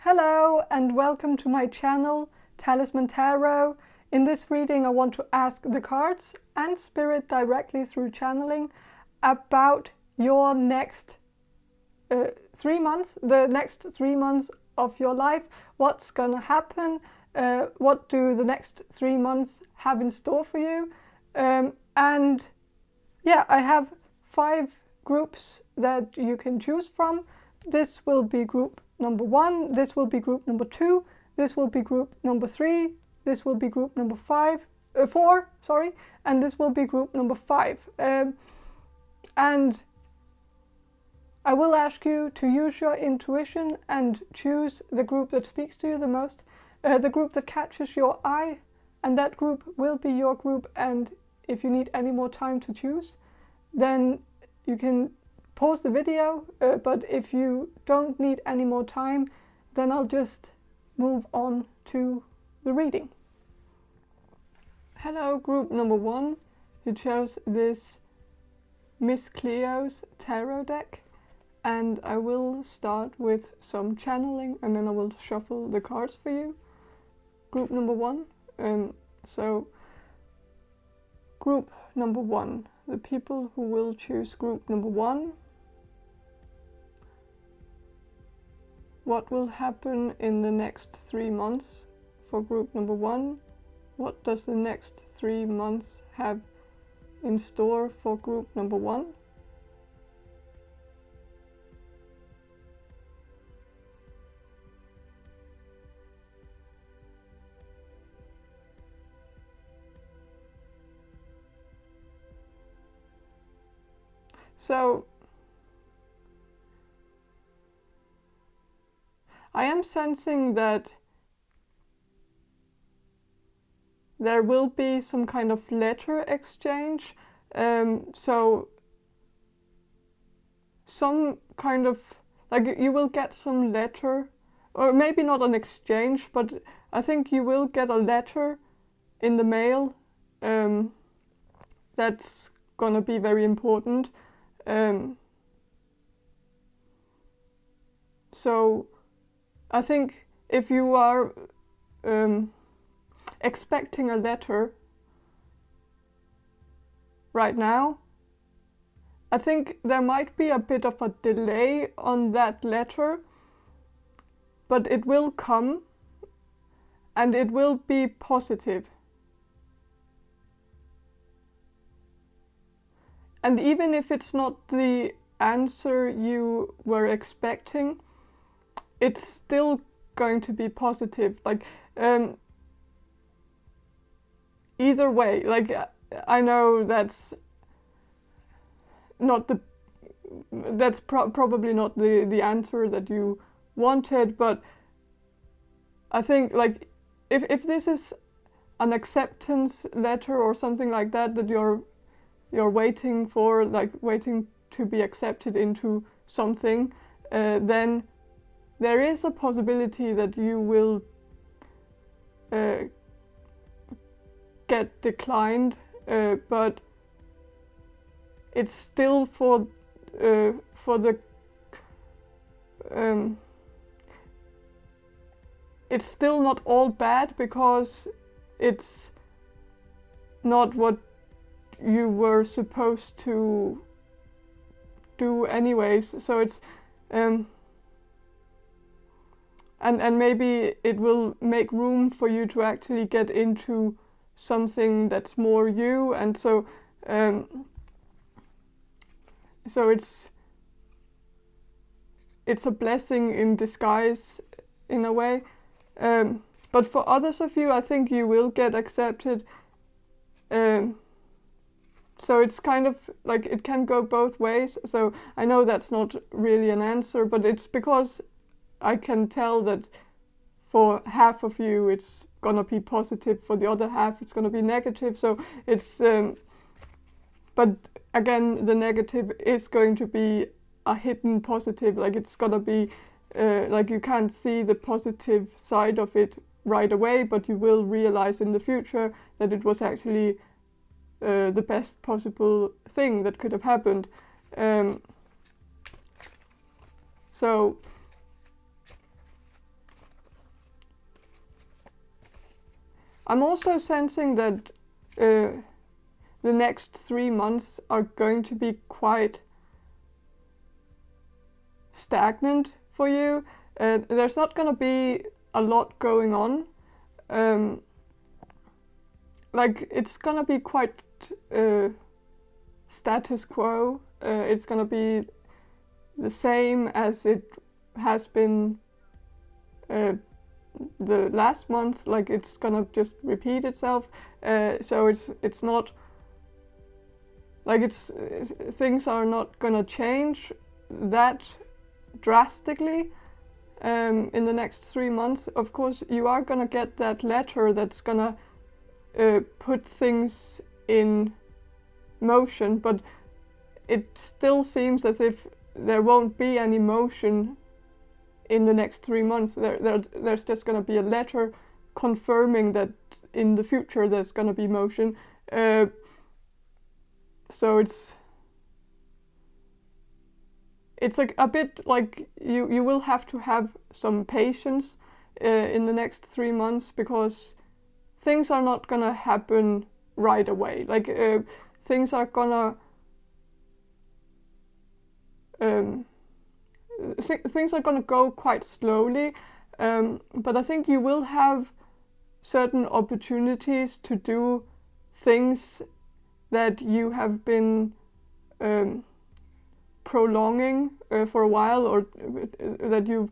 Hello and welcome to my channel, Talisman Tarot. In this reading I want to ask the cards and Spirit directly through channeling about your next 3 months, the next 3 months of your life. What's gonna happen? What do the next 3 months have in store for you? And yeah, I have 5 groups that you can choose from. This will be group number 1, this will be group number 2, this will be group number 3, this will be group number 4, and this will be group number 5. And I will ask you to use your intuition and choose the group that speaks to you the most, the group that catches your eye, and that group will be your group. And if you need any more time to choose, then you can pause the video, but if you don't need any more time, then I'll just move on to the reading. Hello, group number 1, who chose this Miss Cleo's tarot deck, and I will start with some channeling and then I will shuffle the cards for you. Group number 1, so group number 1, the people who will choose group number 1. What will happen in the next 3 months for group number 1? What does the next 3 months have in store for group number 1? So I am sensing that there will be some kind of letter exchange. So some kind of, like, you will get some letter, or maybe not an exchange, but I think you will get a letter in the mail that's gonna be very important. So I think if you are expecting a letter right now, I think there might be a bit of a delay on that letter, but it will come and it will be positive. And even if it's not the answer you were expecting, it's still going to be positive. Like, either way, like, I know that's not probably not the answer that you wanted, but I think, like, if this is an acceptance letter or something like that, that you're waiting for, like waiting to be accepted into something, then there is a possibility that you will get declined, but it's still for the it's still not all bad, because it's not what you were supposed to do anyways. So it's and maybe it will make room for you to actually get into something that's more you, and so so it's a blessing in disguise in a way. But for others of you, I think you will get accepted. So it's kind of like it can go both ways. So I know that's not really an answer, but it's because I can tell that for half of you it's gonna be positive, for the other half it's gonna be negative. So it's but again, the negative is going to be a hidden positive. Like, it's gonna be like, you can't see the positive side of it right away, but you will realize in the future that it was actually the best possible thing that could have happened. So I'm also sensing that the next 3 months are going to be quite stagnant for you. There's not going to be a lot going on. Like, it's going to be quite status quo. It's going to be the same as it has been the last month. Like, it's going to just repeat itself. So it's not like things are not going to change that drastically in the next 3 months. Of course, you are going to get that letter that's going to put things in motion, but it still seems as if there won't be any motion in the next 3 months. There's just going to be a letter confirming that in the future there's going to be motion. So it's a bit like you will have to have some patience in the next 3 months, because things are not gonna happen right away. Like things are gonna things are gonna go quite slowly, but I think you will have certain opportunities to do things that you have been prolonging for a while, or that you've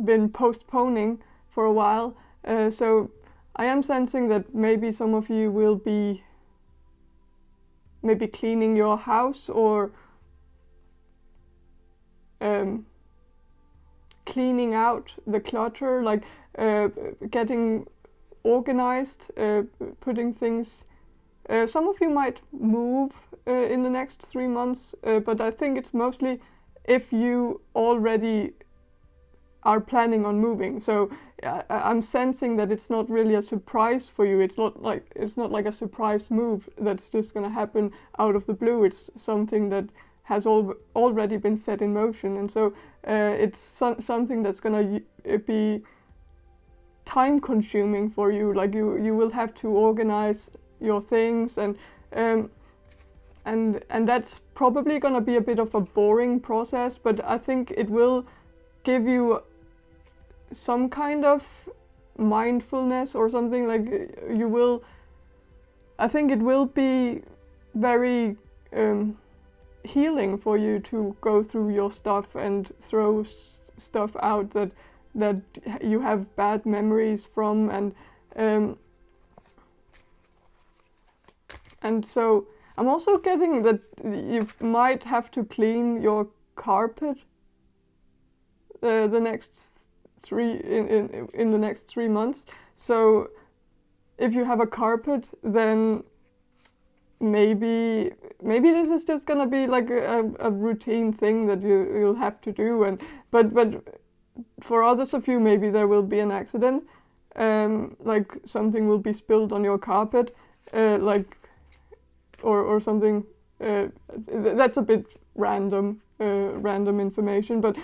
been postponing for a while. So I am sensing that maybe some of you will be maybe cleaning your house, or cleaning out the clutter, like getting organized, putting things. Some of you might move in the next 3 months, but I think it's mostly if you already are planning on moving. So I'm sensing that it's not really a surprise for you. It's not like a surprise move that's just going to happen out of the blue. It's something that has already been set in motion, and so it's something that's going to be time consuming for you. Like you will have to organize your things, and that's probably going to be a bit of a boring process, but I think it will give you some kind of mindfulness or something. Like I think it will be very healing for you to go through your stuff and throw stuff out that you have bad memories from, and so I'm also getting that you might have to clean your carpet the next in the next 3 months. So if you have a carpet, then maybe this is just gonna be like a routine thing that you'll have to do, and but for others of you, maybe there will be an accident, like something will be spilled on your carpet, like or something. That's a bit random information, but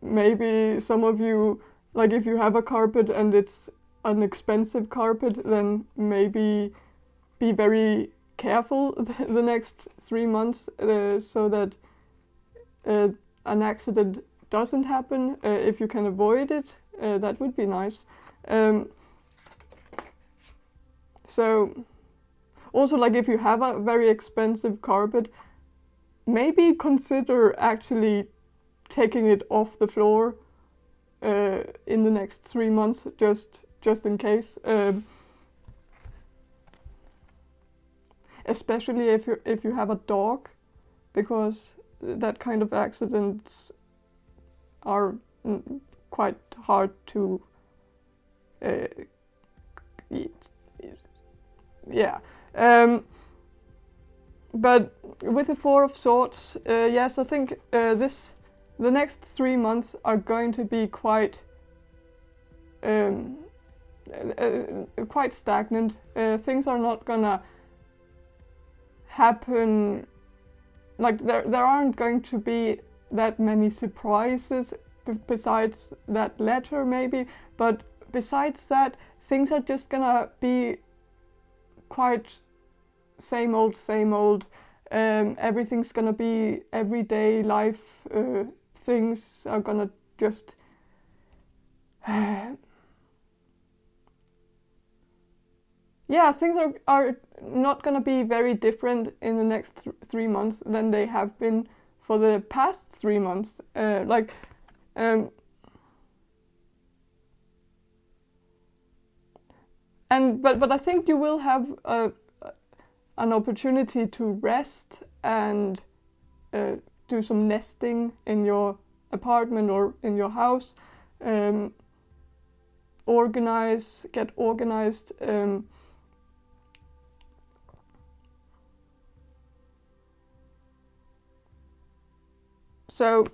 maybe some of you, like if you have a carpet and it's an expensive carpet, then maybe be very careful the next 3 months, so that an accident doesn't happen. If you can avoid it, that would be nice. So also, like if you have a very expensive carpet, maybe consider actually taking it off the floor in the next 3 months, just in case. Especially if you have a dog, because that kind of accidents are quite hard to yeah. But with the Four of Swords, yes, I think the next 3 months are going to be quite stagnant. Things are not gonna happen. Like there aren't going to be that many surprises besides that letter, maybe. But besides that, things are just gonna be quite same old, same old. Everything's gonna be everyday life. Things are gonna just yeah, things are not gonna be very different in the next 3 months than they have been for the past 3 months. But I think you will have an opportunity to rest and do some nesting in your apartment or in your house, get organized. So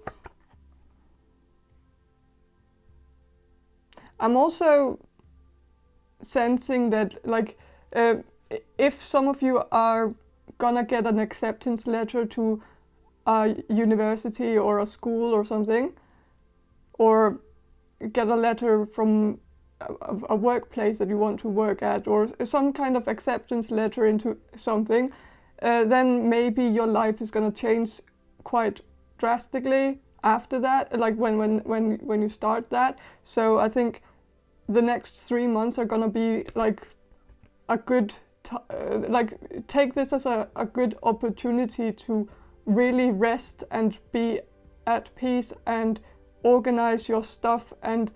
I'm also sensing that, like, if some of you are gonna get an acceptance letter to a university or a school or something, or get a letter from a workplace that you want to work at, or some kind of acceptance letter into something, then maybe your life is gonna change quite drastically after that, like when you start that. So I think the next 3 months are gonna be like a good take this as a good opportunity to really rest and be at peace and organize your stuff and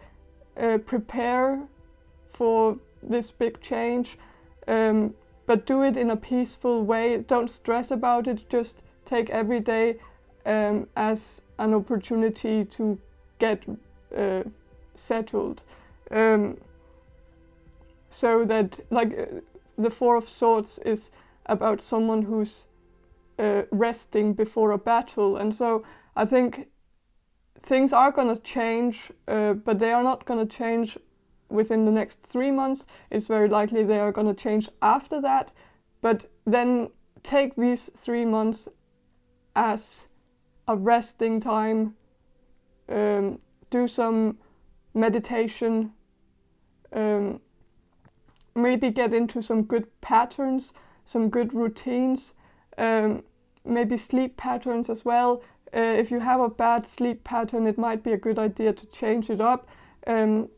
prepare for this big change, but do it in a peaceful way. Don't stress about it. Just take every day as an opportunity to get settled. So that, like, the Four of Swords is about someone who's resting before a battle, and so I think things are gonna change, but they are not gonna change within the next 3 months. It's very likely they are gonna change after that, but then take these 3 months as a resting time. Do some meditation, maybe get into some good patterns, some good routines, maybe sleep patterns as well. If you have a bad sleep pattern, it might be a good idea to change it up, and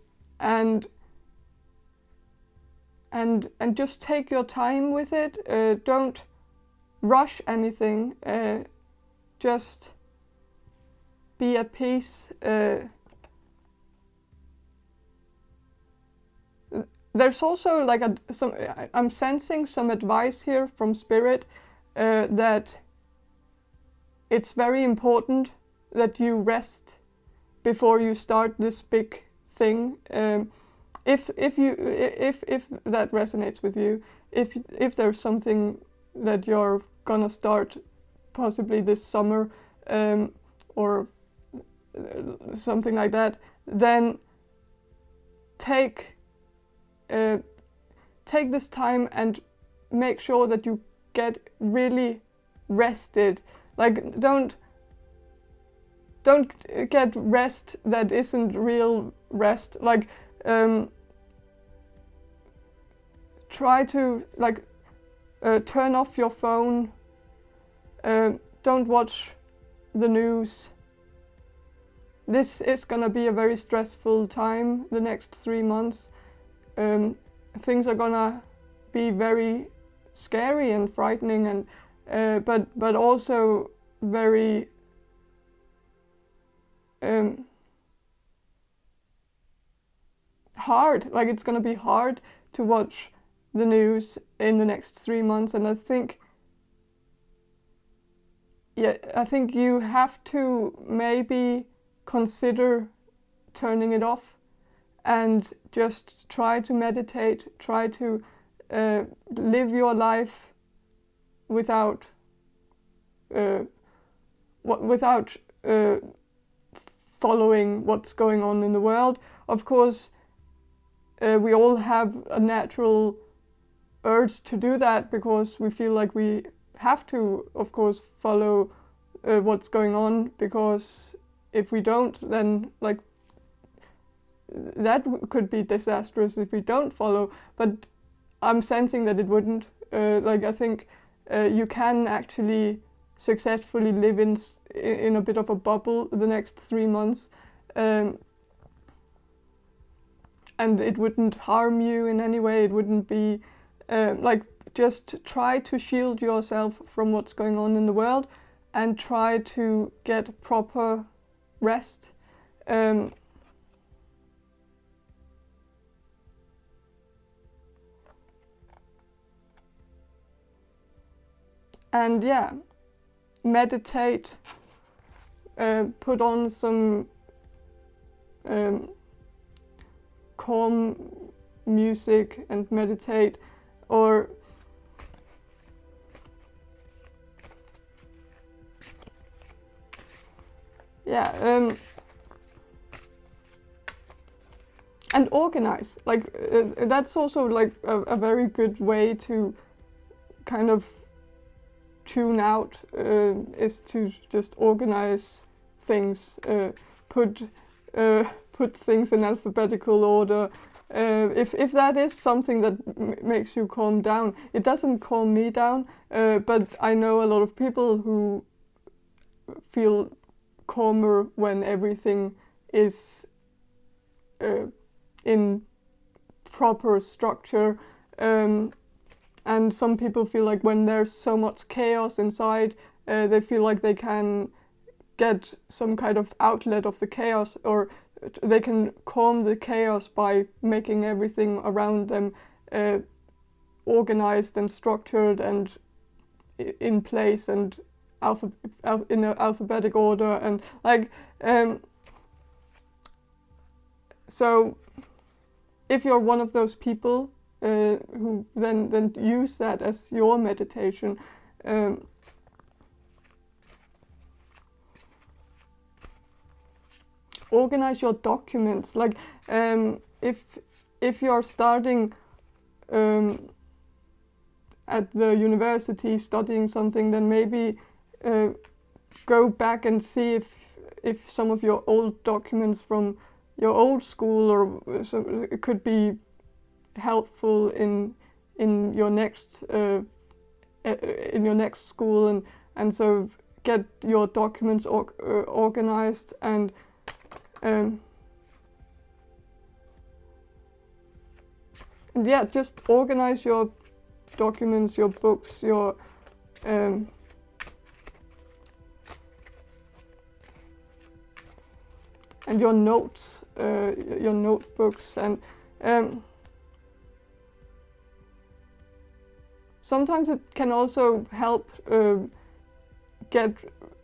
just take your time with it. Don't rush anything. Just be at peace. There's also like I'm sensing some advice here from Spirit, that it's very important that you rest before you start this big thing. If that resonates with you, if there's something that you're gonna start possibly this summer, or something like that, then take this time and make sure that you get really rested. Like, don't get rest that isn't real rest. Like, try to, like, turn off your phone. Don't watch the news. This is gonna be a very stressful time, the next 3 months. Things are gonna be very scary and frightening, and but also very hard. Like, it's gonna be hard to watch the news in the next 3 months, and I think you have to maybe consider turning it off and just try to meditate, try to live your life without following what's going on in the world. Of course, we all have a natural urge to do that because we feel like we have to, of course, follow what's going on, because if we don't, then, like, that could be disastrous if we don't follow, but I'm sensing that it wouldn't. Like, I think you can actually successfully live in a bit of a bubble the next 3 months, and it wouldn't harm you in any way. It wouldn't be like, just try to shield yourself from what's going on in the world and try to get proper rest. And yeah, meditate, put on some calm music and meditate, or and organize. Like, that's also like a very good way to kind of tune out, is to just organize things, put things in alphabetical order. If that is something that makes you calm down, it doesn't calm me down, but I know a lot of people who feel calmer when everything is in proper structure. And some people feel like when there's so much chaos inside, they feel like they can get some kind of outlet of the chaos, or they can calm the chaos by making everything around them organized and structured and in place and in an alphabetic order, and like, so if you're one of those people who then use that as your meditation, organize your documents. Like, if you're starting at the university studying something, then maybe go back and see if some of your old documents from your old school, or so, it could be helpful in your next school, and so get your documents organized, and yeah, just organize your documents, your books, your and your notes, your notebooks, and sometimes it can also help get,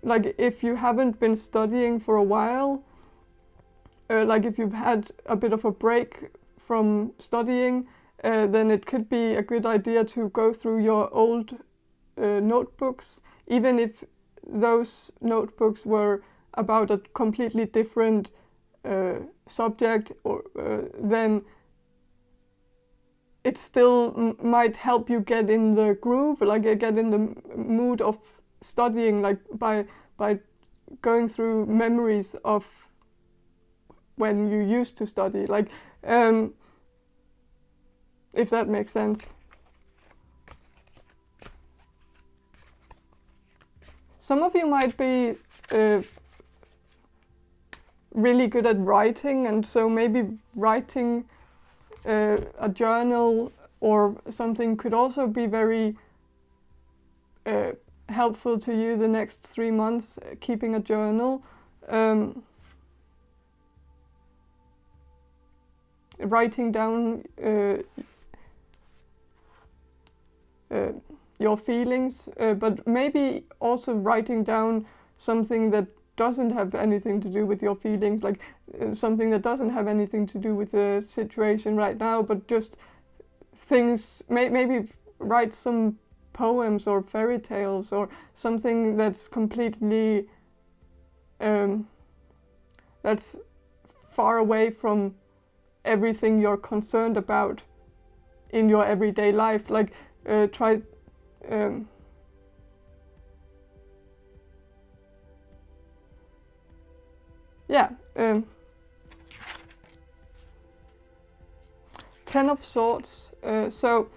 like, if you haven't been studying for a while, like if you've had a bit of a break from studying, then it could be a good idea to go through your old notebooks, even if those notebooks were about a completely different subject, or then it still might help you get in the groove, like get in the mood of studying, like by going through memories of when you used to study, like, if that makes sense. Some of you might be really good at writing, and so maybe writing a journal or something could also be very helpful to you the next 3 months, keeping a journal. Writing down your feelings, but maybe also writing down something that doesn't have anything to do with your feelings, like something that doesn't have anything to do with the situation right now, but just things, maybe write some poems or fairy tales or something that's completely that's far away from everything you're concerned about in your everyday life. Like, try Ten of Swords. So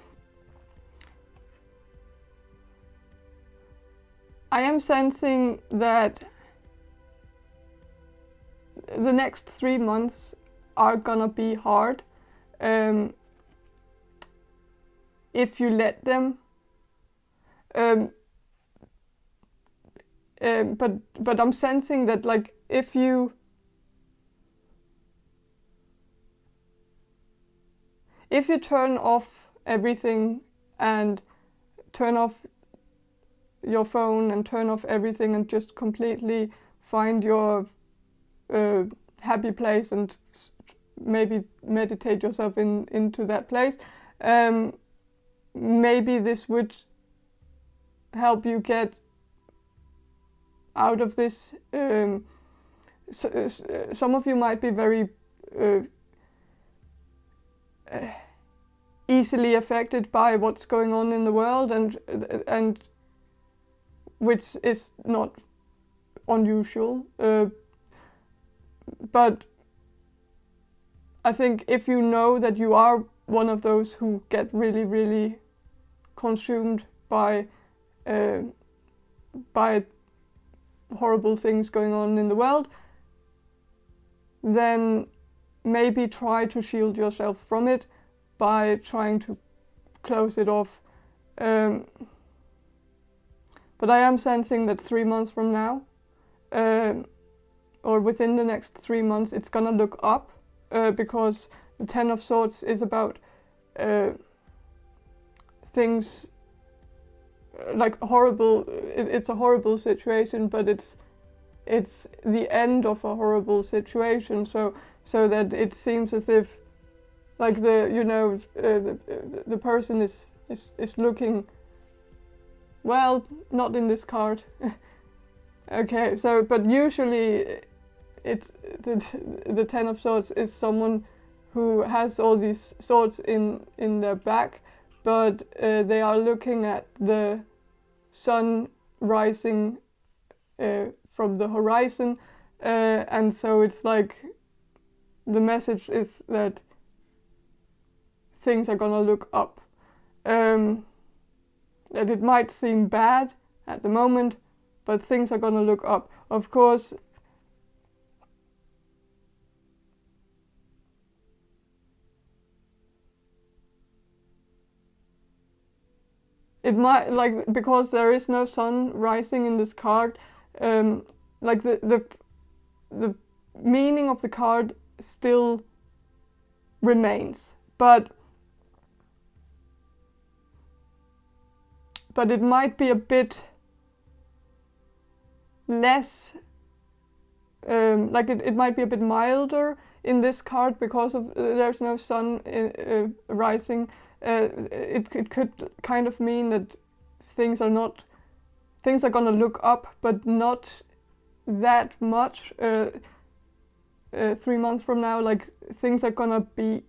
I am sensing that the next 3 months are gonna be hard if you let them. But I'm sensing that, like, if you turn off everything and turn off your phone and turn off everything and just completely find your happy place and maybe meditate yourself into that place, maybe this would help you get out of this. Some of you might be very easily affected by what's going on in the world, and which is not unusual. But I think if you know that you are one of those who get really, really consumed by horrible things going on in the world, then maybe try to shield yourself from it by trying to close it off. But I am sensing that 3 months from now, or within the next 3 months, it's gonna look up, because the Ten of Swords is about things like horrible. It's a horrible situation, but it's the end of a horrible situation. So that it seems as if, like, the person is looking. Well, not in this card. Okay, so but usually it's the Ten of Swords is someone who has all these swords in their back, but they are looking at the sun rising from the horizon, and so it's like the message is that things are gonna look up. That it might seem bad at the moment, but things are gonna look up. Of course, it might, like, because there is no sun rising in this card, like the meaning of the card still remains, but it might be a bit less, like it might be a bit milder in this card because of there's no sun rising. It could kind of mean that things are gonna look up, but not that much. 3 months from now, like, things are gonna be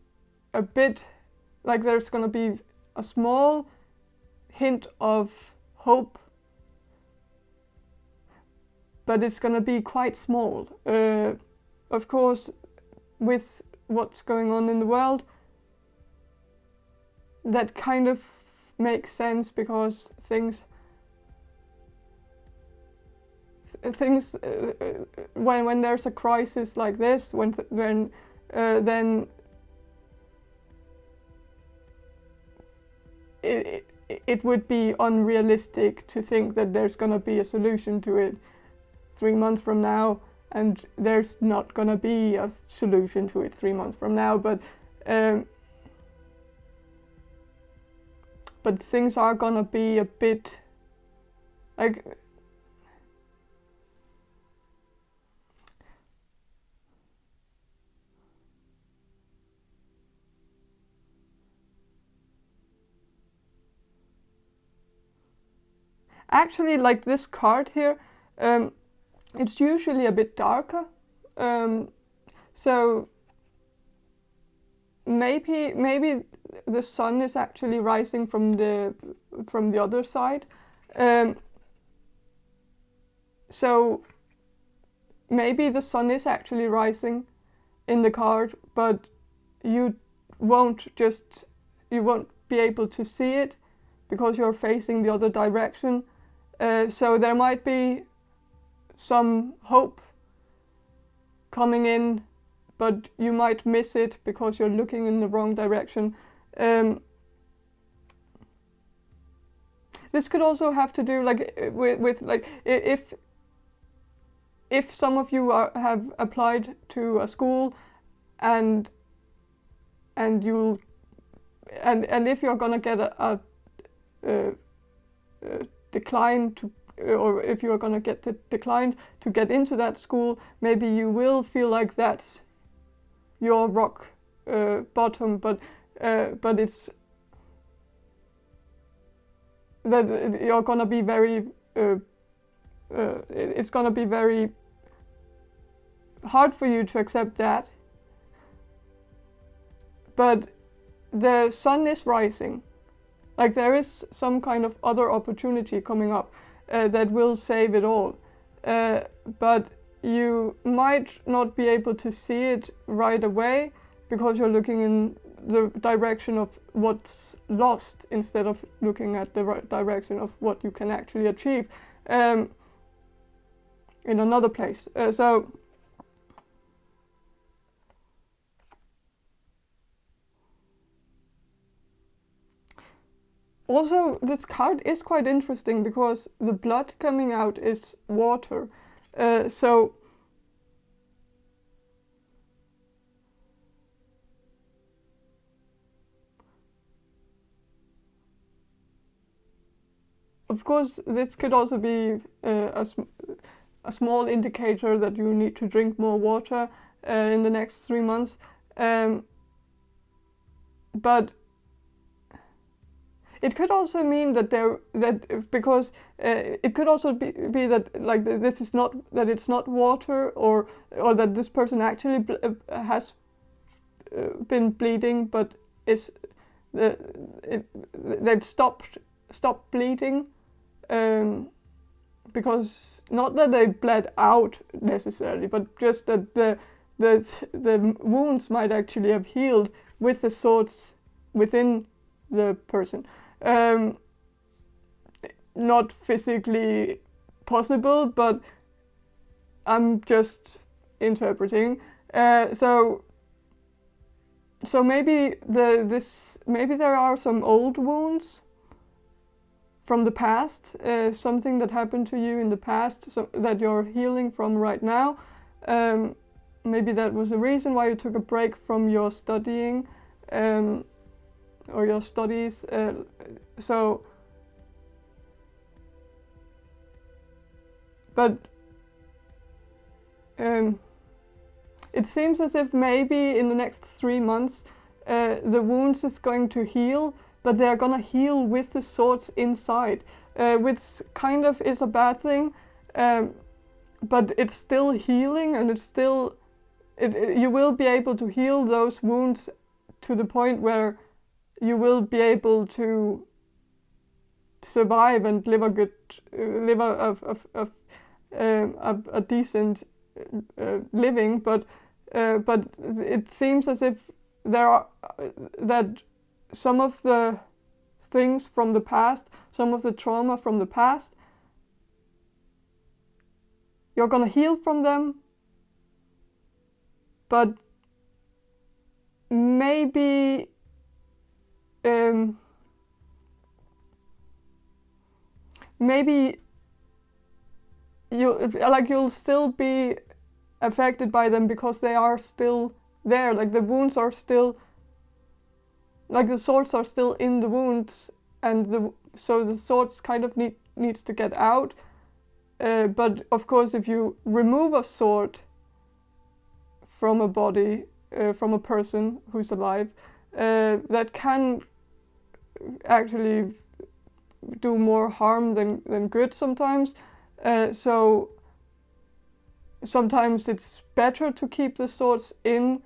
a bit, like, there's gonna be a small hint of hope, but it's gonna be quite small. Of course, with what's going on in the world, that kind of makes sense, because things when there's a crisis like this, then it would be unrealistic to think that there's gonna be a solution to it 3 months from now, and there's not gonna be a solution to it 3 months from now, but things are gonna be a bit, like, actually, like, this card here, it's usually a bit darker, so maybe the sun is actually rising from the other side, so maybe the sun is actually rising in the card, but you won't be able to see it because you're facing the other direction. So there might be some hope coming in, but you might miss it because you're looking in the wrong direction. This could also have to do with like if some of you have applied to a school and if you're gonna get a decline to, or if you're gonna get declined to get into that school, maybe you will feel like that's your rock bottom, but it's that you're gonna be very it's gonna be very hard for you to accept that. But the sun is rising. Like there is some kind of other opportunity coming up that will save it all. But you might not be able to see it right away because you're looking in the direction of what's lost instead of looking at the right direction of what you can actually achieve in another place. So also, this card is quite interesting because the blood coming out is water. So of course, this could also be a small indicator that you need to drink more water in the next 3 months. But it could also mean that because it could also be that like this is not, that it's not water, or that this person actually has been bleeding, but they've stopped bleeding, because not that they bled out necessarily, but just that the wounds might actually have healed with the swords within the person. Not physically possible, but I'm just interpreting. So maybe maybe there are some old wounds from the past, something that happened to you in the past, so that you're healing from right now. Maybe that was the reason why you took a break from your studying or your studies. But it seems as if maybe in the next 3 months the wounds is going to heal, but they're gonna heal with the swords inside, which kind of is a bad thing, but it's still healing, and it's still, you will be able to heal those wounds to the point where you will be able to survive and live a decent living, but it seems as if that some of the things from the past, some of the trauma from the past, you're gonna heal from them, but maybe you'll still be affected by them because they are still there. Like the wounds are still, like the swords are still in the wounds, and so the swords kind of needs to get out. But of course, if you remove a sword from a body, from a person who's alive, that can actually do more harm than good sometimes. So sometimes it's better to keep the swords in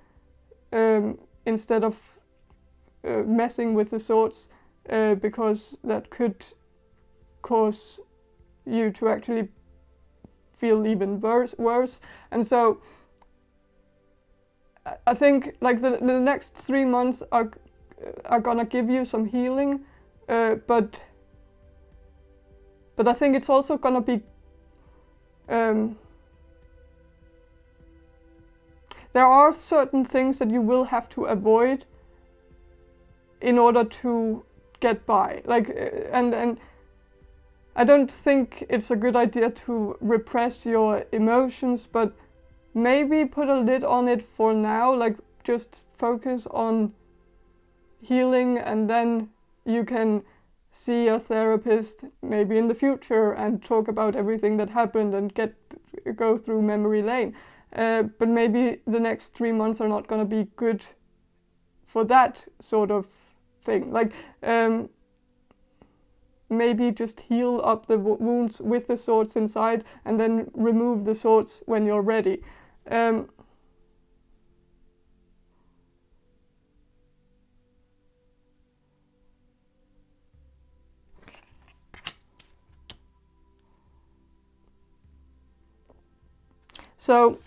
instead of messing with the swords, because that could cause you to actually feel even worse. And so I think like the next 3 months are gonna give you some healing, but I think it's also gonna be there are certain things that you will have to avoid in order to get by. Like, and I don't think it's a good idea to repress your emotions, but maybe put a lid on it for now. Like, just focus on healing, and then you can see a therapist maybe in the future and talk about everything that happened and go through memory lane. But maybe the next 3 months are not going to be good for that sort of thing. Like, maybe just heal up the wounds with the swords inside, and then remove the swords when you're ready. So,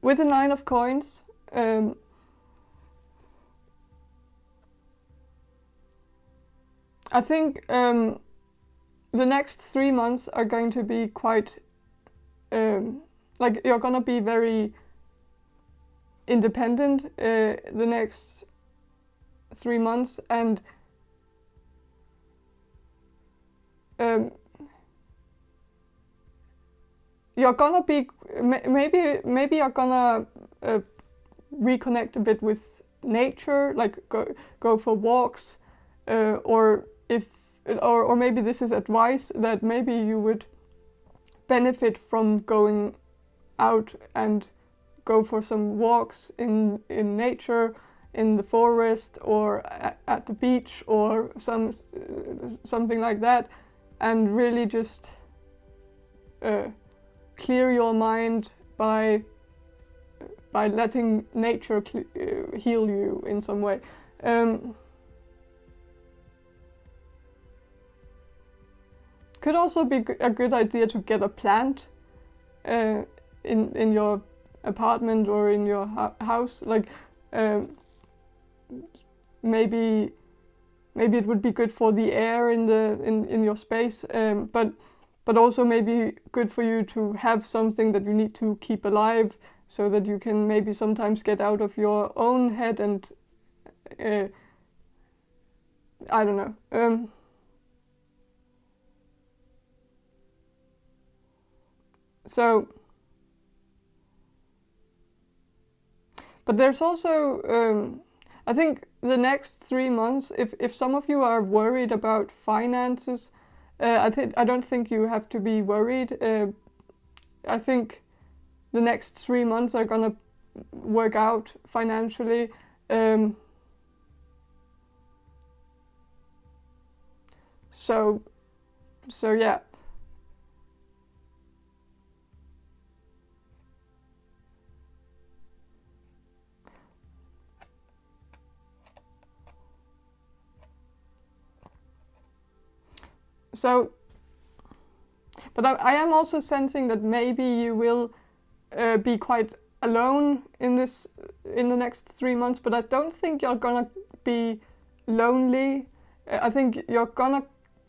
with the 9 of coins, I think the next 3 months are going to be quite, like, you're gonna be very independent the next 3 months, and you're gonna be maybe you're gonna reconnect a bit with nature, like go for walks, or maybe this is advice that maybe you would benefit from going out and go for some walks in nature, in the forest, or at the beach, or something like that, and really just clear your mind by letting nature heal you in some way. Could also be a good idea to get a plant in your apartment or in your house. Like, maybe it would be good for the air in your space, but also maybe good for you to have something that you need to keep alive, so that you can maybe sometimes get out of your own head and I don't know. So, but there's also, I think the next 3 months, if some of you are worried about finances, I don't think you have to be worried. I think the next 3 months are gonna work out financially. So yeah. So, but I am also sensing that maybe you will be quite alone in the next 3 months, but I don't think you're gonna be lonely. I think you're gonna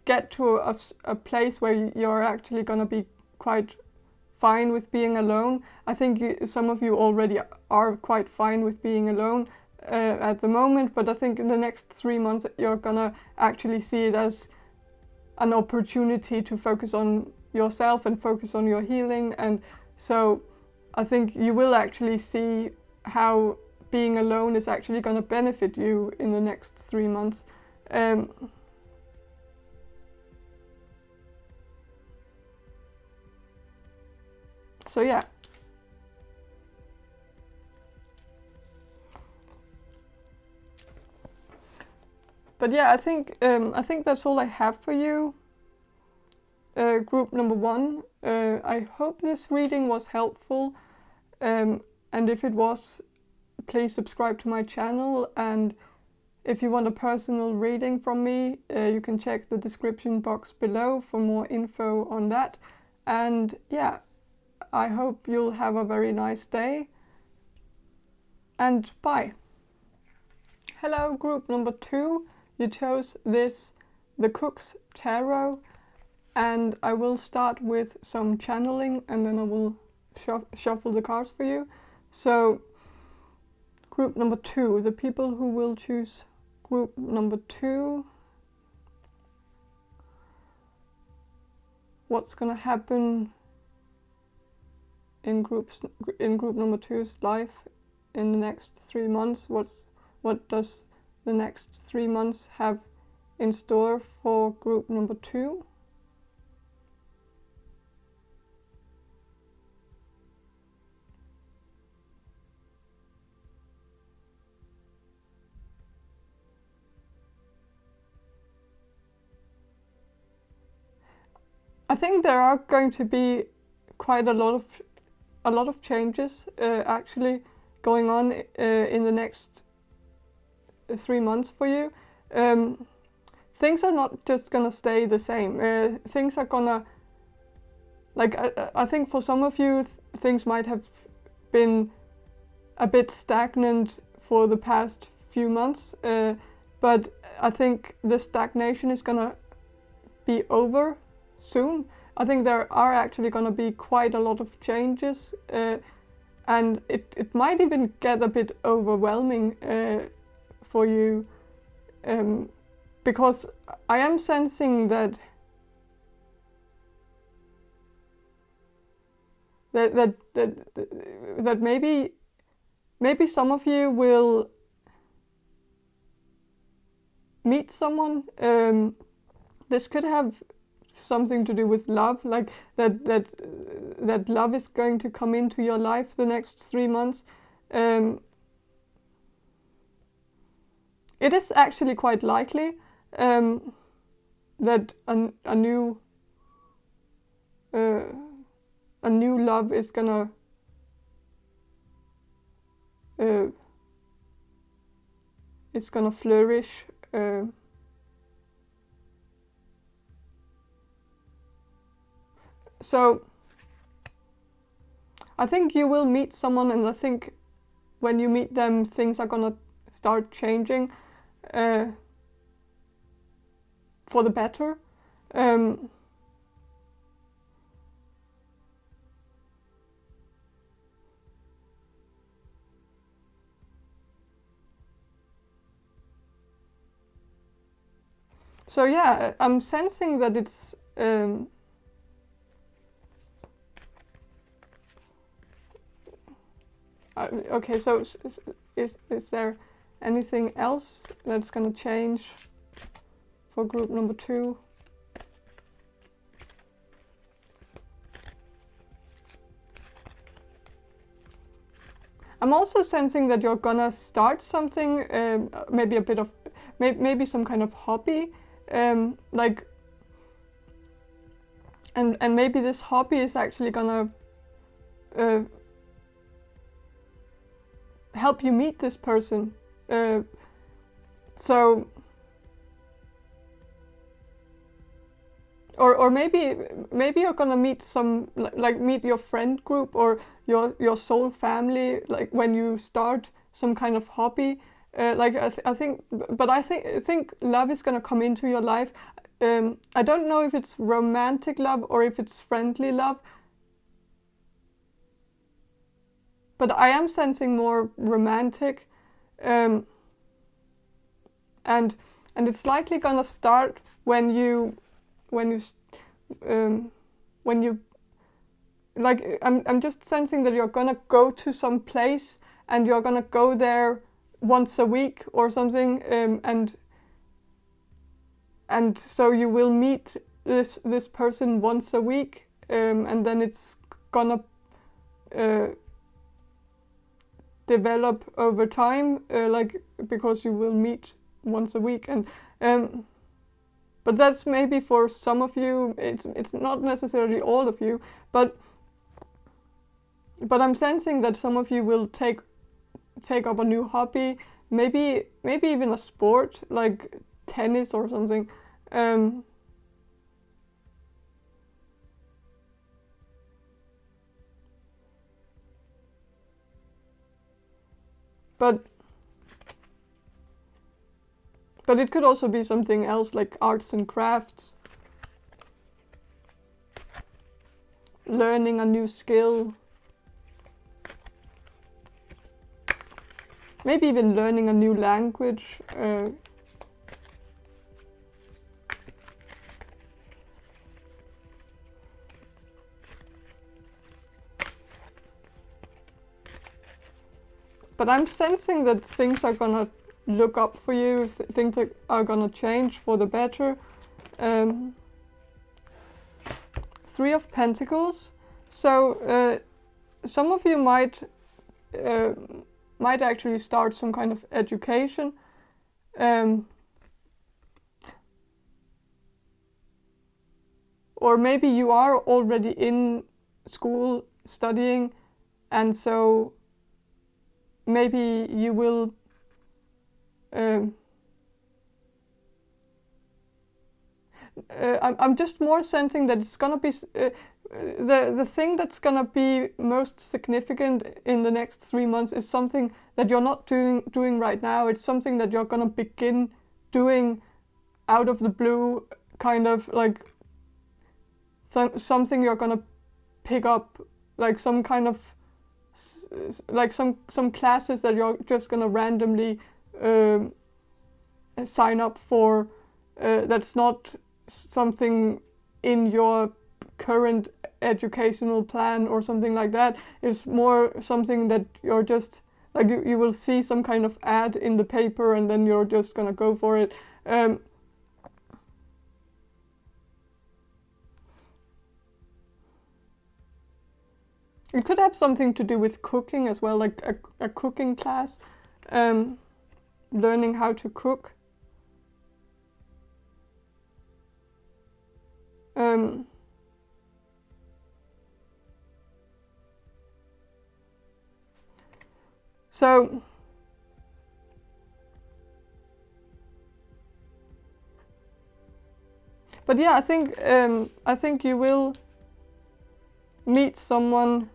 get to a place where you're actually gonna be quite fine with being alone. I think some of you already are quite fine with being alone at the moment, but I think in the next 3 months you're gonna actually see it as an opportunity to focus on yourself and focus on your healing. And so I think you will actually see how being alone is actually going to benefit you in the next 3 months. So yeah. But yeah, I think that's all I have for you. Group number 1. I hope this reading was helpful, and if it was, please subscribe to my channel, and if you want a personal reading from me, you can check the description box below for more info on that. And yeah, I hope you'll have a very nice day, and bye. Hello, group number 2. You chose the Cook's Tarot, and I will start with some channeling and then I will shuffle the cards for you. So, group number 2, the people who will choose group number 2. What's gonna happen in group number 2's life in the next 3 months? What does the next 3 months have in store for group number 2? I think there are going to be quite a lot of changes actually going on in the next 3 months for you. Things are not just gonna stay the same. Things are gonna, like, I think for some of you things might have been a bit stagnant for the past few months, but I think the stagnation is gonna be over soon. I think there are actually going to be quite a lot of changes, and it might even get a bit overwhelming for you, because I am sensing that maybe some of you will meet someone. This could have something to do with love, like that love is going to come into your life the next 3 months. It is actually quite likely that a new love is gonna flourish. So I think you will meet someone, and I think when you meet them, things are gonna start changing for the better. So yeah, I'm sensing that it's okay, so is there anything else that's going to change for group number 2? I'm also sensing that you're gonna start something, maybe a bit of, maybe some kind of hobby, like, and maybe this hobby is actually gonna help you meet this person. So, or maybe you're gonna meet some, like meet your friend group or your soul family, like when you start some kind of hobby. Like I think love is gonna come into your life. I don't know if it's romantic love or if it's friendly love, but I am sensing more romantic, and it's likely gonna start when you like, I'm just sensing that you're gonna go to some place and you're gonna go there once a week or something, and so you will meet this person once a week, and then it's gonna develop over time, like, because you will meet once a week, and but that's maybe for some of you. It's not necessarily all of you, but I'm sensing that some of you will take up a new hobby, maybe even a sport like tennis or something. But it could also be something else, like arts and crafts, learning a new skill, maybe even learning a new language. But I'm sensing that things are gonna look up for you, things are gonna change for the better. Three of Pentacles. So some of you might actually start some kind of education. Or maybe you are already in school studying, and so maybe you will I'm just more sensing that it's gonna be the thing that's gonna be most significant in the next 3 months is something that you're not doing right now. It's something that you're gonna begin doing out of the blue, kind of like something you're gonna pick up, like some kind of like some classes that you're just gonna randomly sign up for. That's not something in your current educational plan or something like that. It's more something that you're just like you will see some kind of ad in the paper and then you're just gonna go for it. It could have something to do with cooking as well, like a cooking class, learning how to cook. So but yeah, I think you will meet someone,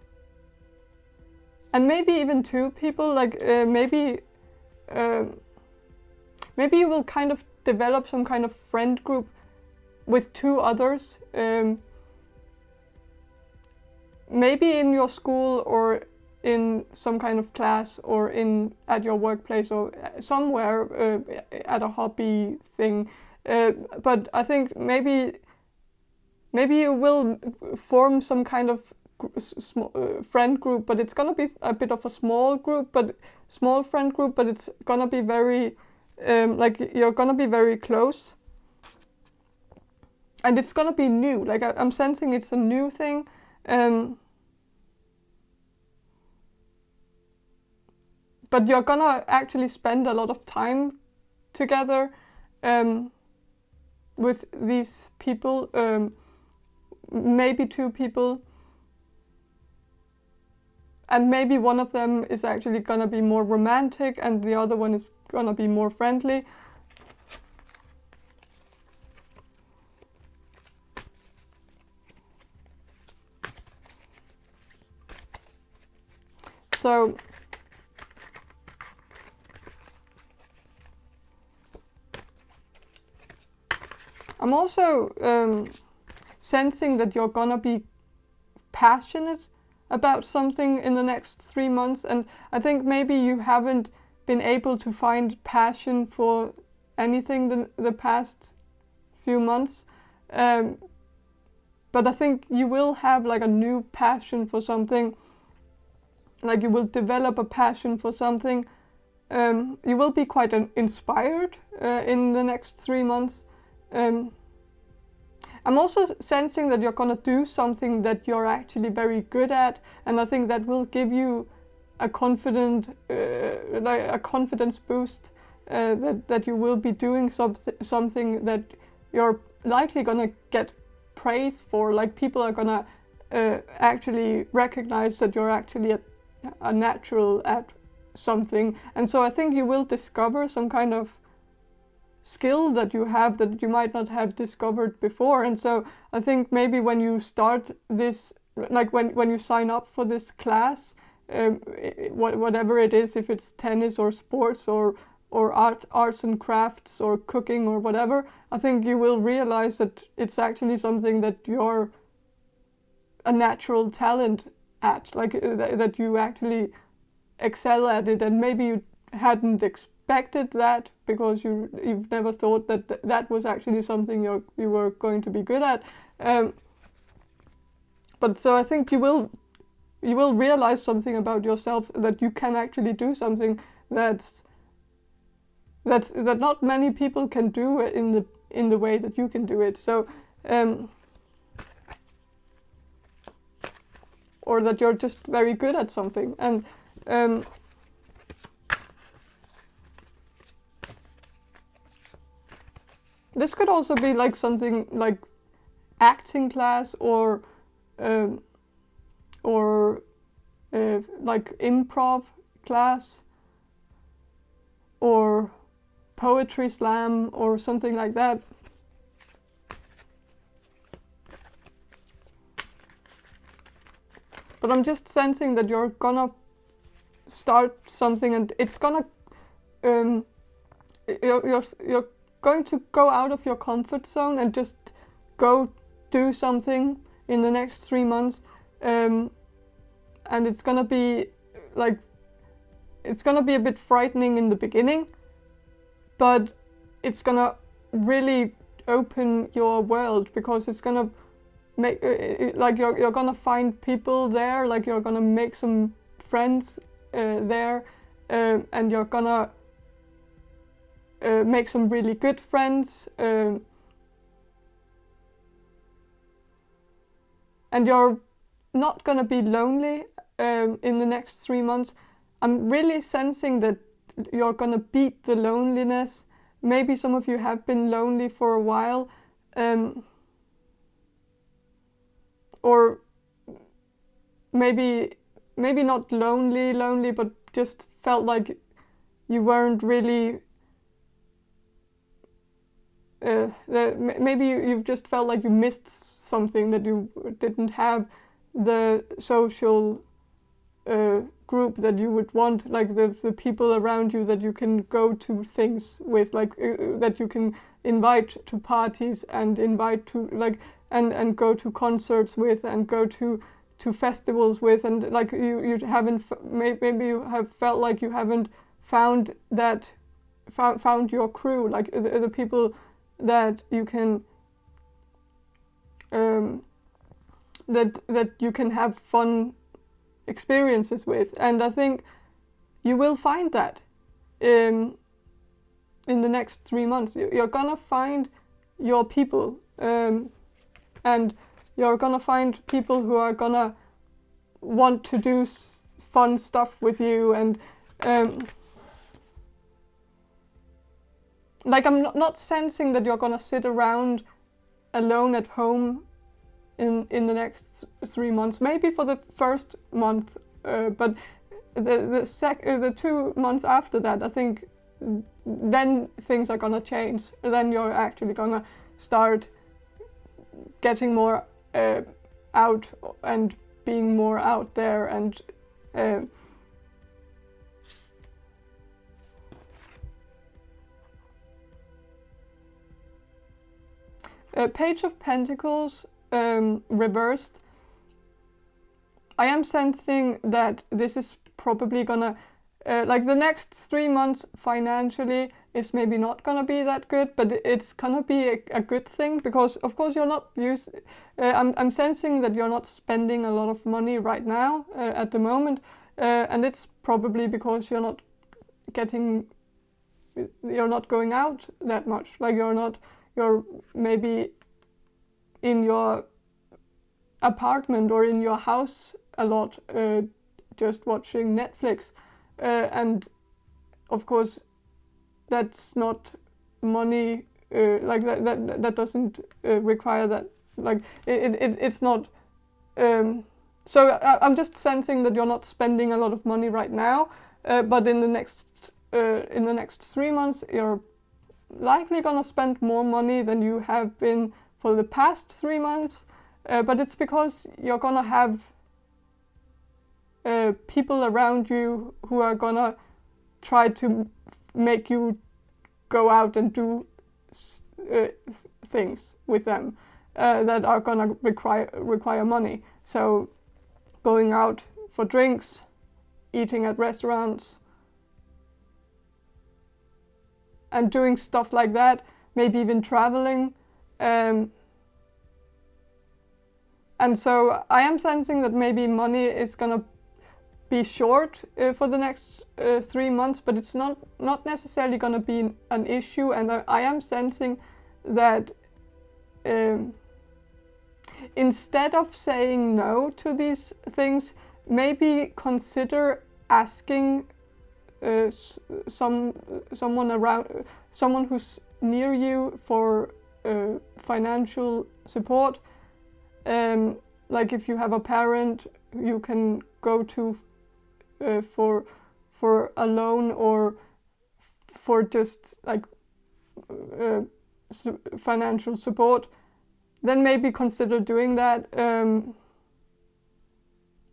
and maybe even two people, like maybe you will kind of develop some kind of friend group with two others, maybe in your school or in some kind of class or at your workplace or somewhere at a hobby thing. But I think maybe you will form some kind of friend group, but it's gonna be a bit of a small friend group, but it's gonna be very like you're gonna be very close, and it's gonna be new. Like I'm sensing it's a new thing. But you're gonna actually spend a lot of time together with these people, maybe two people, and maybe one of them is actually gonna be more romantic and the other one is gonna be more friendly. So I'm also sensing that you're gonna be passionate about something in the next 3 months, and I think maybe you haven't been able to find passion for anything the past few months, but I think you will have like a new passion for something, like you will develop a passion for something. You will be quite inspired in the next 3 months. I'm also sensing that you're gonna do something that you're actually very good at, and I think that will give you a confidence boost. That you will be doing something that you're likely gonna get praise for. Like people are gonna actually recognize that you're actually a natural at something, and so I think you will discover some kind of skill that you have that you might not have discovered before. And so I think maybe when you start this, like when you sign up for this class, whatever it is, if it's tennis or sports or arts and crafts or cooking or whatever, I think you will realize that it's actually something that you're a natural talent at, like that you actually excel at it, and maybe you hadn't expected that because you've never thought that that was actually something you were going to be good at. But so I think you will realize something about yourself, that you can actually do something that not many people can do in the way that you can do it. So or that you're just very good at something. And this could also be like something like acting class or like improv class or poetry slam or something like that. But I'm just sensing that you're gonna start something, and it's gonna you're going to go out of your comfort zone and just go do something in the next 3 months, and it's gonna be like, it's gonna be a bit frightening in the beginning, but it's gonna really open your world, because it's gonna make like you're gonna find people there, like you're gonna make some friends there, and you're gonna make some really good friends, and you're not gonna be lonely in the next 3 months. I'm really sensing that you're gonna beat the loneliness. Maybe some of you have been lonely for a while, or maybe not lonely, but just felt like you weren't really. Maybe you've just felt like you missed something, that you didn't have the social group that you would want, like the people around you that you can go to things with, like that you can invite to parties and invite to like and go to concerts with and go to festivals with, and like you haven't, maybe you have felt like you haven't found your crew, like the people that you can that you can have fun experiences with. And I think you will find that in the next 3 months. You're gonna find your people, and you're gonna find people who are gonna want to do fun stuff with you. And like, I'm not sensing that you're gonna sit around alone at home in the next 3 months. Maybe for the first month, but the 2 months after that, I think then things are gonna change. Then you're actually gonna start getting more out and being more out there, and Page of Pentacles reversed. I am sensing that this is probably gonna, like the next 3 months financially is maybe not gonna be that good, but it's gonna be a good thing, because of course you're not I'm sensing that you're not spending a lot of money right now at the moment, and it's probably because you're not going out that much. Like you're maybe in your apartment or in your house a lot, just watching Netflix, and of course that's not money, like that doesn't require that, like it's not, so I'm just sensing that you're not spending a lot of money right now, but in the next 3 months you're likely gonna spend more money than you have been for the past 3 months, but it's because you're gonna have people around you who are gonna try to make you go out and do things with them that are gonna require money. So going out for drinks, eating at restaurants, and doing stuff like that, maybe even traveling. And so I am sensing that maybe money is gonna be short for the next 3 months, but it's not necessarily gonna be an issue. And I am sensing that instead of saying no to these things, maybe consider asking someone who's near you for financial support. Like if you have a parent you can go to for a loan, or for just like financial support, then maybe consider doing that,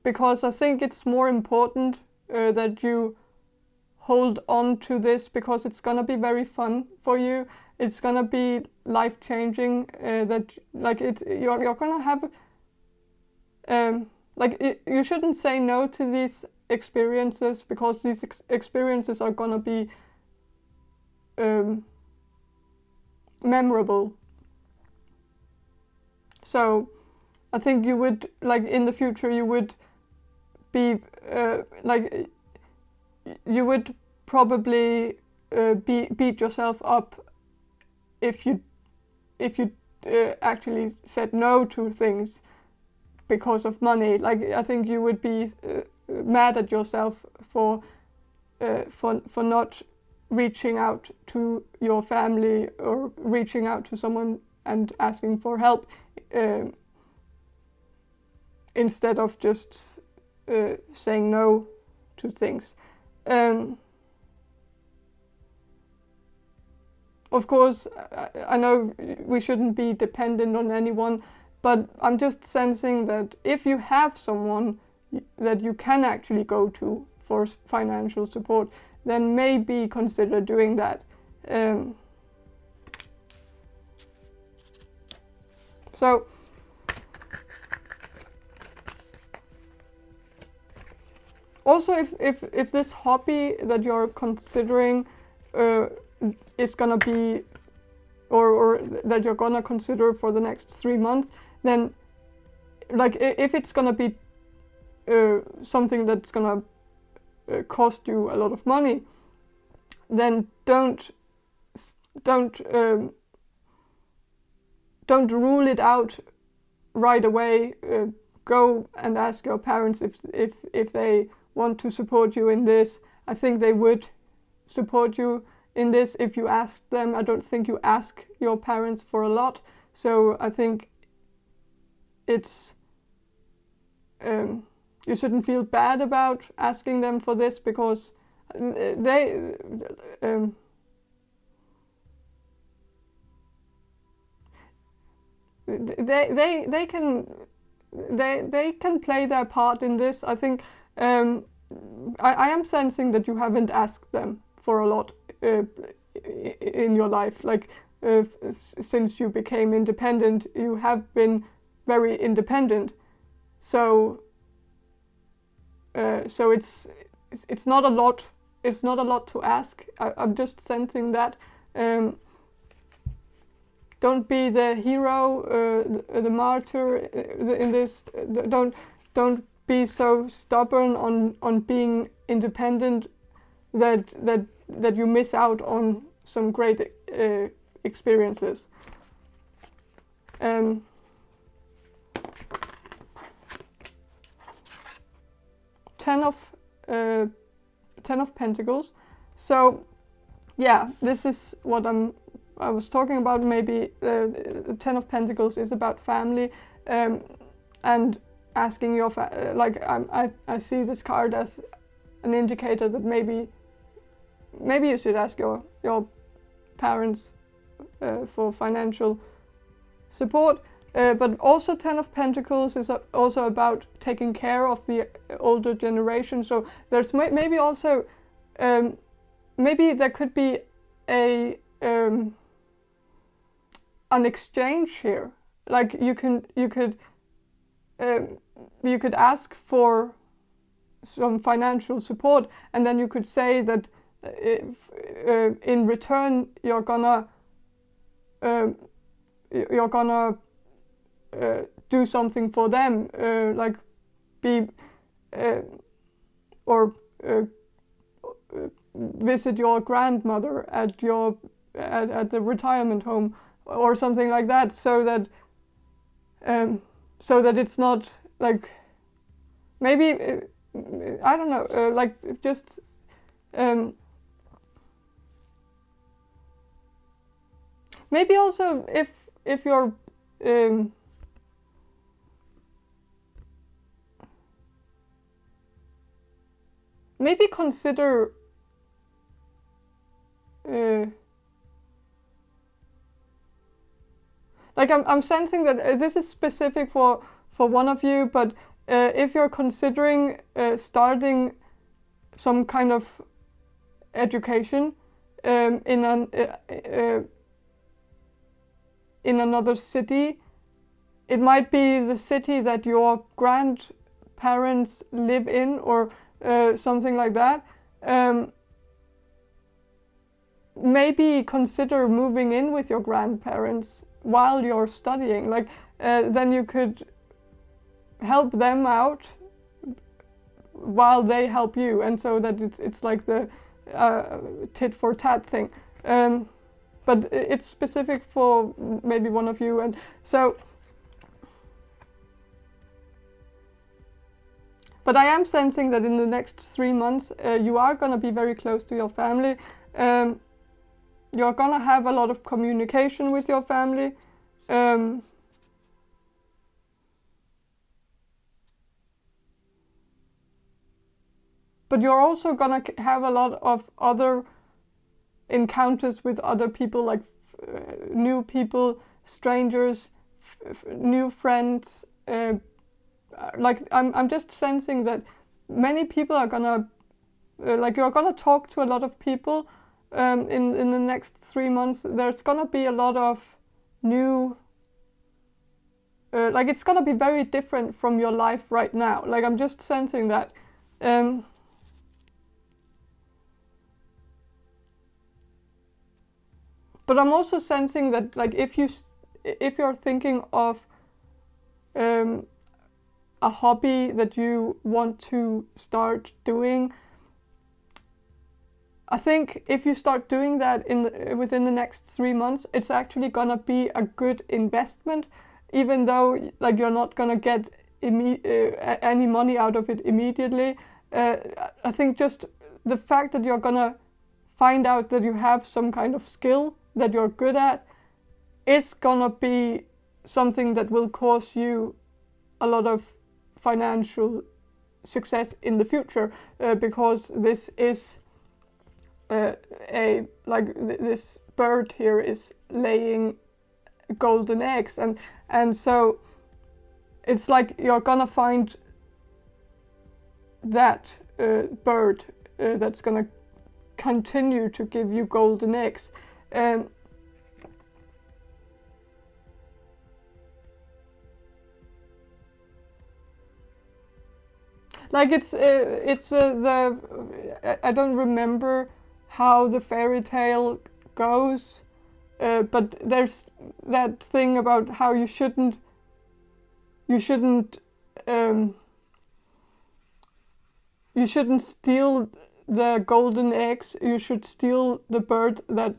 because I think it's more important that you hold on to this, because it's gonna be very fun for you. It's gonna be life-changing. That like you're gonna have you shouldn't say no to these experiences, because these experiences are gonna be memorable. So I think you would, like in the future, you would be you would probably beat yourself up if you actually said no to things because of money. Like I think you would be mad at yourself for not reaching out to your family or reaching out to someone and asking for help, instead of just saying no to things. Of course, I know we shouldn't be dependent on anyone, but I'm just sensing that if you have someone that you can actually go to for financial support, then maybe consider doing that. So also, if this hobby that you're considering is gonna be, or that you're gonna consider for the next 3 months, then like if it's gonna be something that's gonna cost you a lot of money, then don't rule it out right away. Go and ask your parents if they want to support you in this. I think they would support you in this if you asked them. I don't think you ask your parents for a lot, so I think it's you shouldn't feel bad about asking them for this, because they can play their part in this. I think I am sensing that you haven't asked them for a lot in your life. Like since you became independent, you have been very independent. So it's not a lot. It's not a lot to ask. I'm just sensing that. Don't be the hero, the martyr in this. Don't be so stubborn on being independent that you miss out on some great experiences. Ten of Pentacles. So yeah, this is what I was talking about. Maybe the Ten of Pentacles is about family, and asking your I see this card as an indicator that maybe you should ask your parents for financial support. But also Ten of Pentacles is also about taking care of the older generation. So there's maybe also, maybe there could be an exchange here. Like you could ask for some financial support, and then you could say that if, in return you're gonna do something for them, like be or visit your grandmother at the retirement home or something like that, so that it's not like, maybe I don't know, like just maybe also if you're maybe consider like I'm sensing that this is specific for one of you, but if you're considering starting some kind of education in another city, it might be the city that your grandparents live in, or something like that. Maybe consider moving in with your grandparents while you're studying. Like then you could help them out while they help you, and so that it's like the tit for tat thing. But it's specific for maybe one of you, and so. But I am sensing that in the next 3 months you are going to be very close to your family. You're going to have a lot of communication with your family. But you're also going to have a lot of other encounters with other people, like new people, strangers, new friends. Like I'm just sensing that many people are gonna like you're gonna talk to a lot of people in the next 3 months. There's gonna be a lot of new like it's gonna be very different from your life right now. Like I'm just sensing that. But I'm also sensing that, like, if you're thinking of a hobby that you want to start doing, I think if you start doing that within the next 3 months, it's actually gonna be a good investment, even though like you're not gonna get any money out of it immediately. I think just the fact that you're gonna find out that you have some kind of skill that you're good at is gonna be something that will cause you a lot of financial success in the future, because this is this bird here is laying golden eggs, and so it's like you're gonna find that bird that's gonna continue to give you golden eggs. Like it's I don't remember how the fairy tale goes, but there's that thing about how you shouldn't steal the golden eggs. You should steal the bird that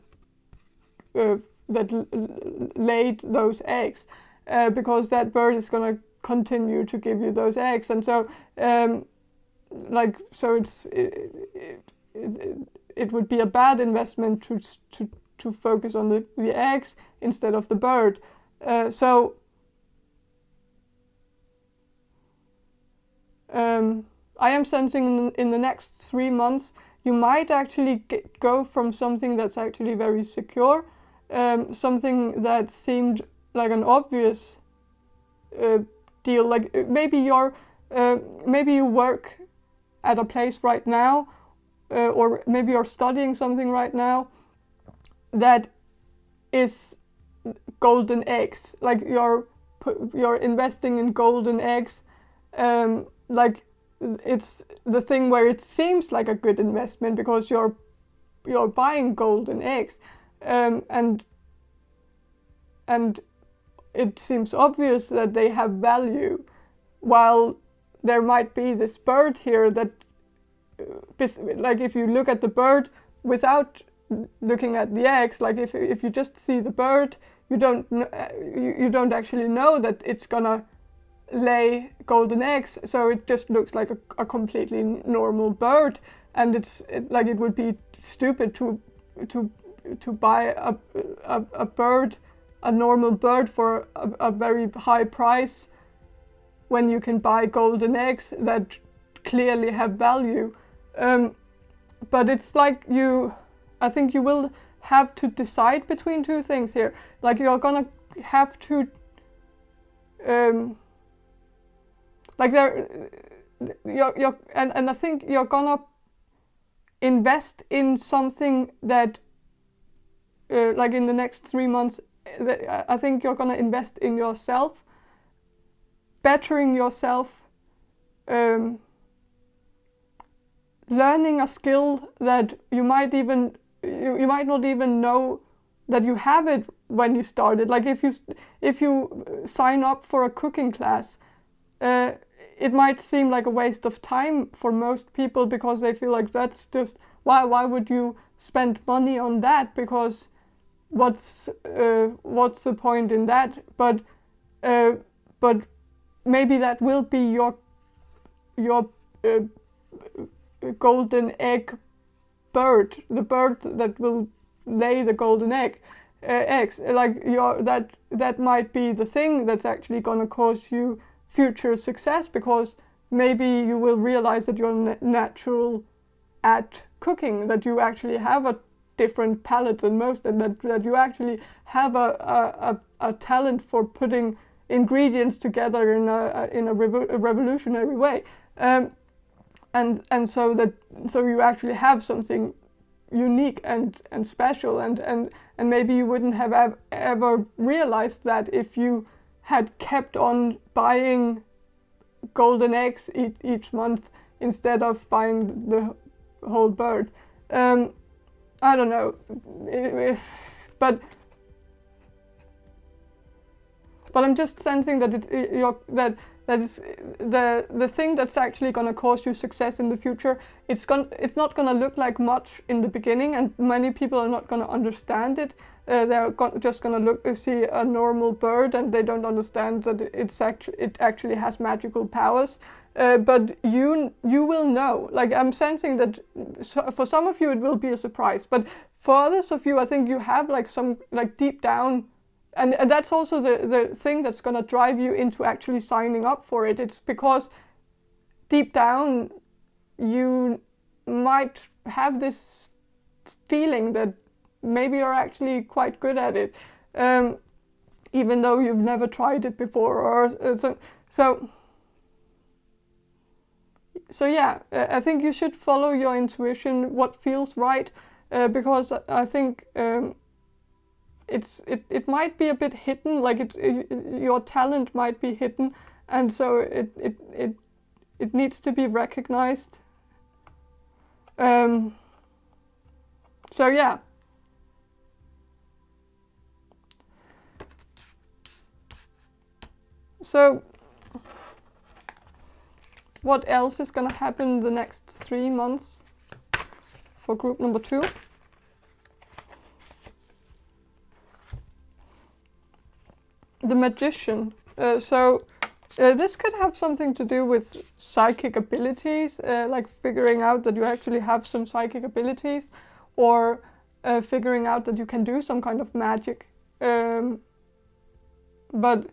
laid those eggs, because that bird is gonna continue to give you those eggs. And so like, so it would be a bad investment to focus on the eggs instead of the bird. So I am sensing in the next 3 months you might actually go from something that's actually very secure, something that seemed like an obvious deal. Like maybe you work at a place right now, or maybe you're studying something right now that is golden eggs. Like you're investing in golden eggs. Like it's the thing where it seems like a good investment because you're buying golden eggs, and it seems obvious that they have value, while there might be this bird here that, like if you look at the bird without looking at the eggs, like if you just see the bird, you don't actually know that it's gonna lay golden eggs, so it just looks like a completely normal bird, and like it would be stupid to buy a bird, a normal bird, for a very high price when you can buy golden eggs that clearly have value. But it's like I think you will have to decide between two things here. Like you're gonna have to and I think you're gonna invest in something that like in the next 3 months, I think you're gonna invest in yourself, bettering yourself, learning a skill that you might not even know that you have it when you started. Like if you sign up for a cooking class, it might seem like a waste of time for most people, because they feel like that's just why would you spend money on that, because what's the point in that? But maybe that will be your golden egg bird, the bird that will lay the golden eggs. Like that might be the thing that's actually gonna cause you future success, because maybe you will realize that you're natural at cooking, that you actually have a different palate than most, and that you actually have a talent for putting ingredients together in a revolutionary way, and so you actually have something unique and special, and maybe you wouldn't have ever realized that if you had kept on buying golden eggs each month instead of buying the whole bird. I don't know, but I'm just sensing that that is the thing that's actually going to cause you success in the future. It's not going to look like much in the beginning, and many people are not going to understand it. They're just going to see a normal bird, and they don't understand that it actually has magical powers. But you will know. Like I'm sensing that for some of you it will be a surprise, but for others of you, I think you have like some like deep down. And that's also the thing that's going to drive you into actually signing up for it. It's because deep down you might have this feeling that maybe you're actually quite good at it, even though you've never tried it before. Or so yeah, I think you should follow your intuition, what feels right, because I think it might be a bit hidden, like your talent might be hidden, and so it needs to be recognized. So yeah. So what else is going to happen the next 3 months for group number 2? The Magician. This could have something to do with psychic abilities, like figuring out that you actually have some psychic abilities, or figuring out that you can do some kind of magic. But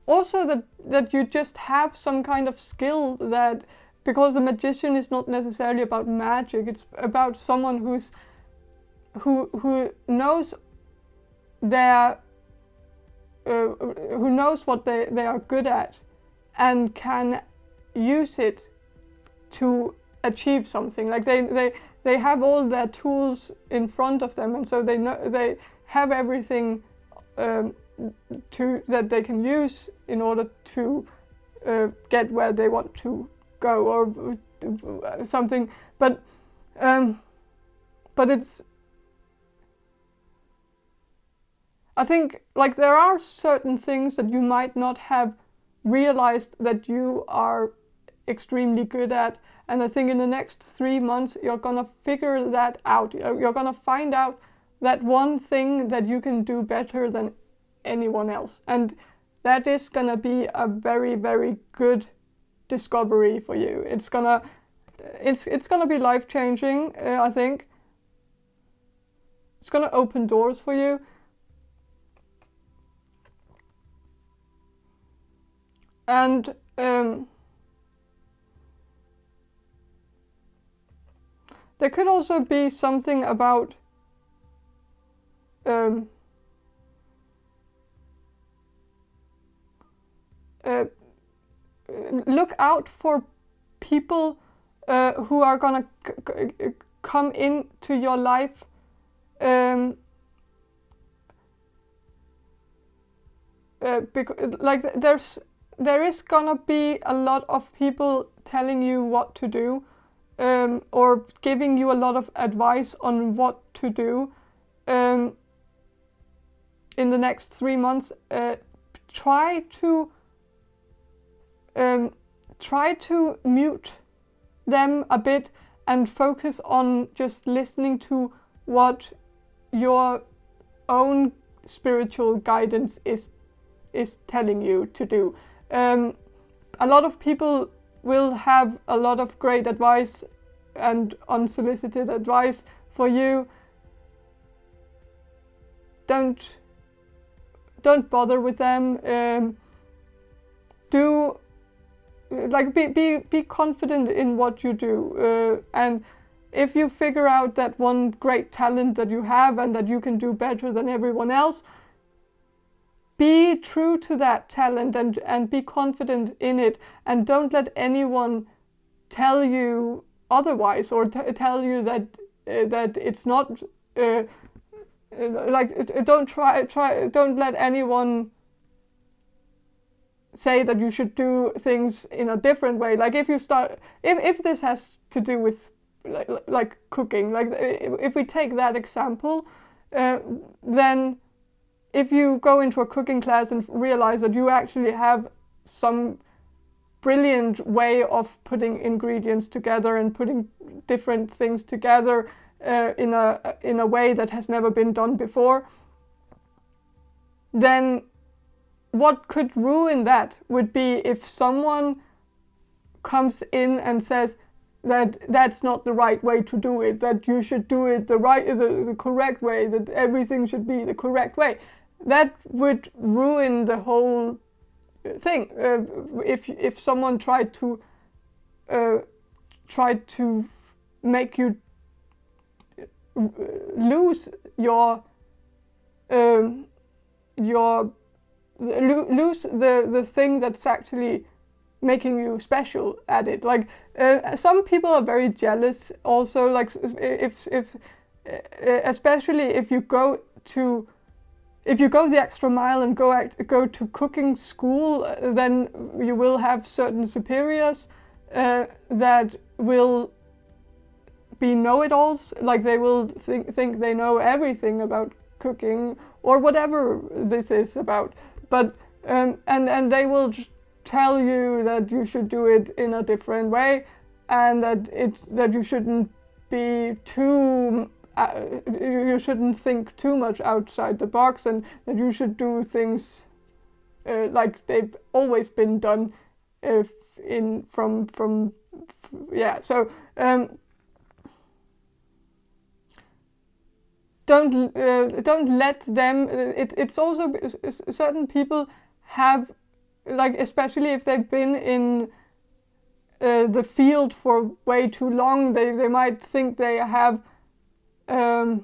also that you just have some kind of skill, that because the Magician is not necessarily about magic, it's about someone who knows their who knows what they are good at and can use it to achieve something. Like they have all their tools in front of them, and so they have everything that they can use in order to get where they want to go, or something. But it's, I think, like, there are certain things that you might not have realized that you are extremely good at, and I think in the next 3 months you're gonna figure that out. You're gonna find out that one thing that you can do better than anyone else, and that is gonna be a very, very good discovery for you. It's gonna be life-changing. I think it's gonna open doors for you. And there could also be something about look out for people who are gonna come into your life because, like, there is gonna be a lot of people telling you what to do, or giving you a lot of advice on what to do in the next 3 months. Try to mute them a bit and focus on just listening to what your own spiritual guidance is telling you to do. A lot of people will have a lot of great advice and unsolicited advice for you. Don't bother with them. Be confident in what you do, and if you figure out that one great talent that you have and that you can do better than everyone else, be true to that talent and be confident in it, and don't let anyone tell you otherwise, or tell you that it's not don't let anyone say that you should do things in a different way. Like, if this has to do with like cooking, like if we take that example, then if you go into a cooking class and realize that you actually have some brilliant way of putting ingredients together and putting different things together in a way that has never been done before, then what could ruin that would be if someone comes in and says that that's not the right way to do it, that you should do it the correct way, that everything should be the correct way. That would ruin the whole thing. If someone tried to make you lose lose the thing that's actually making you special at it. Like, some people are very jealous also, like, if especially if you go the extra mile and go to cooking school, then you will have certain superiors that will be know-it-alls. Like, they will think they know everything about cooking or whatever this is about. But and they will tell you that you should do it in a different way, and that you shouldn't be too you shouldn't think too much outside the box, and that you should do things like they've always been done So don't let them. It's also certain people have, like, especially if they've been in the field for way too long, they might think they have that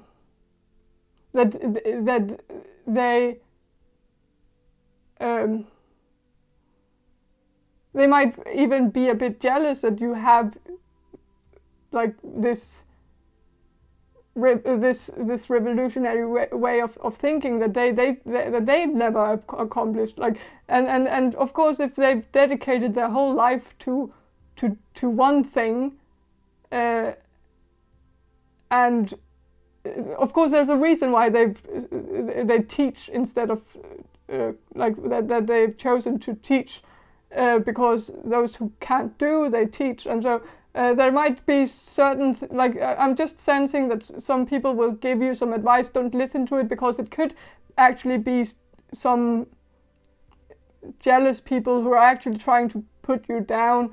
they they might even be a bit jealous that you have like this revolutionary way of thinking that they've never accomplished. Like, and of course, if they've dedicated their whole life to one thing, and of course there's a reason why they teach instead of like that they've chosen to teach, because those who can't do, they teach. And so there might be certain I'm just sensing that some people will give you some advice. Don't listen to it, because it could actually be some jealous people who are actually trying to put you down,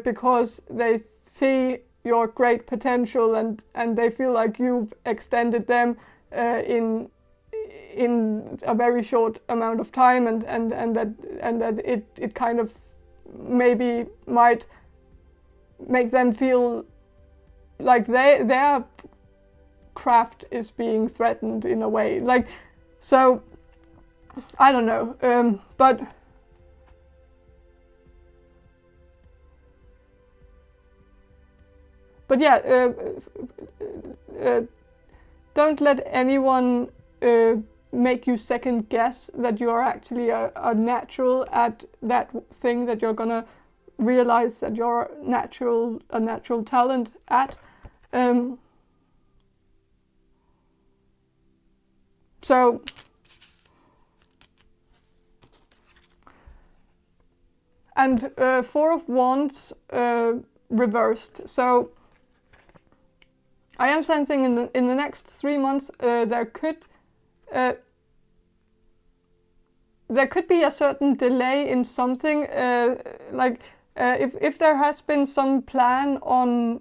because they see your great potential and they feel like you've extended them in a very short amount of time, and that it kind of maybe might make them feel like their craft is being threatened in a way. Like, so I don't know, but yeah, don't let anyone make you second guess that you are actually a natural at that thing that you're gonna realize that you're a natural talent at. So and Four of Wands reversed. So I am sensing in the next 3 months there could be a certain delay in something, if there has been some plan on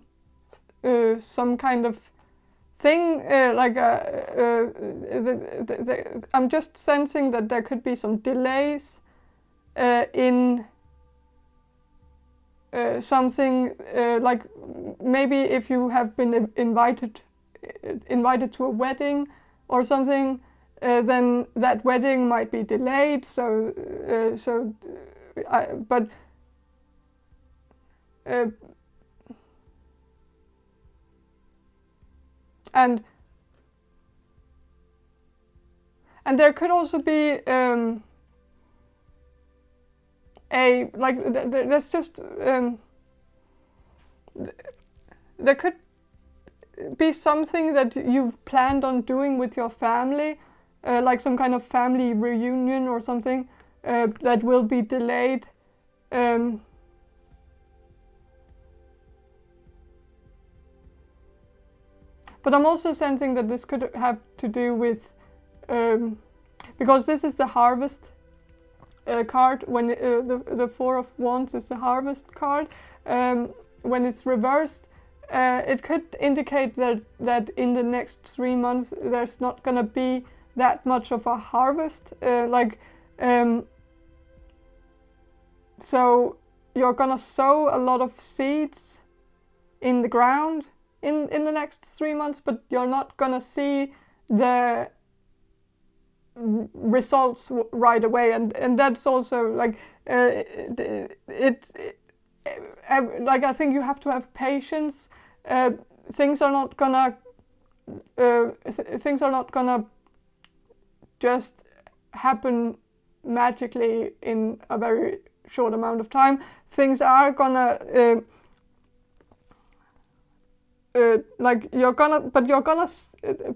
some kind of thing, I'm just sensing that there could be some delays in something, like maybe if you have been invited to a wedding or something, then that wedding might be delayed. And there could also be there's just there could be something that you've planned on doing with your family, like some kind of family reunion or something, that will be delayed. But I'm also sensing that this could have to do with, because this is the Harvest card. When the Four of Wands is the Harvest card, when it's reversed, it could indicate that in the next 3 months there's not going to be that much of a harvest. So you're going to sow a lot of seeds in the ground in the next 3 months, but you're not going to see the results right away. And that's also like I think you have to have patience. Things are not gonna just happen magically in a very short amount of time. Things are gonna you're gonna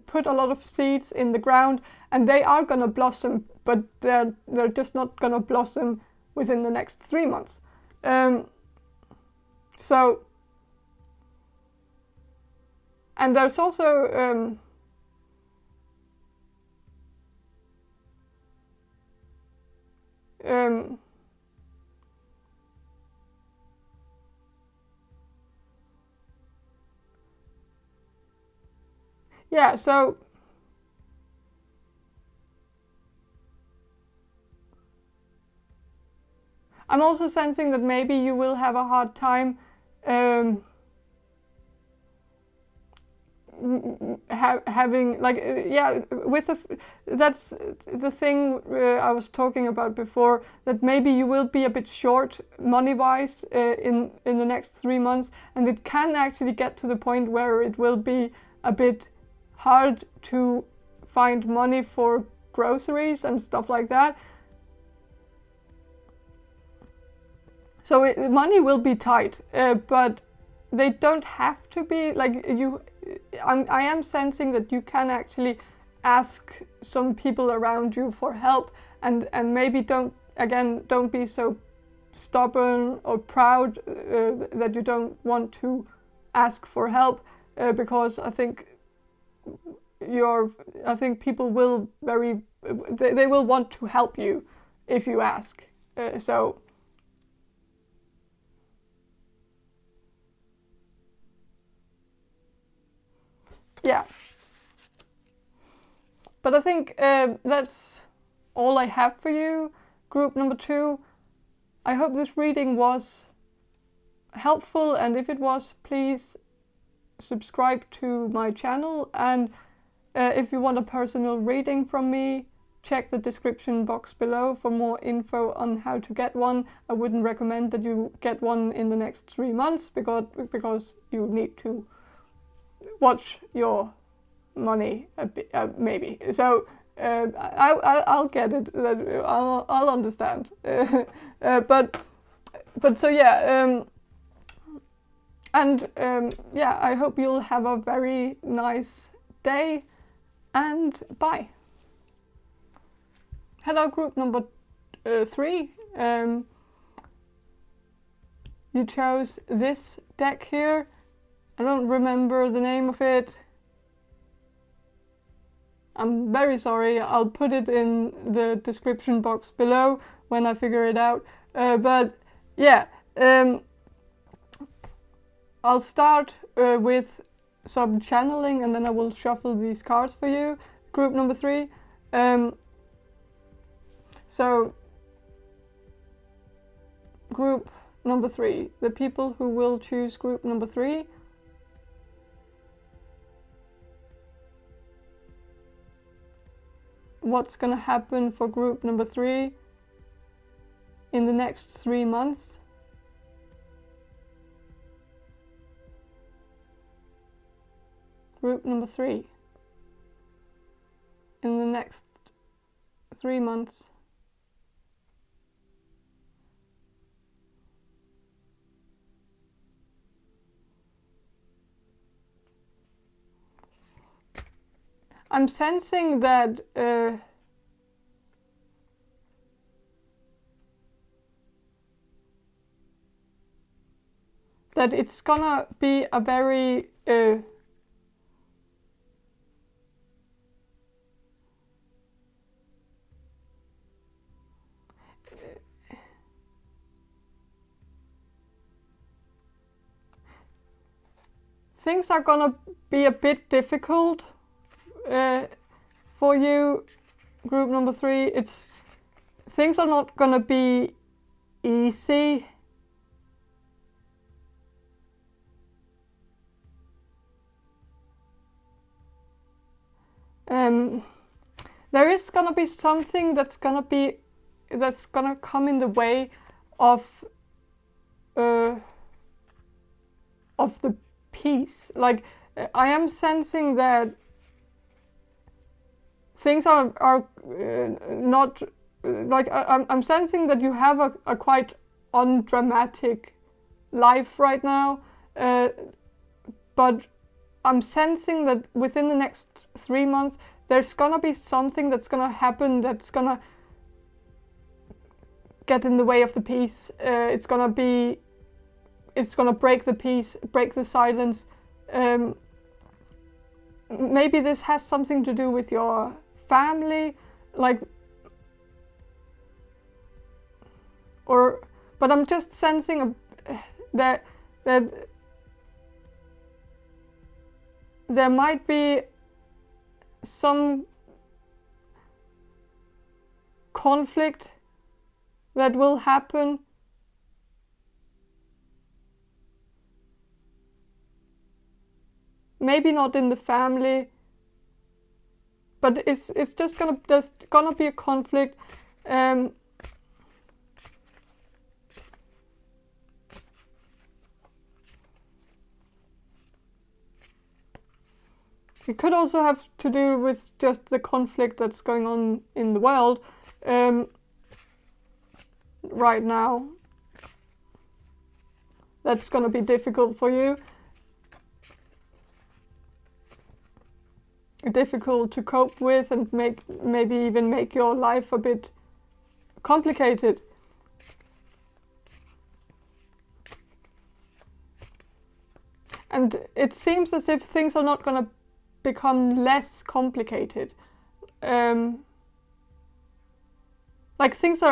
put a lot of seeds in the ground, and they are gonna blossom, but they're just not gonna blossom within the next 3 months. So, and there's also yeah, so I'm also sensing that maybe you will have a hard time having like that's the thing I was talking about before, that maybe you will be a bit short money wise in the next 3 months, and it can actually get to the point where it will be a bit hard to find money for groceries and stuff like that. So money will be tight, but they don't have to be. Like I am sensing that you can actually ask some people around you for help, and maybe don't be so stubborn or proud that you don't want to ask for help, because I think people will they will want to help you if you ask. So yeah, but I think that's all I have for you, group number 2. I hope this reading was helpful, and if it was, please subscribe to my channel, and if you want a personal reading from me, check the description box below for more info on how to get one. I wouldn't recommend that you get one in the next 3 months because you need to watch your money a bit, maybe. So I'll get it. I'll understand. But so yeah. Yeah, I hope you'll have a very nice day, and bye. Hello, group number 3. You chose this deck here. I don't remember the name of it. I'm very sorry. I'll put it in the description box below when I figure it out. But yeah, I'll start with some channeling, and then I will shuffle these cards for you. Group number 3. So, group number 3, the people who will choose group number 3. What's gonna happen for group number 3 in the next 3 months? Group number 3 in the next 3 months. I'm sensing that that it's gonna be a very things are gonna be a bit difficult for you, group number 3. Things are not gonna be easy. There is gonna be something that's gonna come in the way of the peace. Like I am sensing that things are not like I'm sensing that you have a quite undramatic life right now, but I'm sensing that within the next 3 months there's gonna be something that's gonna happen that's gonna get in the way of the peace. It's gonna break the peace, break the silence. Maybe this has something to do with your family, like, but I'm just sensing that there might be some conflict that will happen. maybe not in the family, but it's just there's gonna be a conflict. It could also have to do with just the conflict that's going on in the world right now. That's going to be difficult for you. Difficult to cope with, and maybe even make your life a bit complicated. And it seems as if things are not going to become less complicated. Like things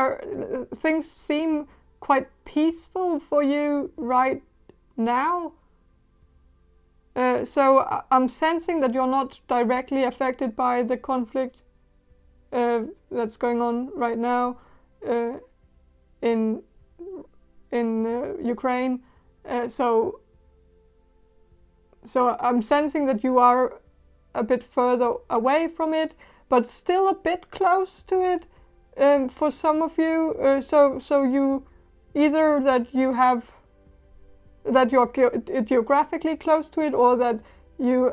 seem quite peaceful for you right now. So I'm sensing that you're not directly affected by the conflict that's going on right now in Ukraine. So I'm sensing that you are a bit further away from it, but still a bit close to it for some of you. So you either that you're geographically close to it, or that you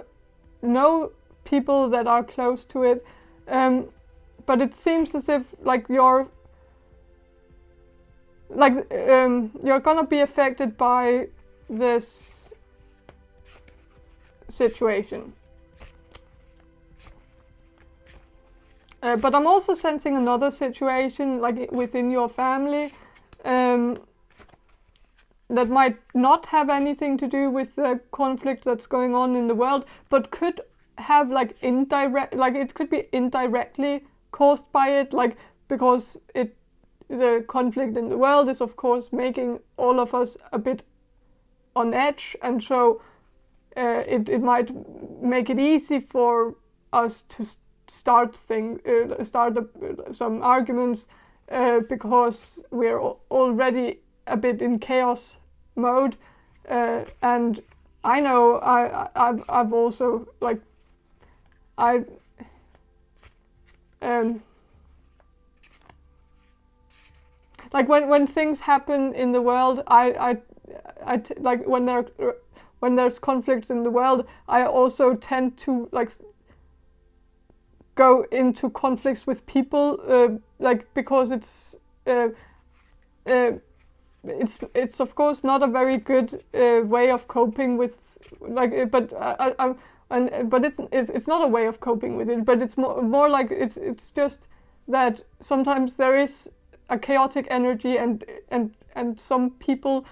know people that are close to it. But it seems as if like you're gonna be affected by this situation. But I'm also sensing another situation, like within your family, that might not have anything to do with the conflict that's going on in the world, but could have like it could be indirectly caused by it, like because the conflict in the world is of course making all of us a bit on edge, and so it might make it easy for us to start some arguments because we're already a bit in chaos mode, and I know I've also like like when things happen in the world, like when there's conflicts in the world, I also tend to like go into conflicts with people, like because it's of course not a very good way of coping with, like, but it's not a way of coping with it, but it's more like it's just that sometimes there is a chaotic energy, and some people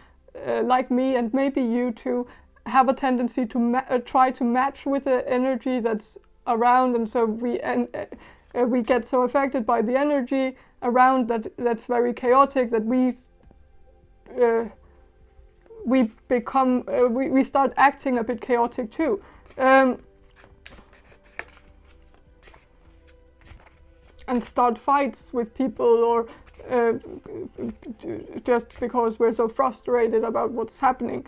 like me, and maybe you too, have a tendency to try to match with the energy that's around, and so we get so affected by the energy around that's very chaotic that we become we start acting a bit chaotic too, and start fights with people, or just because we're so frustrated about what's happening.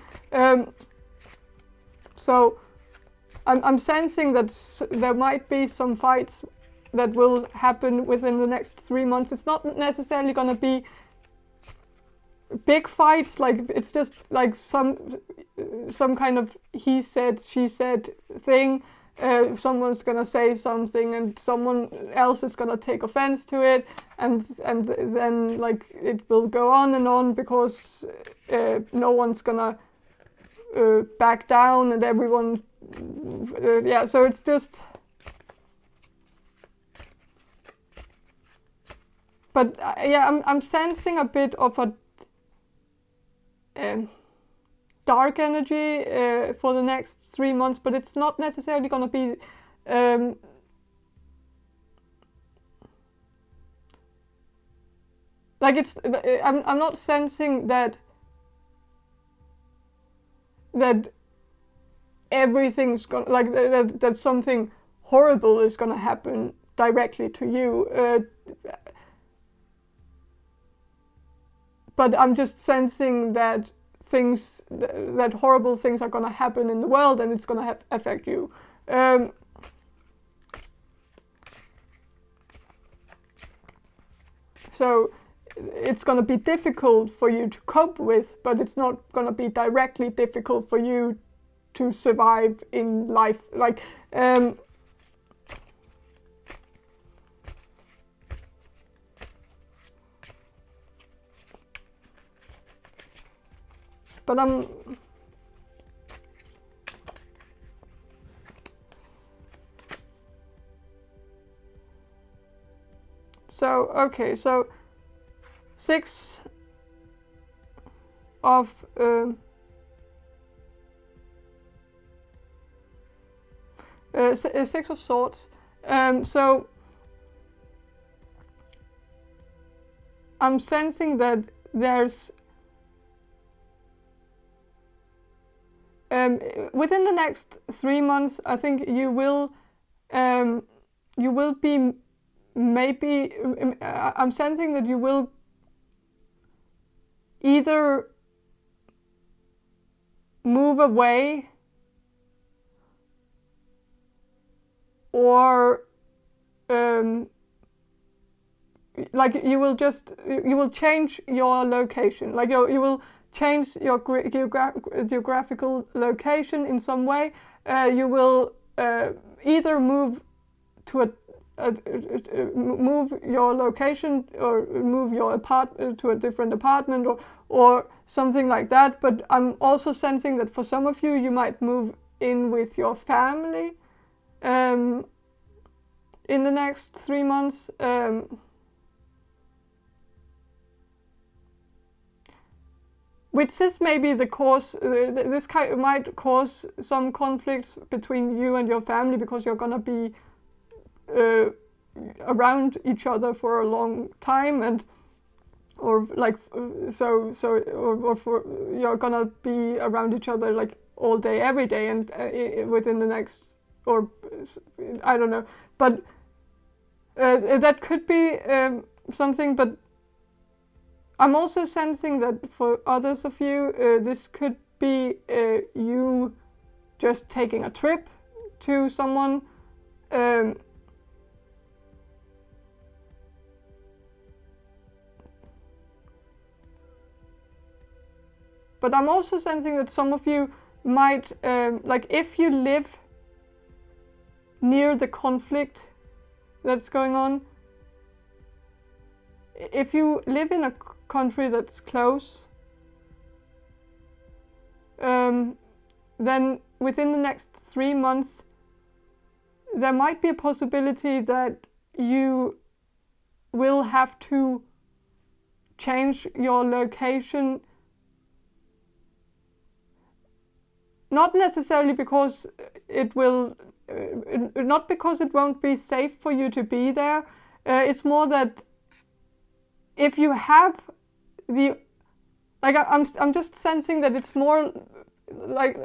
So I'm sensing that there might be some fights that will happen within the next 3 months. It's not necessarily going to be big fights, like it's just like some kind of he said, she said thing. Someone's going to say something and someone else is going to take offense to it, and then like it will go on because no one's going to back down, and everyone so it's just, but I'm sensing a bit of a dark energy for the next 3 months, but it's not necessarily going to be like it's I'm not sensing that everything's gonna, like that something horrible is gonna happen directly to you, but I'm just sensing that things, that horrible things are going to happen in the world, and it's going to affect you. So it's going to be difficult for you to cope with, but it's not going to be directly difficult for you to survive in life. Like, but so, okay, so 6 of Six of Swords. So I'm sensing that there's within the next 3 months, I think you will be maybe. I'm sensing that you will either move away or like you will change your location. Like you will change your geographical location in some way. You will either move to move your location, or move your to a different apartment, or something like that. But I'm also sensing that for some of you, you might move in with your family in the next 3 months. Which is maybe the cause. This might cause some conflicts between you and your family, because you're gonna be around each other for a long time, or you're gonna be around each other like all day, every day, and within the next, or I don't know, but that could be something. But I'm also sensing that for others of you, this could be you just taking a trip to someone. But I'm also sensing that some of you might, like if you live near the conflict that's going on, if you live in a country that's close, then within the next 3 months, there might be a possibility that you will have to change your location. Not necessarily because it will, not because it won't be safe for you to be there. It's more that if you have the, like I'm just sensing that it's more like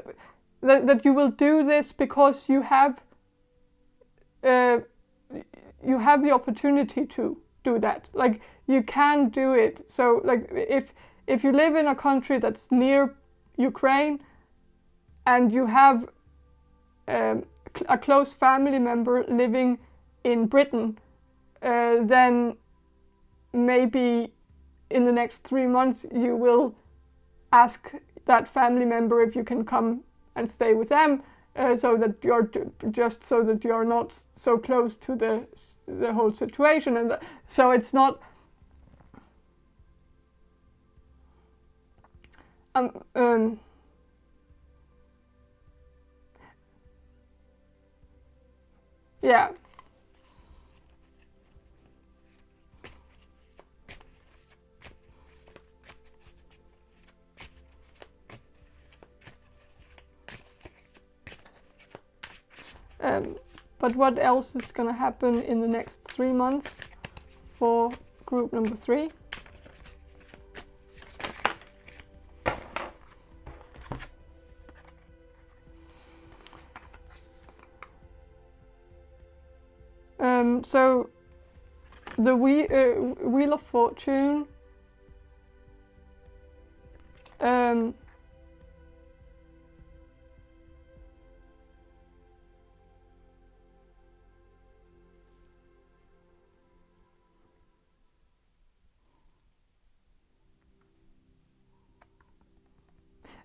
that you will do this because you have the opportunity to do that. Like you can do it. So like if you live in a country that's near Ukraine, and you have a close family member living in Britain, then maybe in the next 3 months you will ask that family member if you can come and stay with them, so that you're not so close to the whole situation, and so it's not. Yeah. But what else is going to happen in the next 3 months for group number 3? So the Wheel of Fortune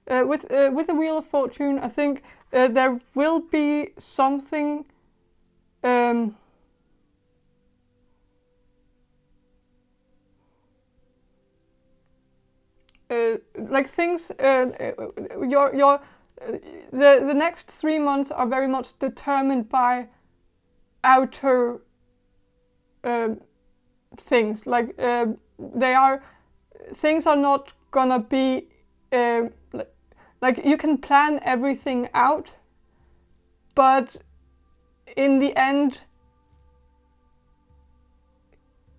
with the Wheel of Fortune, I think there will be something like things. The next 3 months are very much determined by outer things. Like things are not gonna be like you can plan everything out, but in the end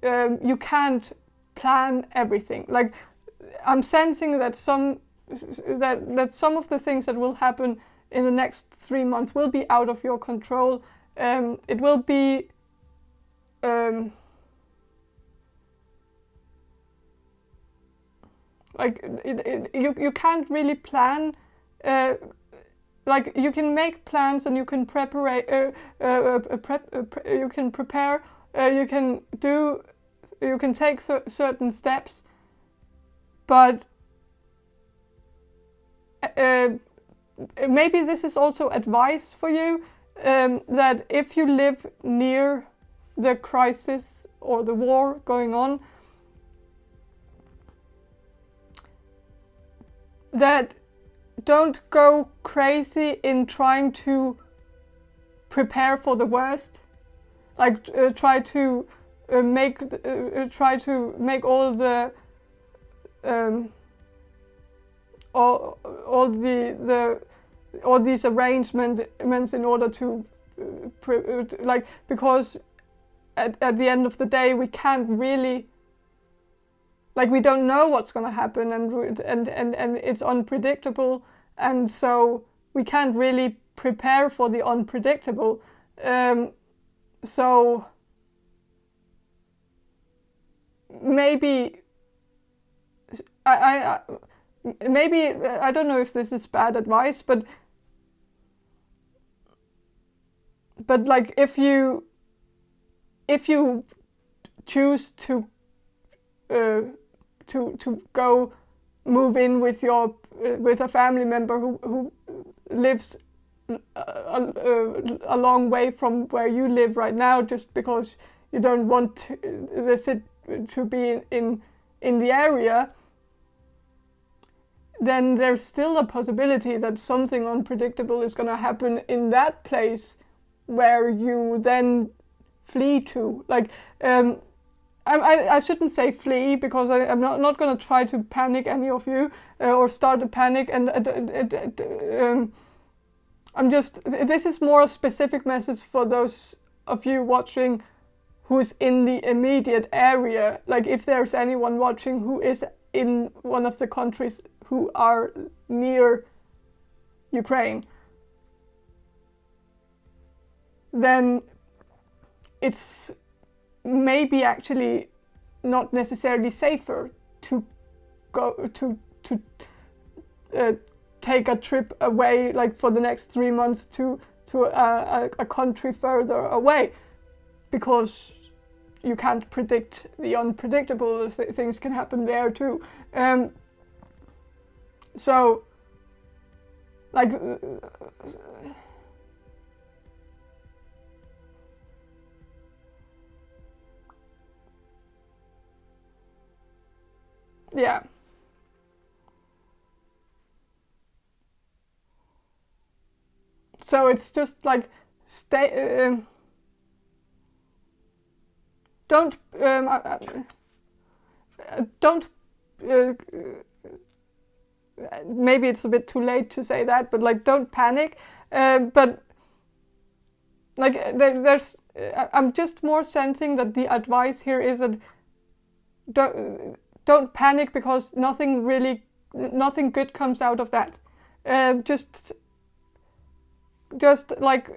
you can't plan everything. Like I'm sensing that some of the things that will happen in the next 3 months will be out of your control. It will be like you can't really plan. Like you can make plans and you can prepare. You can prepare. You can take certain steps, but maybe this is also advice for you, that if you live near the crisis or the war going on, that don't go crazy in trying to prepare for the worst. Like try to make all the all these arrangements in order to like, because at the end of the day we can't really, like, we don't know what's going to happen, and it's unpredictable, and so we can't really prepare for the unpredictable. So maybe maybe I don't know if this is bad advice, but like if you choose to go move in with a family member who lives a long way from where you live right now, just because you don't want to be in the area, then there's still a possibility that something unpredictable is going to happen in that place where you then flee to. Like, I shouldn't say flee, because I'm not going to try to panic any of you or start a panic. And this is more a specific message for those of you watching who's in the immediate area. Like, if there's anyone watching who is in one of the countries who are near Ukraine, then it's maybe actually not necessarily safer to go to take a trip away, like for the next 3 months to a country further away, because you can't predict the unpredictable. Things can happen there too. So, like, yeah. So it's just like don't maybe it's a bit too late to say that, but like, don't panic. But like, there's I'm just more sensing that the advice here is that don't panic, because nothing good comes out of that. Just like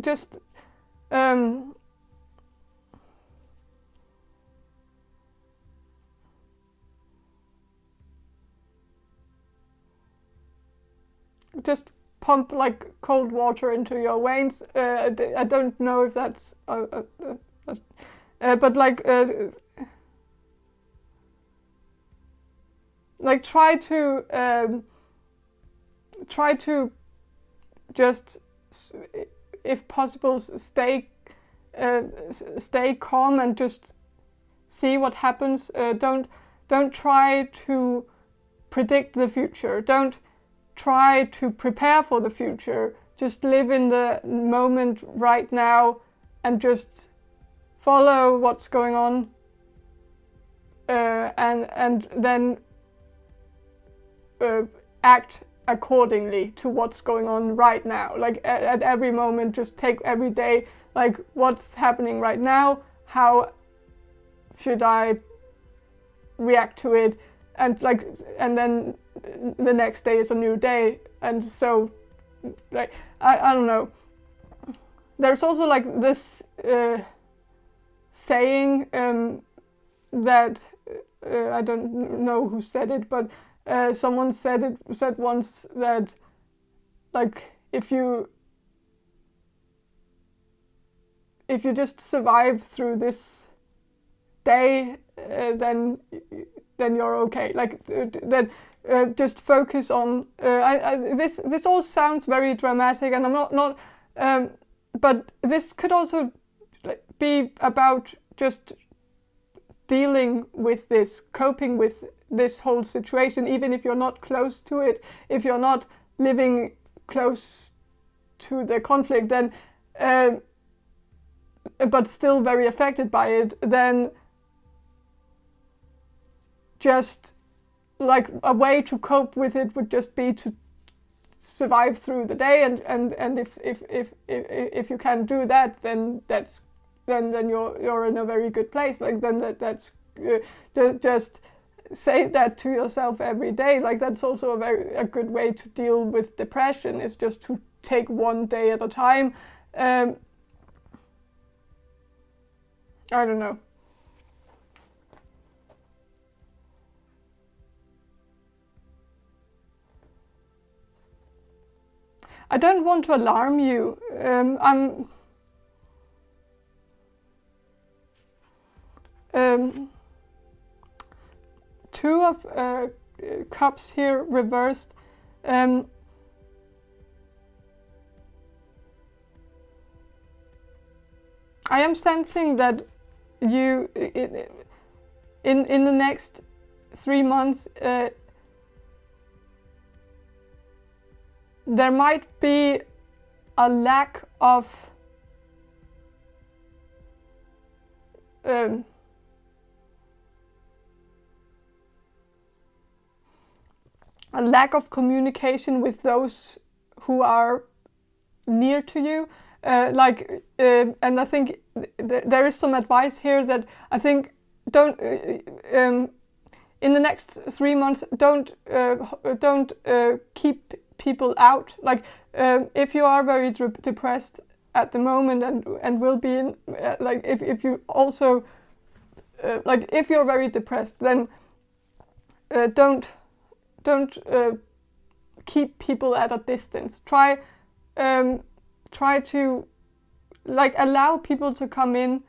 just just pump like cold water into your veins. I don't know if that's but like try to just, if possible, stay calm and just see what happens. Don't try to predict the future. Don't try to prepare for the future. Just live in the moment right now and just follow what's going on, and then act accordingly to what's going on right now. Like at every moment, just take every day, like what's happening right now, how should I react to it, and then the next day is a new day. And so like I don't know, there's also like this saying that I don't know who said it, but someone said once that, like, if you just survive through this day, then you're okay. Like that. Just focus on. This all sounds very dramatic, and I'm not. But this could also be about just dealing with this, coping with this whole situation, even if you're not close to it, if you're not living close to the conflict, then, but still very affected by it, then just like a way to cope with it would just be to survive through the day, and if you can do that, then then you're in a very good place. Like then that's just say that to yourself every day. Like that's also a good way to deal with depression, is just to take one day at a time. I don't know. I don't want to alarm you. I'm Two of Cups here reversed. I am sensing that you, in the next 3 months, there might be a lack of communication with those who are near to you. And I think there is some advice here that I think don't in the next 3 months don't keep people out. Like if you are very depressed at the moment and will be in, like if you also like if you're very depressed, then don't keep people at a distance. Try to like allow people to come in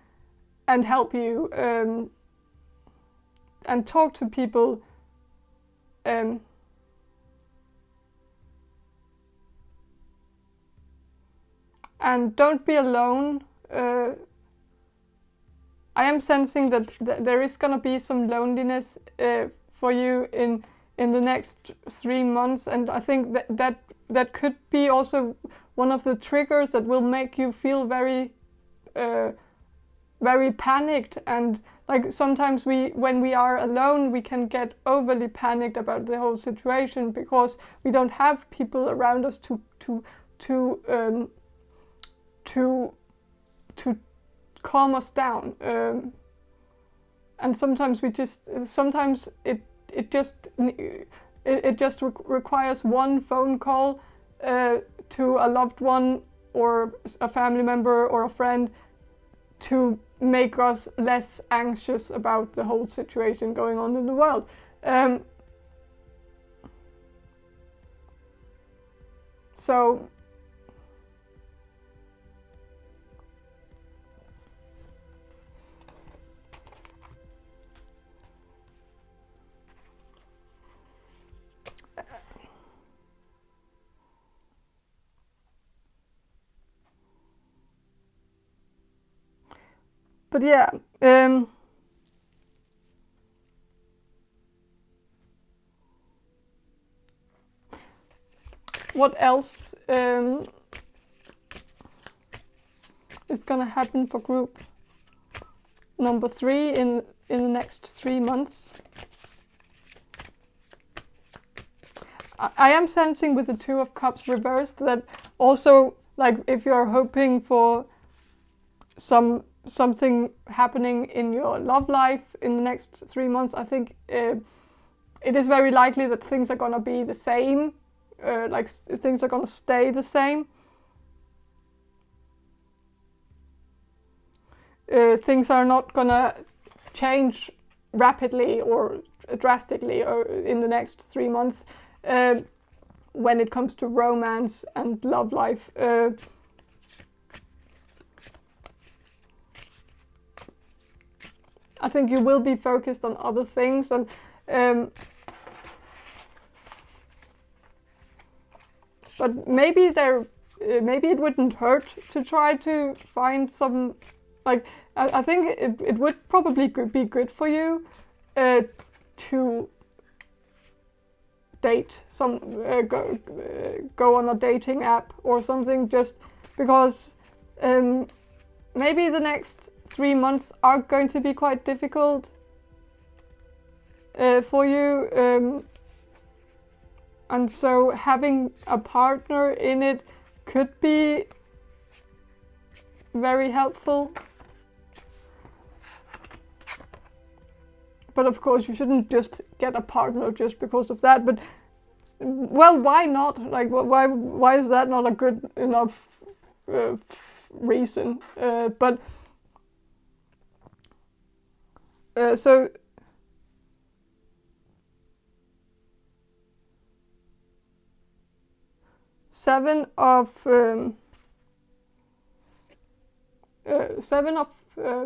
and help you, and talk to people, and don't be alone. I am sensing that there is gonna be some loneliness for you in the next 3 months, and I think that could be also one of the triggers that will make you feel very very panicked. And like sometimes when we are alone, we can get overly panicked about the whole situation because we don't have people around us to calm us down, and sometimes it just requires one phone call to a loved one or a family member or a friend to make us less anxious about the whole situation going on in the world. So But yeah, what else is gonna happen for group number 3 in the next 3 months? I am sensing with the Two of Cups reversed that also, like, if you're hoping for something happening in your love life in the next 3 months, I think it is very likely that things are gonna be the same, like things are gonna stay the same. Things are not gonna change rapidly or drastically in the next 3 months when it comes to romance and love life. I think you will be focused on other things, and but maybe it wouldn't hurt to try to find some, like, I think it would probably be good for you to date go on a dating app or something, just because maybe the next 3 months are going to be quite difficult for you, and so having a partner in it could be very helpful. But of course you shouldn't just get a partner just because of that, but well, why not? Like, why is that not a good enough reason? But so Seven of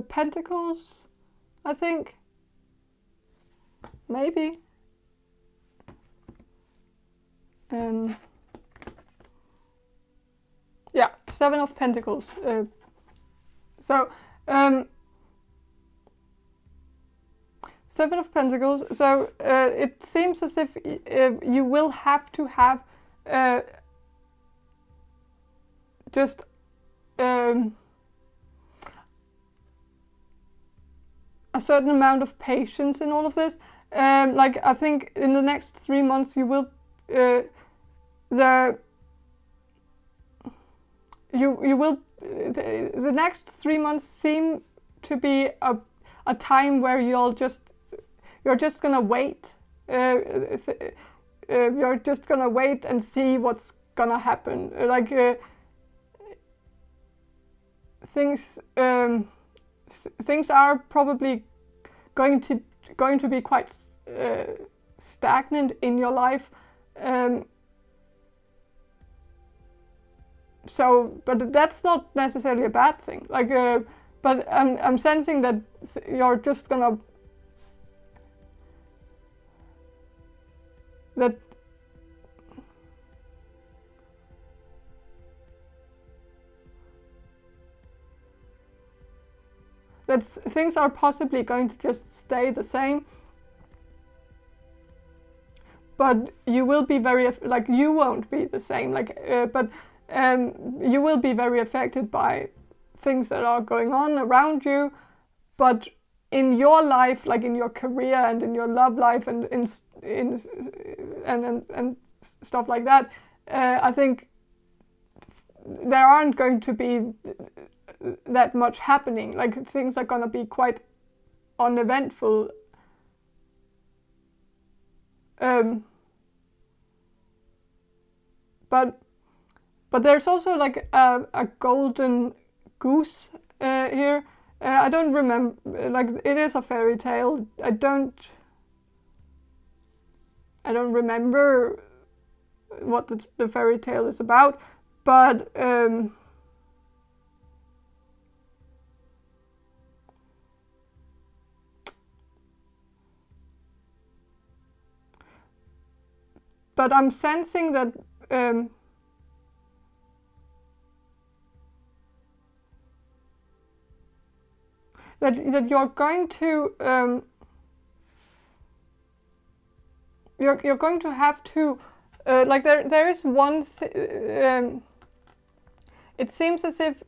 Pentacles, I think. Maybe. Yeah, 7 of Pentacles. So 7 of Pentacles. So it seems as if you will have to have just a certain amount of patience in all of this. Like, I think in the next 3 months you will the next 3 months seem to be a time where you're just gonna wait. You're just gonna wait and see what's gonna happen. Like things are probably going to be quite stagnant in your life. So, but that's not necessarily a bad thing. Like, but I'm sensing that you're just gonna that things are possibly going to just stay the same, but you will be very, like, you won't be the same, like, but you will be very affected by things that are going on around you. But in your life, like in your career and in your love life and in stuff like that, I think there aren't going to be that much happening. Like, things are gonna be quite uneventful. But there's also like a golden goose here. I don't remember, like, it is a fairy tale. I don't remember what the fairy tale is about, but I'm sensing that that you're going to you're going to have to like there is one it seems as if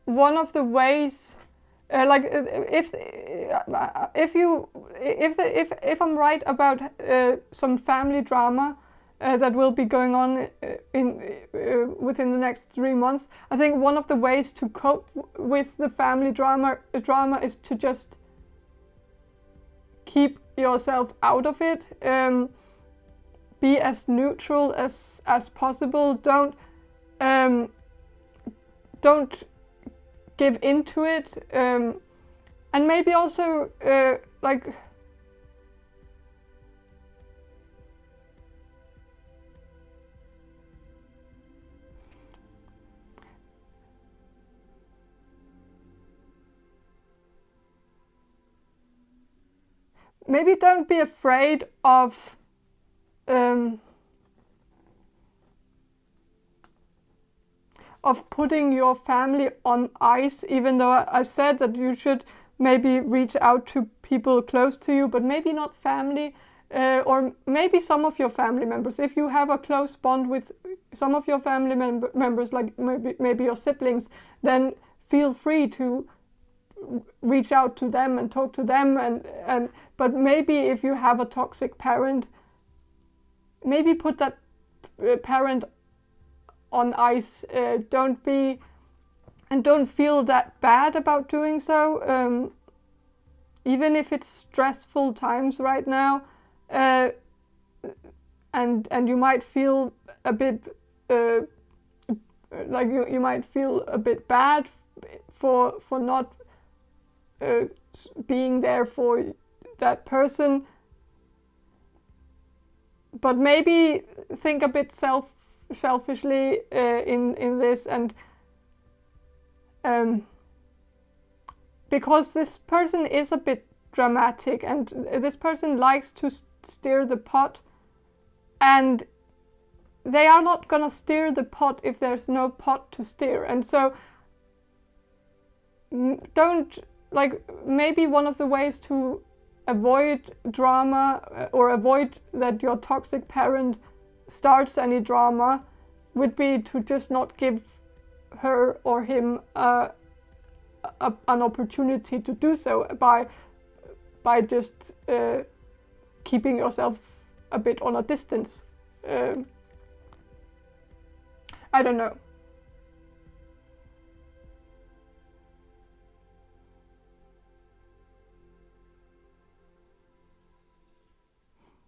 one of the ways like if I'm right about some family drama that will be going on within the next 3 months, I think one of the ways to cope with the family drama is to just keep yourself out of it. Be as neutral as possible. Don't give into it, and maybe also like maybe don't be afraid of putting your family on ice, even though I said that you should maybe reach out to people close to you, but maybe not family, or maybe some of your family members. If you have a close bond with some of your family members, like maybe your siblings, then feel free to reach out to them and talk to them. But maybe if you have a toxic parent, maybe put that parent on ice. Don't feel that bad about doing so, even if it's stressful times right now, and you might feel a bit like you might feel a bit bad for not being there for that person, but maybe think a bit selfishly in this, and because this person is a bit dramatic and this person likes to stir the pot, and they are not gonna stir the pot if there's no pot to stir. And so don't, like, maybe one of the ways to avoid drama or avoid that your toxic parent starts any drama would be to just not give her or him an opportunity to do so by just keeping yourself a bit on a distance. I don't know.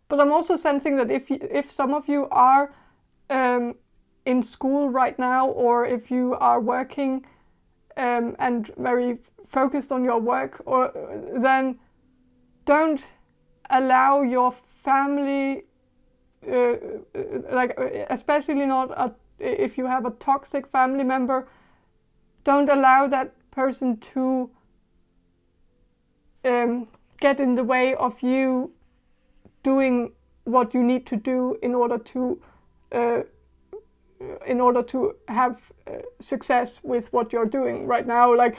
But I'm also sensing that if some of you are in school right now, or if you are working and very focused on your work, or then don't allow your family, like especially not if you have a toxic family member, don't allow that person to get in the way of you doing what you need to do in order to have success with what you're doing right now. Like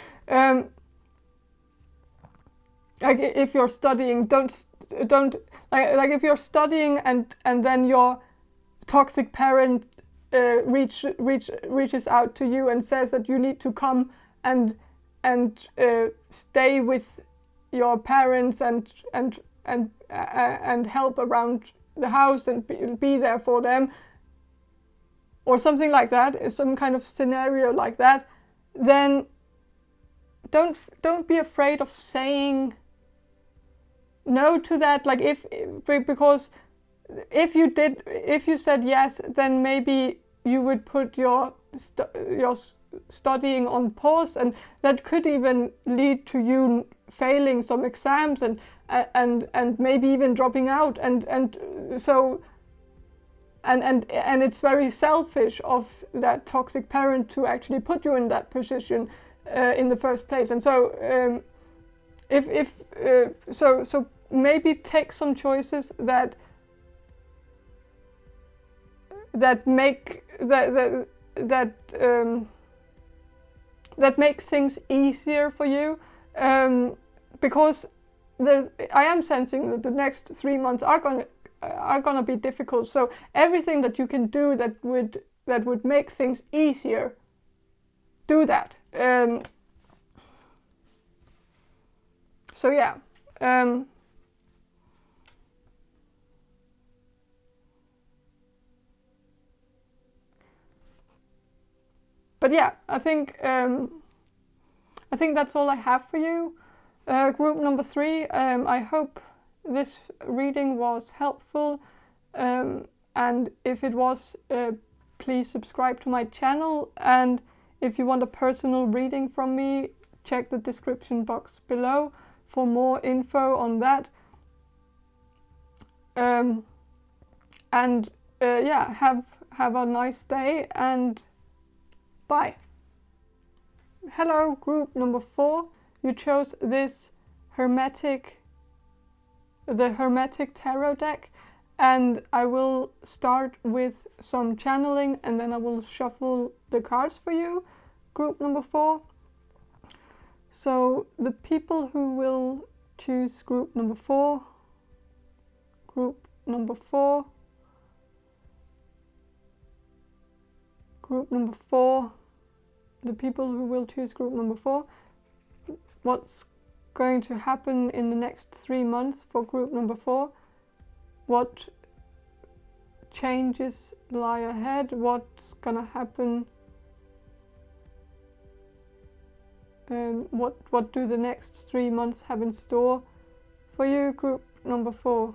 if you're studying, don't like if you're studying and then your toxic parent reaches out to you and says that you need to come and stay with your parents and help around the house and be there for them, or something like that, some kind of scenario like that, then don't be afraid of saying no to that. Like because if you said yes, then maybe you would put your studying on pause, and that could even lead to you failing some exams and maybe even dropping out, and it's very selfish of that toxic parent to actually put you in that position in the first place. And so so maybe take some choices that make that make things easier for you, because I am sensing that the next 3 months are gonna be difficult. So everything that you can do that would make things easier, do that. So yeah. But yeah, I think that's all I have for you. Group number 3, I hope this reading was helpful, and if it was, please subscribe to my channel, and if you want a personal reading from me, check the description box below for more info on that. Yeah, have a nice day, and bye. Hello, group number 4. You chose this Hermetic Tarot deck, and I will start with some channeling and then I will shuffle the cards for you, group number 4. So the people who will choose group number 4, group number 4, group number 4, the people who will choose group number 4, what's going to happen in the next 3 months for group number 4, what changes lie ahead, what's gonna happen, what do the next 3 months have in store for you, group number 4.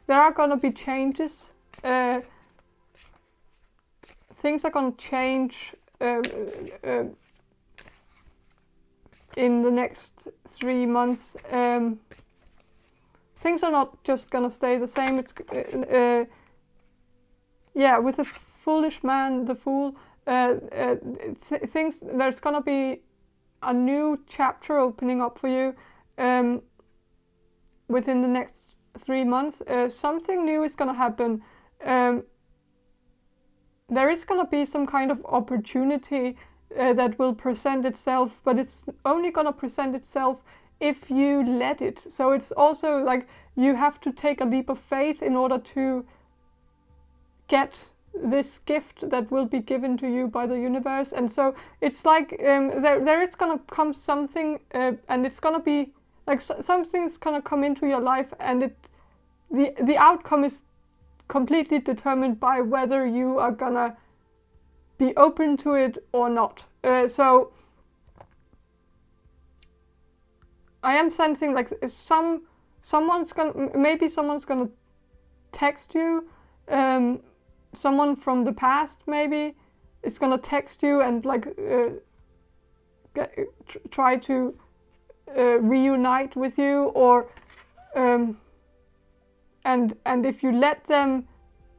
There are gonna be changes. Things are gonna change in the next 3 months. Things are not just gonna stay the same. It's yeah, with the foolish man, the fool. There's gonna be a new chapter opening up for you. Within the next 3 months, something new is going to happen. There is going to be some kind of opportunity that will present itself, but it's only going to present itself if you let it. So it's also like you have to take a leap of faith in order to get this gift that will be given to you by the universe. And so it's like there is going to come something, and it's going to be like something's gonna come into your life, and the outcome is completely determined by whether you are gonna be open to it or not. So I am sensing like someone's gonna text you, someone from the past maybe is gonna text you and like try to reunite with you, or and if you let them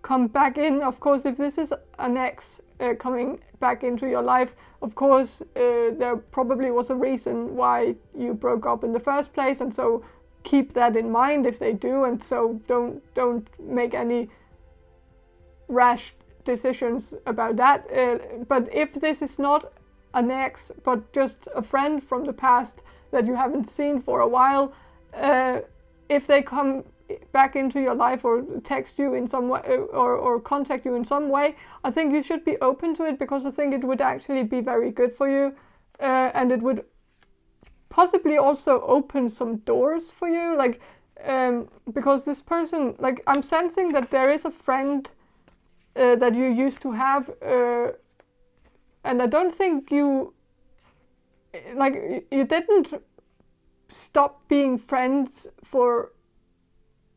come back in, of course, if this is an ex coming back into your life, of course there probably was a reason why you broke up in the first place, and so keep that in mind if they do, and so don't make any rash decisions about that. But if this is not an ex but just a friend from the past that you haven't seen for a while, if they come back into your life or text you in some way, or contact you in some way, I think you should be open to it, because I think it would actually be very good for you, and it would possibly also open some doors for you, like because this person, like I'm sensing that there is a friend that you used to have, and I don't think you didn't stop being friends for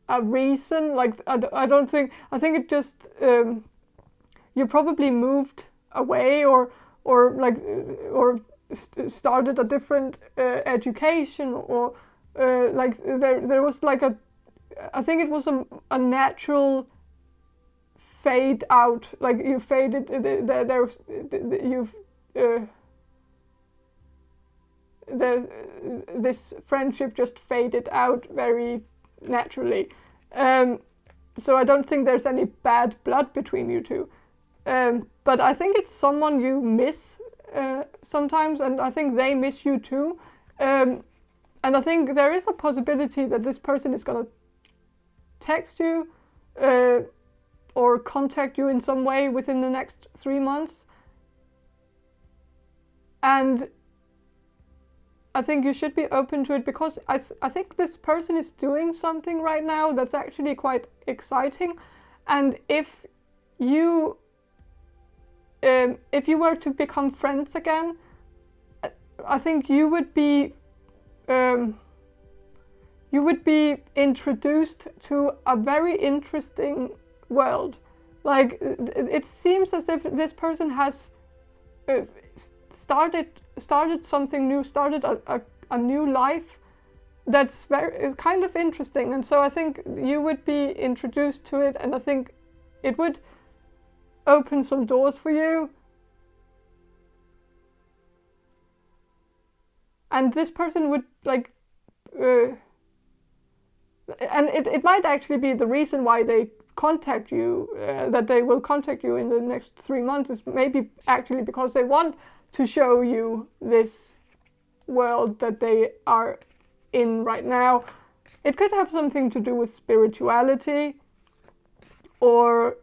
a reason. Like I don't think, I think it just you probably moved away, or started a different education, or like there was like I think it was a natural fade out, like you faded, this friendship just faded out very naturally. So I don't think there's any bad blood between you two. But I think it's someone you miss sometimes, and I think they miss you too. And I think there is a possibility that this person is gonna text you or contact you in some way within the next 3 months. And I think you should be open to it, because I think this person is doing something right now that's actually quite exciting. And if you were to become friends again, I think you would be introduced to a very interesting world. Like, it seems as if this person has started something new, started a new life that's kind of interesting. And so I think you would be introduced to it, and I think it would open some doors for you. And this person would like and it might actually be the reason why they contact you, that they will contact you in the next 3 months, is maybe actually because they want to show you this world that they are in right now. It could have something to do with spirituality, or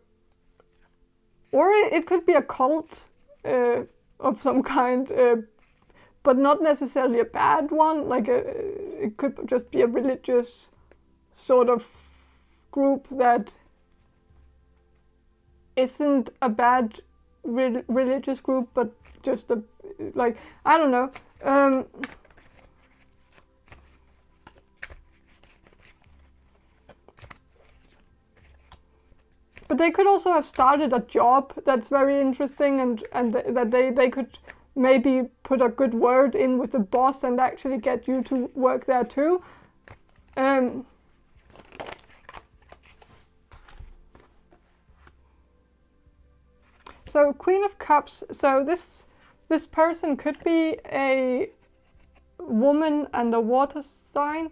it could be a cult of some kind, but not necessarily a bad one. Like it could just be a religious sort of group that isn't a bad religious group, but just a, like, I don't know. But they could also have started a job that's very interesting, and that they could maybe put a good word in with the boss and actually get you to work there too. So Queen of Cups, so this person could be a woman and a water sign.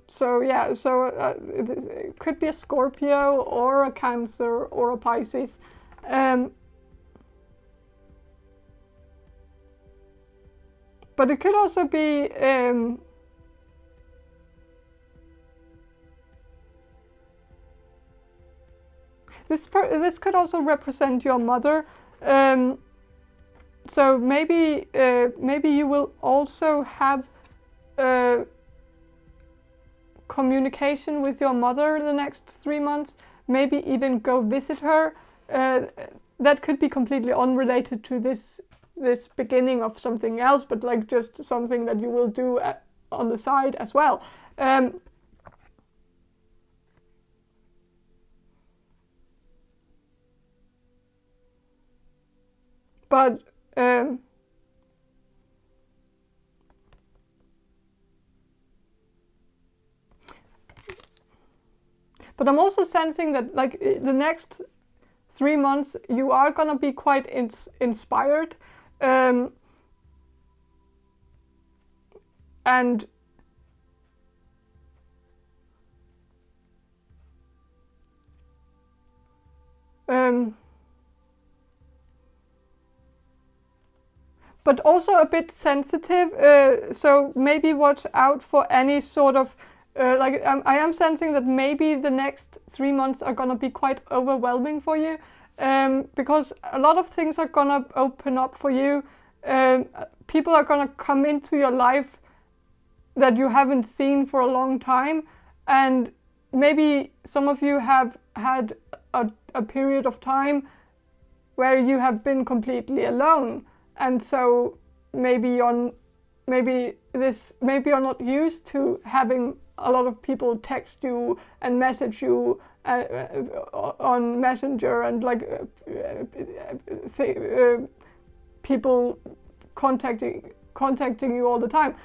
So yeah, so it could be a Scorpio or a Cancer or a Pisces. But it could also be this could also represent your mother. So maybe you will also have communication with your mother the next 3 months. Maybe even go visit her. That could be completely unrelated to this beginning of something else, but like just something that you will do on the side as well. But I'm also sensing that, like, the next 3 months you are gonna be quite inspired, and but also a bit sensitive. So maybe watch out for any sort of like, I am sensing that maybe the next 3 months are gonna be quite overwhelming for you, because a lot of things are gonna open up for you. People are gonna come into your life that you haven't seen for a long time, and maybe some of you have had a period of time where you have been completely alone, and so maybe you're not used to having a lot of people text you and message you on Messenger, and like people contacting you all the time.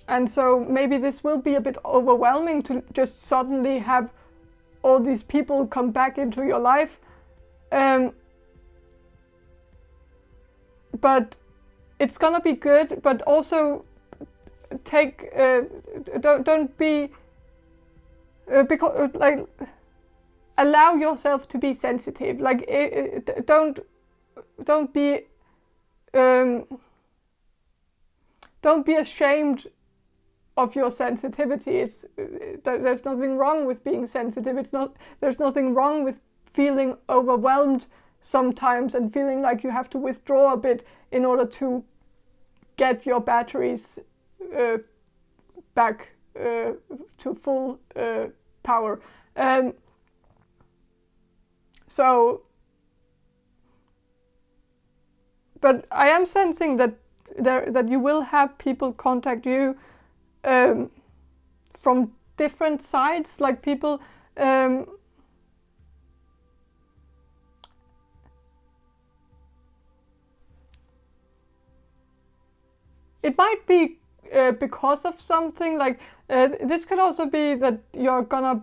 And so maybe this will be a bit overwhelming to just suddenly have all these people come back into your life. But it's gonna be good, but also don't be because like allow yourself to be sensitive. Like don't be ashamed of your sensitivity. There's nothing wrong with being sensitive. There's nothing wrong with feeling overwhelmed sometimes and feeling like you have to withdraw a bit in order to get your batteries back to full power. But I am sensing that you will have people contact you from different sides, like people it might be because of something, like this could also be that you're gonna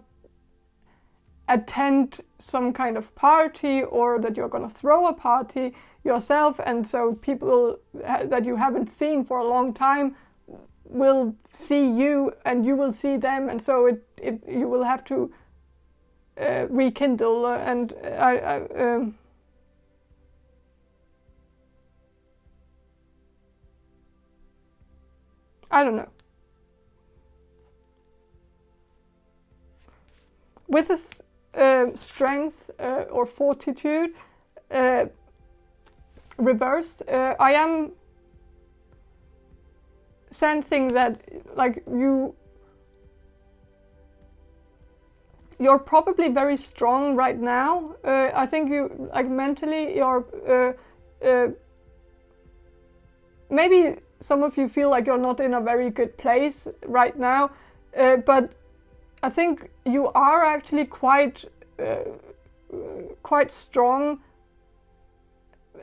attend some kind of party, or that you're gonna throw a party yourself, and so people that you haven't seen for a long time will see you and you will see them, and so you will have to rekindle and I don't know. With this strength or fortitude reversed, I am sensing that like you're probably very strong right now. I think you like mentally you're maybe some of you feel like you're not in a very good place right now, but I think you are actually quite strong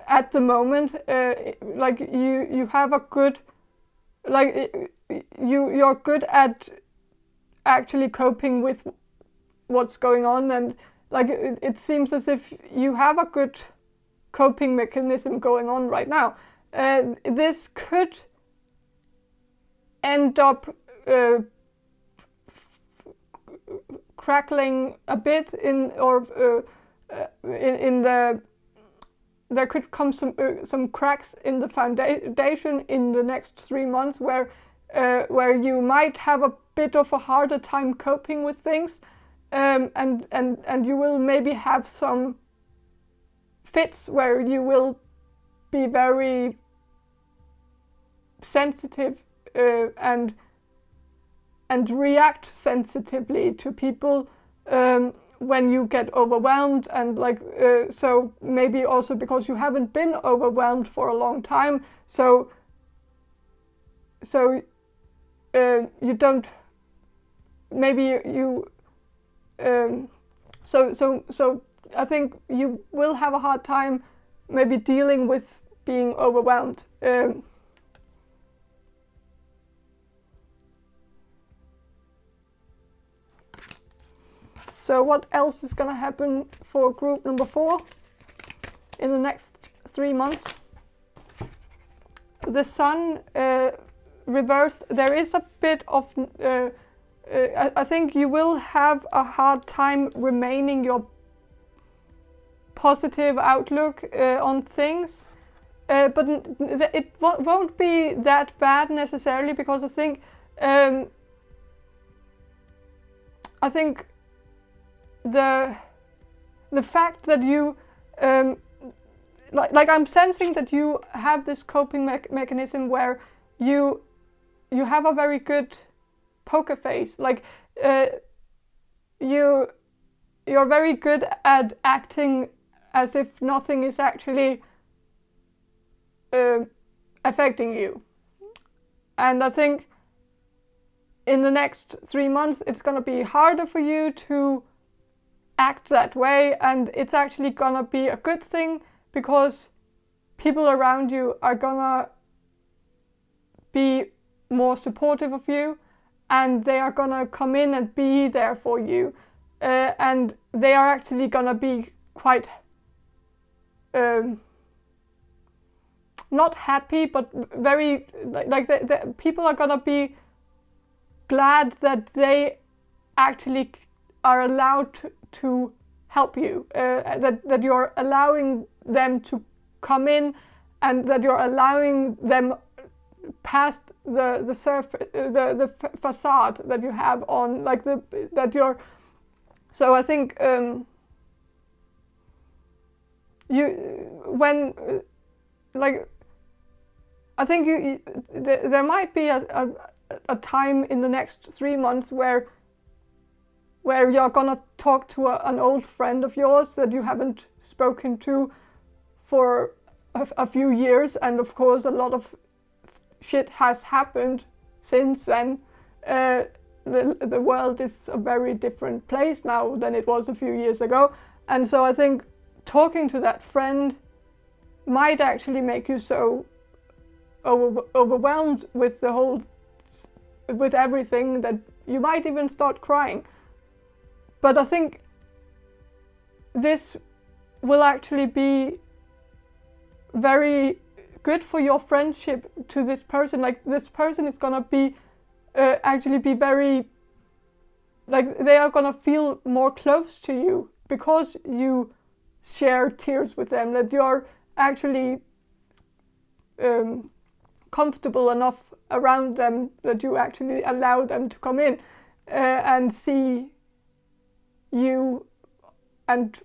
at the moment. Like you have a good, like you're good at actually coping with what's going on, and like it seems as if you have a good coping mechanism going on right now. This could end up crackling a bit in the. There could come some cracks in the foundation in the next 3 months, where you might have a bit of a harder time coping with things, and you will maybe have some fits where you will be very sensitive and react sensitively to people when you get overwhelmed, and like so maybe also because you haven't been overwhelmed for a long time, so you don't, maybe you so I think you will have a hard time maybe dealing with being overwhelmed. So what else is going to happen for group number 4 in the next 3 months? The Sun reversed. There is a bit of, I think you will have a hard time remaining your positive outlook on things, but it won't be that bad necessarily, because I think the fact that you like I'm sensing that you have this coping mechanism where you have a very good poker face, like you're very good at acting as if nothing is actually affecting you, and I think in the next 3 months it's going to be harder for you to act that way, and it's actually gonna be a good thing, because people around you are gonna be more supportive of you, and they are gonna come in and be there for you. and they are actually gonna be quite not happy, but very like the people are gonna be glad that they actually are allowed to help you, that you're allowing them to come in, and that you're allowing them past the surface, the facade that you have on, like that you're. So I think I think there might be a time in the next 3 months where you're gonna talk to an old friend of yours that you haven't spoken to for a few years, and of course a lot of shit has happened since then. The world is a very different place now than it was a few years ago, and so I think talking to that friend might actually make you so overwhelmed with with everything that you might even start crying. But I think this will actually be very good for your friendship to this person. Like, this person is gonna be actually be very, like, they are gonna feel more close to you because you share tears with them, that you're actually comfortable enough around them that you actually allow them to come in and see you and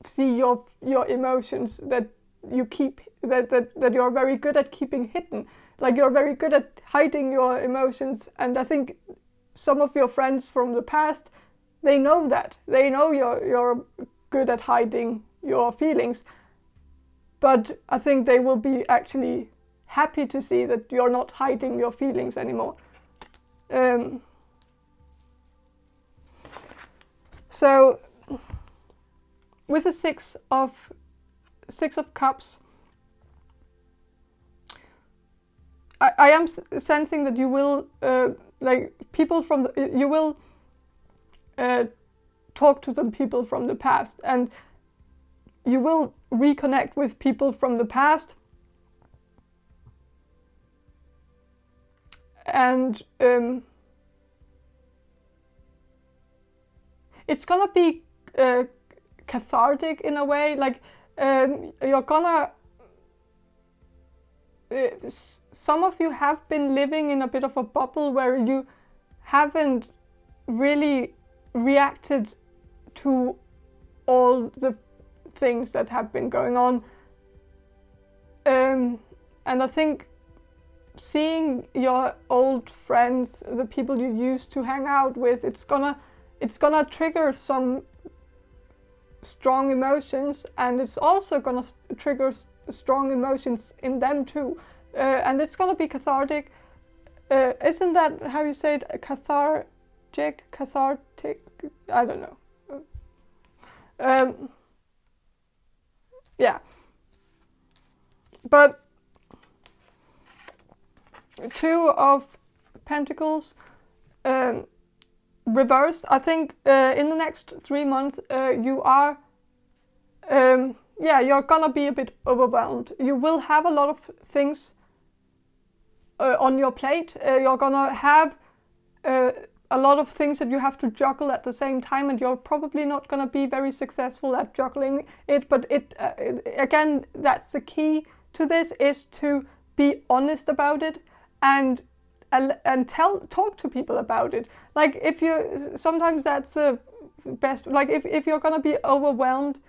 see your emotions that you keep, that you're very good at keeping hidden. Like, you're very good at hiding your emotions, and I think some of your friends from the past, they know that. They know you're good at hiding your feelings, but I think they will be actually happy to see that you're not hiding your feelings anymore. So with the Six of Cups, I am sensing that you will like people from you will talk to some people from the past, and you will reconnect with people from the past, and it's gonna be cathartic in a way. Like, you're gonna some of you have been living in a bit of a bubble where you haven't really reacted to all the things that have been going on, and I think seeing your old friends, the people you used to hang out with, it's gonna trigger some strong emotions, and it's also gonna trigger strong emotions in them too, and it's gonna be cathartic. Isn't that how you say it? Cathartic? I don't know. Yeah. But Two of Pentacles reversed. I think in the next 3 months you are you're gonna be a bit overwhelmed. You will have a lot of things on your plate. You're gonna have a lot of things that you have to juggle at the same time, and you're probably not gonna be very successful at juggling it. But again, that's the key to this, is to be honest about it and talk to people about it. Like, if you sometimes that's the best. Like, if you're gonna be overwhelmed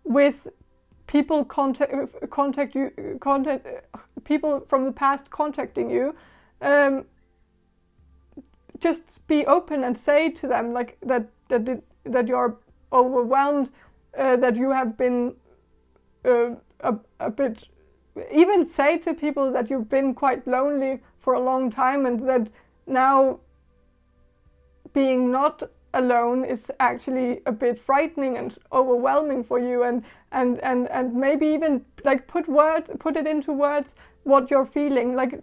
with people people from the past contacting you, just be open and say to them, like, that you're overwhelmed, that you have been a bit. Even say to people that you've been quite lonely for a long time, and that now being not alone is actually a bit frightening and overwhelming for you, and maybe even like put it into words what you're feeling, like,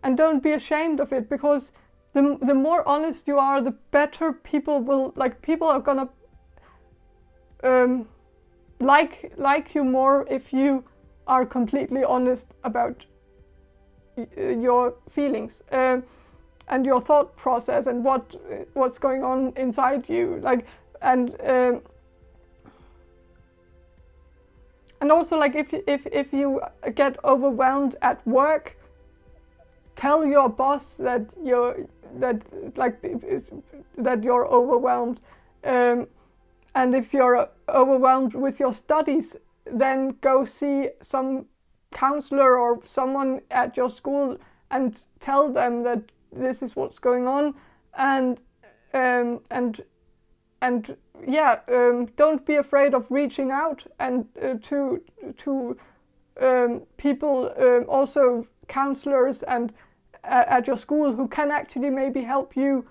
and don't be ashamed of it, because the more honest you are, the better people will, like, people are gonna like you more if you are completely honest about your feelings and your thought process and what's going on inside you, like, and also, like, if you get overwhelmed at work, tell your boss that you're overwhelmed, and if you're overwhelmed with your studies, then go see some counselor or someone at your school and tell them that this is what's going on, and don't be afraid of reaching out and to people, also counselors and at your school, who can actually maybe help you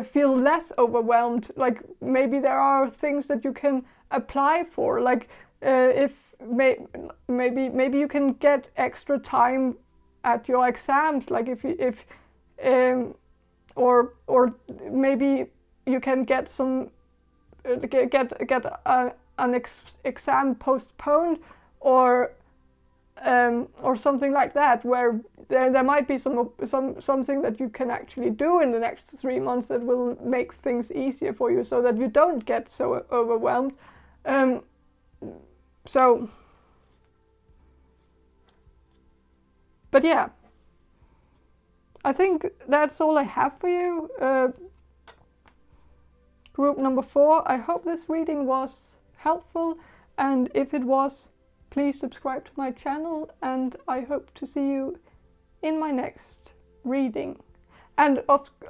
feel less overwhelmed. Like, maybe there are things that you can apply for, like maybe you can get extra time at your exams, like or maybe you can get some an exam postponed, or something like that, where there might be something that you can actually do in the next 3 months that will make things easier for you, so that you don't get so overwhelmed. But yeah, I think that's all I have for you. Group number 4, I hope this reading was helpful, and if it was, please subscribe to my channel, and I hope to see you in my next reading. And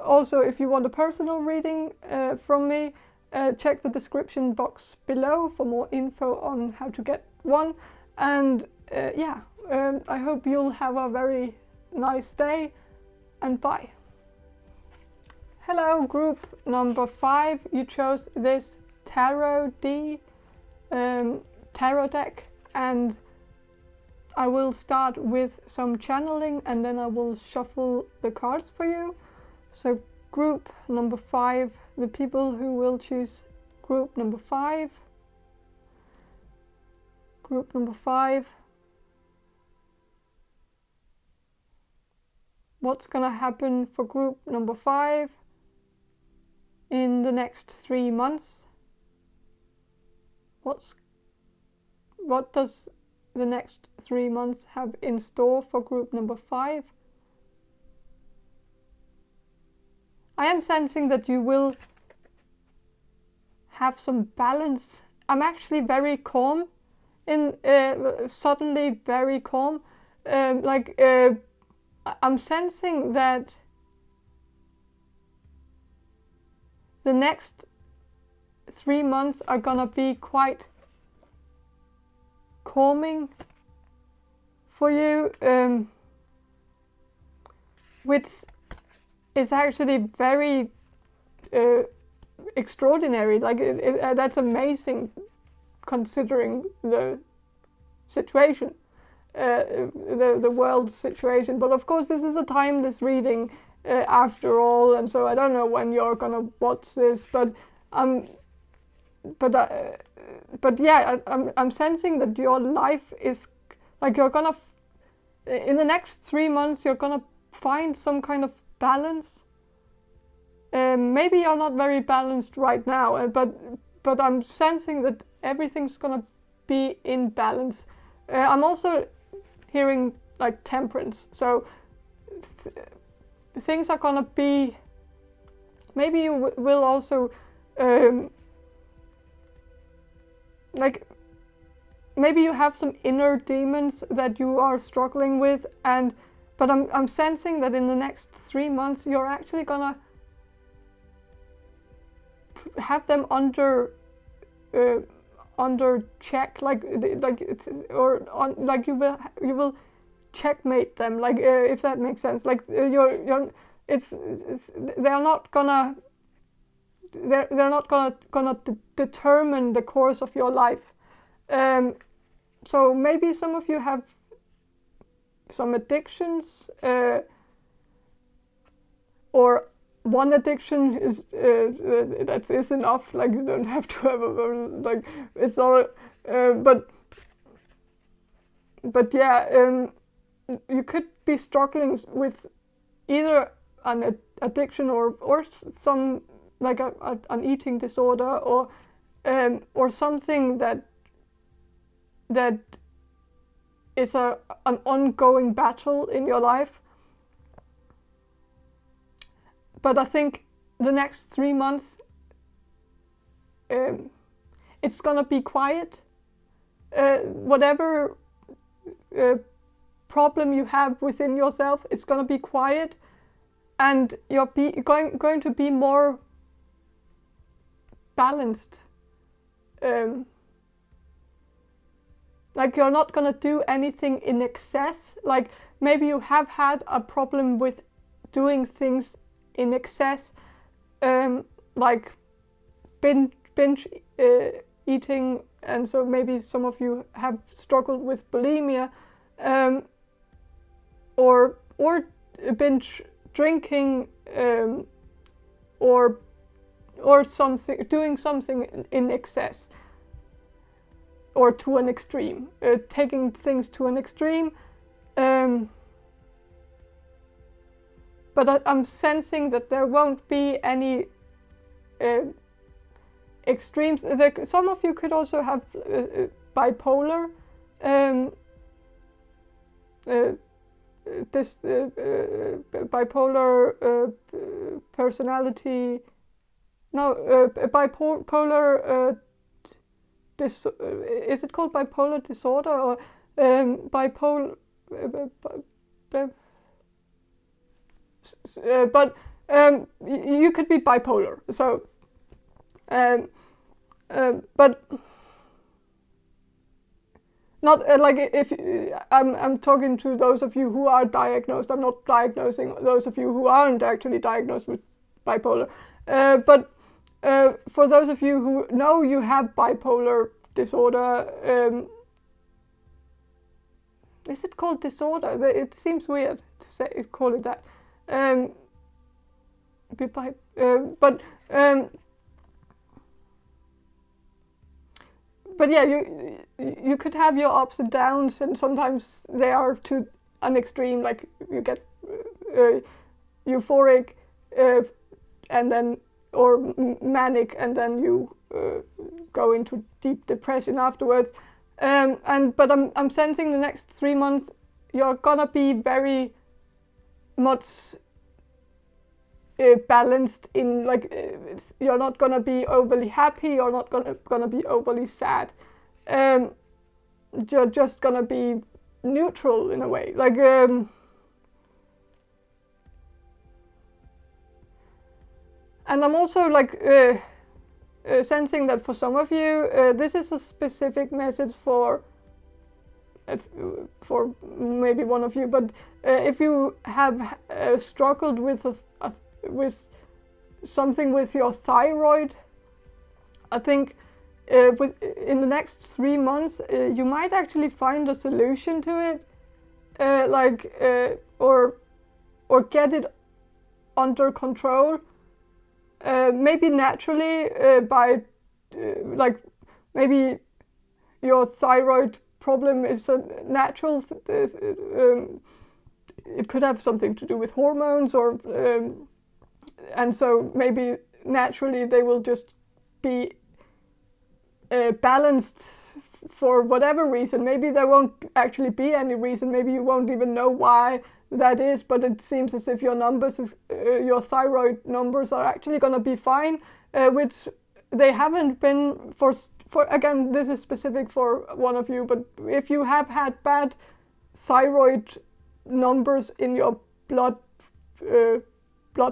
also, if you want a personal reading from me, check the description box below for more info on how to get one. And I hope you'll have a very nice day, and bye. Hello, group number 5. You chose this tarot tarot deck, and I will start with some channeling, and then I will shuffle the cards for you. So group number 5, the people who will choose group number 5. Group number 5. What's gonna happen for group number 5 in the next 3 months? What does the next 3 months have in store for group number 5? I am sensing that you will have some balance. I'm actually very calm, suddenly very calm. I'm sensing that the next 3 months are gonna be quite calming for you, which is actually very extraordinary. Like, that's amazing considering the situation, the world situation. But of course, this is a timeless reading after all, and so I don't know when you're gonna watch this, but yeah, I'm sensing that your life is like, you're gonna in the next 3 months you're gonna find some kind of balance. Maybe you're not very balanced right now, but I'm sensing that everything's gonna be in balance. I'm also hearing like temperance, so things are gonna be, maybe you will also like, maybe you have some inner demons that you are struggling with, but I'm sensing that in the next 3 months you're actually gonna have them under check, like you will checkmate them, like, if that makes sense. Like, they're not gonna determine the course of your life. So maybe some of you have some addictions, or one addiction is that is enough. Like you don't have to have like it's all. But yeah, you could be struggling with either an addiction or some like an eating disorder or something that is an ongoing battle in your life. But I think the next 3 months, it's gonna be quiet. Whatever problem you have within yourself, it's gonna be quiet, and you're going to be more balanced. Like you're not gonna do anything in excess. Like maybe you have had a problem with doing things in excess, like binge eating, and so maybe some of you have struggled with bulimia, or binge drinking, or something, doing something in excess or to an extreme, taking things to an extreme. But I'm sensing that there won't be any extremes. Some of you could also have bipolar, bipolar personality. No, bipolar. Is it called bipolar disorder or bipolar? But you could be bipolar. So, but not like if I'm talking to those of you who are diagnosed. I'm not diagnosing those of you who aren't actually diagnosed with bipolar. But for those of you who know you have bipolar disorder, is it called disorder? It seems weird to say call it that. But yeah, you could have your ups and downs, and sometimes they are to an extreme. Like you get euphoric, and then or manic, and then you go into deep depression afterwards. But I'm sensing the next 3 months you're gonna be very much balanced in, like you're not gonna be overly happy, you're not gonna be overly sad. You're just gonna be neutral in a way, like and I'm also like sensing that for some of you this is a specific message for maybe one of you, but if you have struggled with with something with your thyroid, I think in the next 3 months you might actually find a solution to it, or get it under control, maybe naturally by like maybe your thyroid problem is a natural. It could have something to do with hormones, or and so maybe naturally they will just be balanced for whatever reason. Maybe there won't actually be any reason. Maybe you won't even know why that is. But it seems as if your numbers, your thyroid numbers, are actually going to be fine, which they haven't been for. Again, this is specific for one of you. But if you have had bad thyroid numbers in your blood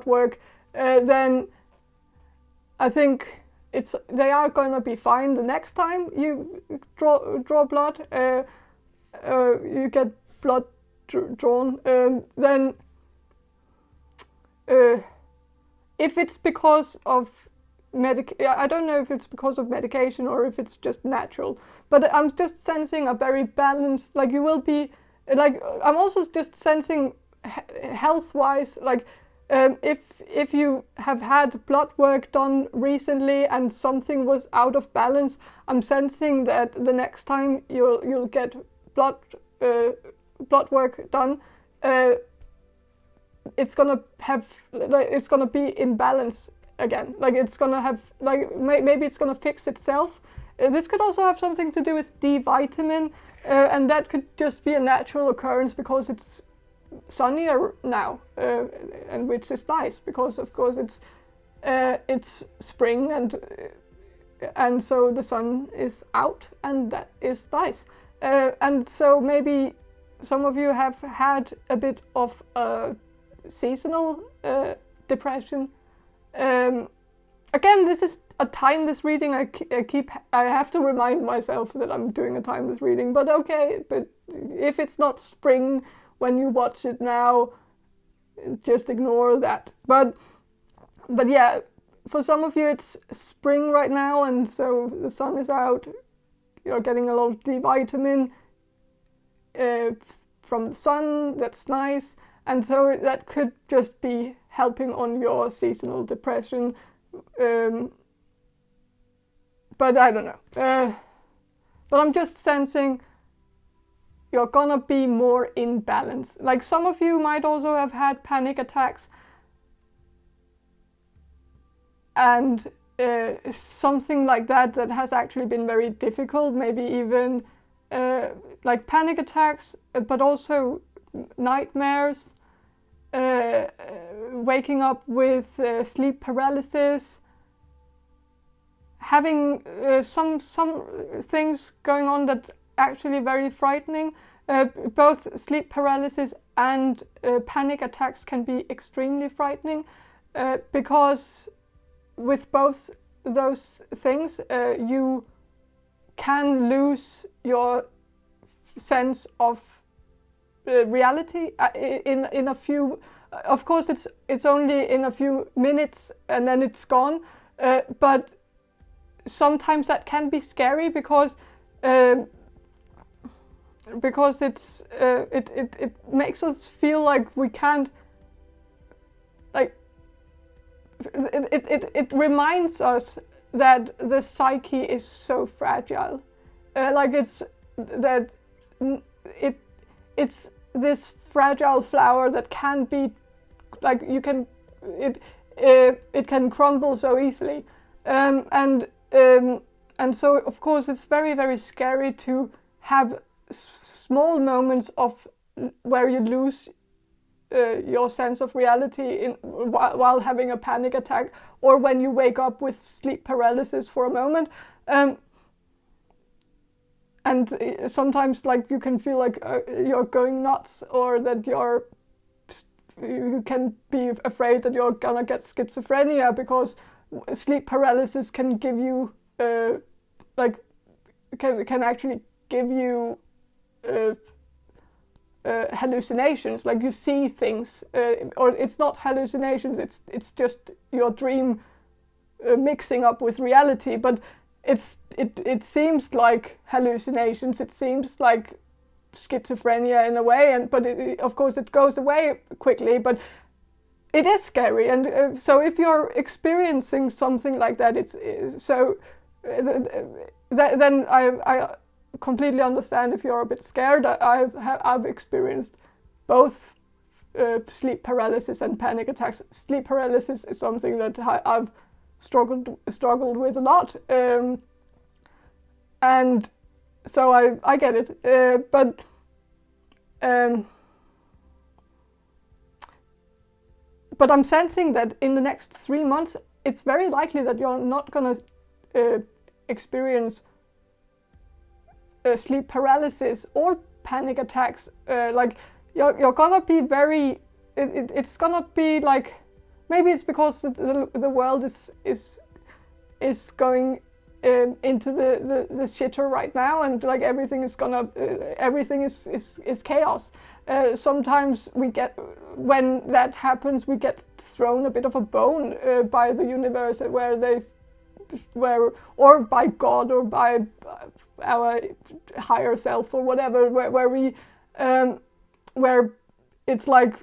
work, then I think they are going to be fine the next time you draw blood. You get blood drawn. Then if it's because of I don't know if it's because of medication or if it's just natural, but I'm just sensing a very balanced, like you will be, like I'm also just sensing health-wise, like if you have had blood work done recently and something was out of balance, I'm sensing that the next time you'll get blood work done, it's gonna be in balance again. Like it's gonna have, like maybe it's gonna fix itself. This could also have something to do with D vitamin, and that could just be a natural occurrence because it's sunnier now, and which is nice because of course it's spring and so the sun is out, and that is nice. And so maybe some of you have had a bit of seasonal depression. Again, this is a timeless reading. I have to remind myself that I'm doing a timeless reading, but okay, but if it's not spring when you watch it now, just ignore that. But yeah, for some of you it's spring right now, and so the sun is out, you're getting a lot of D vitamin from the sun, that's nice, and so that could just be helping on your seasonal depression. But I don't know. But I'm just sensing you're gonna be more in balance. Like some of you might also have had panic attacks, and something like that has actually been very difficult. Maybe even like panic attacks, but also nightmares, waking up with sleep paralysis, having some things going on that's actually very frightening. Both sleep paralysis and panic attacks can be extremely frightening, because with both those things you can lose your sense of reality in a few. Of course, it's only in a few minutes and then it's gone. But sometimes that can be scary because it's it makes us feel like we can't, like it reminds us that the psyche is so fragile. Like it's this fragile flower that can be, like it can crumble so easily, and so of course it's very, very scary to have small moments of where you lose your sense of reality while having a panic attack, or when you wake up with sleep paralysis for a moment. And sometimes, like, you can feel like you're going nuts, or that you can be afraid that you're gonna get schizophrenia, because sleep paralysis can give you can actually give you hallucinations. Like you see things, or it's not hallucinations. It's just your dream mixing up with reality, but it seems like hallucinations. It seems like schizophrenia in a way, but of course it goes away quickly. But it is scary, and so if you're experiencing something like that, then I completely understand if you're a bit scared. I've experienced both sleep paralysis and panic attacks. Sleep paralysis is something that I've struggled with a lot, and so I get it, but I'm sensing that in the next 3 months it's very likely that you're not gonna experience sleep paralysis or panic attacks. Like you're gonna be very, it's gonna be like, maybe it's because the world is going into the shitter right now, and like everything is chaos. Sometimes when that happens, we get thrown a bit of a bone by the universe, or by God, or by our higher self, or whatever, where it's like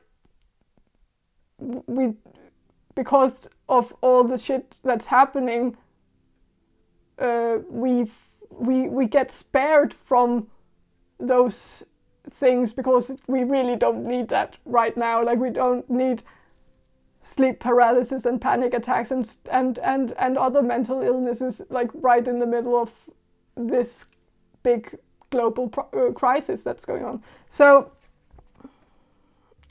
because of all the shit that's happening, we get spared from those things because we really don't need that right now. Like, we don't need sleep paralysis and panic attacks and other mental illnesses, like right in the middle of this big global crisis that's going on. So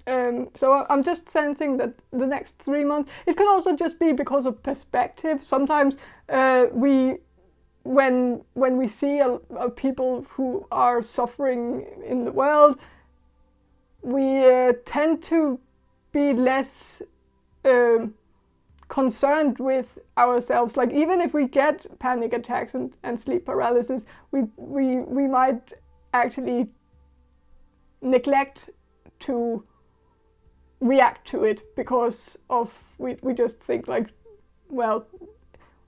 I'm just sensing that the next 3 months, it could also just be because of perspective. Sometimes when we see people who are suffering in the world, we tend to be less concerned with ourselves. Like, even if we get panic attacks and sleep paralysis, we might actually neglect to react to it because of we just think like, well,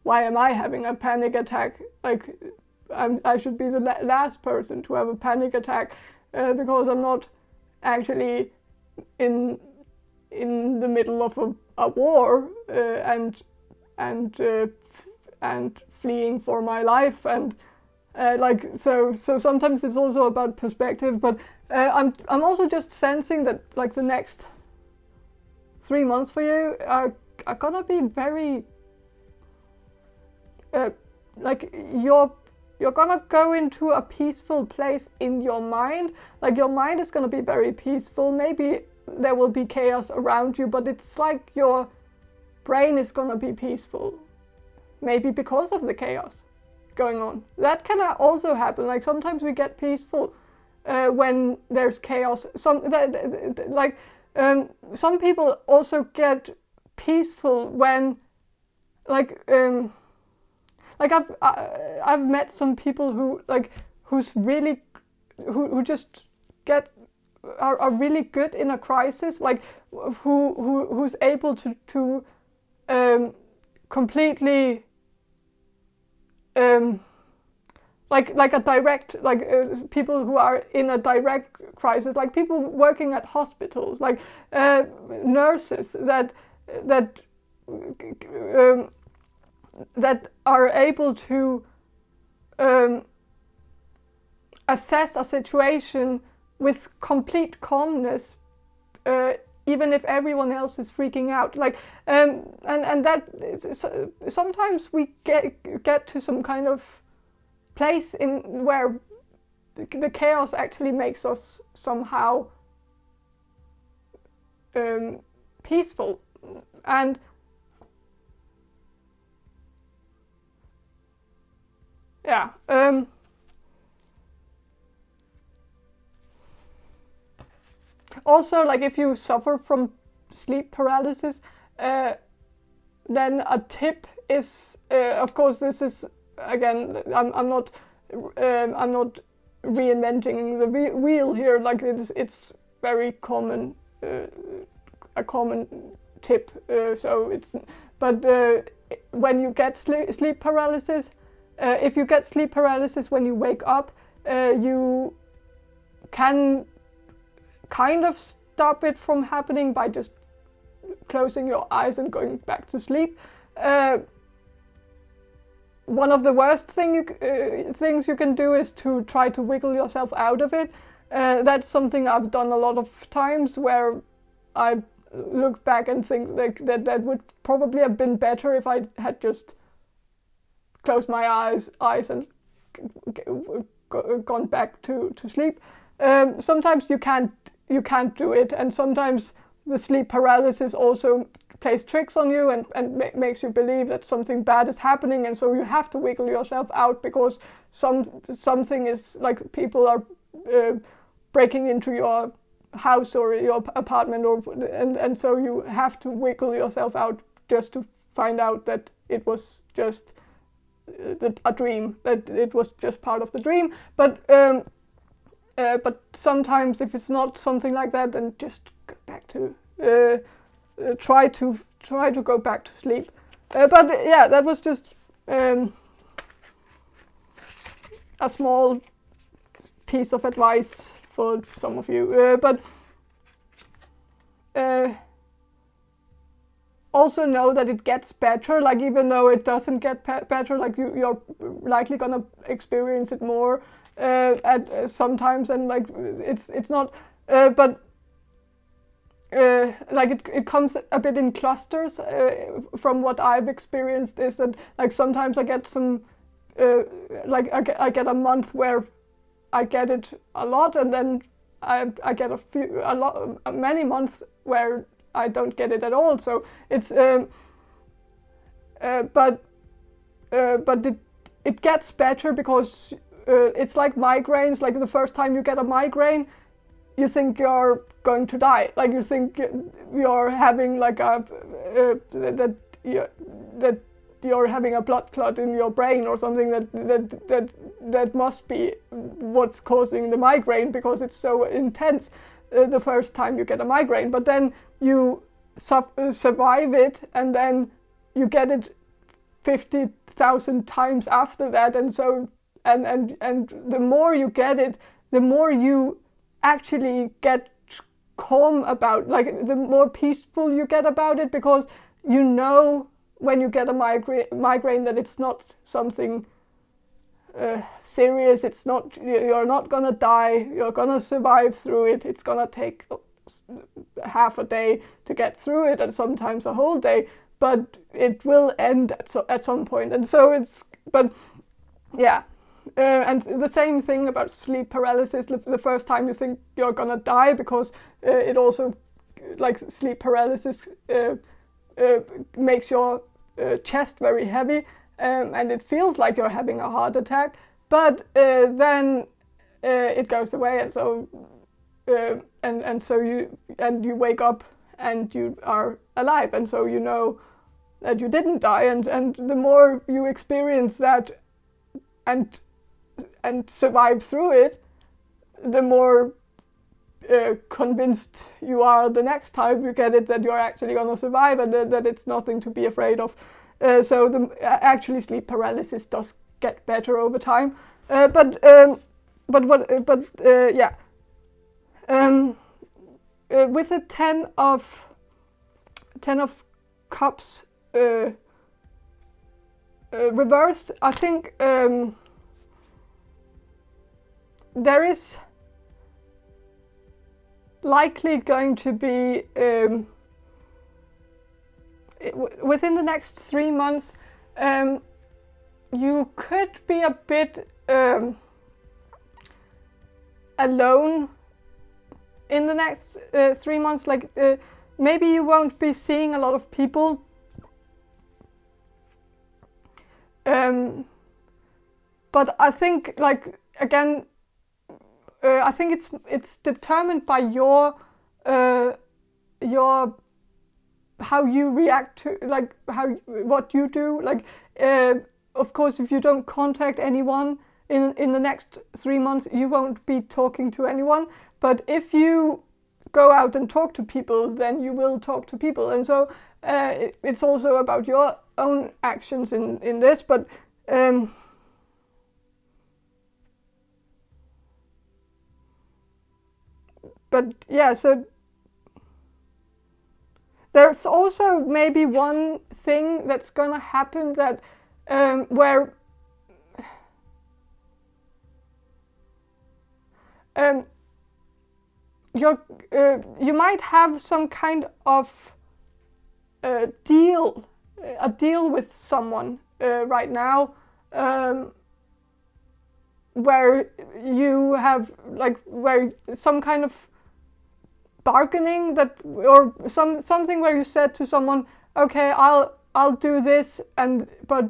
why am I having a panic attack? Like, I should be the last person to have a panic attack because I'm not actually in the middle of a war and fleeing for my life, and like, so sometimes it's also about perspective. But I'm also just sensing that like the next 3 months for you are gonna be very like you're gonna go into a peaceful place in your mind. Like, your mind is gonna be very peaceful. Maybe there will be chaos around you, but it's like your brain is gonna be peaceful. Maybe because of the chaos going on. That can also happen. Like, sometimes we get peaceful when there's chaos. Some people also get peaceful when I've met some people who just are really good in a crisis, like who's able to completely like a direct, people who are in a direct crisis, like people working at hospitals, like nurses that are able to assess a situation with complete calmness, even if everyone else is freaking out. Like, and that sometimes we get to some kind of place in where the chaos actually makes us somehow peaceful. And yeah, also, like, if you suffer from sleep paralysis, then a tip is, of course, this is, again, I'm not reinventing the wheel here. Like, it's very common, a common tip. So it's, but when you get sleep paralysis, if you get sleep paralysis when you wake up, you can kind of stop it from happening by just closing your eyes and going back to sleep. One of the worst things you can do is to try to wiggle yourself out of it. That's something I've done a lot of times, where I look back and think like that would probably have been better if I had just closed my eyes and gone back to sleep. Sometimes you can't do it, and sometimes the sleep paralysis also plays tricks on you and makes you believe that something bad is happening, and so you have to wiggle yourself out because something is, like, people are breaking into your house or your apartment, and so you have to wiggle yourself out just to find out that it was just a dream, that it was just part of the dream. But sometimes if it's not something like that, then just go back to try to go back to sleep. But yeah, that was just a small piece of advice for some of you. also know that it gets better, like even though it doesn't get better, like you're likely gonna experience it more at sometimes, and like it's not, but like it comes a bit in clusters. From what I've experienced is that like sometimes I get some, like I get a month where I get it a lot, and then I get many months where I don't get it at all. So it's but it gets better because it's like migraines. Like the first time you get a migraine, you think you're going to die. Like you think you're having like that you're having a blood clot in your brain or something, that must be what's causing the migraine, because it's so intense the first time you get a migraine. But then you survive it, and then you get it 50,000 times after that, and so and the more you get it, the more you actually get calm about, like the more peaceful you get about it, because you know when you get a migraine that it's not something serious. It's not, you're not gonna die, you're gonna survive through it. It's gonna take half a day to get through it, and sometimes a whole day, but it will end at some point. And so it's, but yeah. And the same thing about sleep paralysis. The first time you think you're gonna die, because it also, like sleep paralysis makes your chest very heavy, and it feels like you're having a heart attack, but then it goes away, and so and so you wake up and you are alive, and so you know that you didn't die, and the more you experience that and survive through it, the more convinced you are the next time you get it that you're actually going to survive, and that it's nothing to be afraid of. So actually sleep paralysis does get better over time. But with the Ten of Cups reversed, I think there is likely going to be within the next 3 months, you could be a bit alone in the next 3 months. Like maybe you won't be seeing a lot of people, but I think, like, again, I think it's determined by your how you react to, like, what you do. Like, of course, if you don't contact anyone in the next 3 months, you won't be talking to anyone. But if you go out and talk to people, then you will talk to people. And so it's also about your own actions in this. But yeah, so there's also maybe one thing that's gonna happen, that where you might have some kind of deal with someone right now, where you have, like, where some kind of bargaining, that, or something where you said to someone, okay, I'll do this, but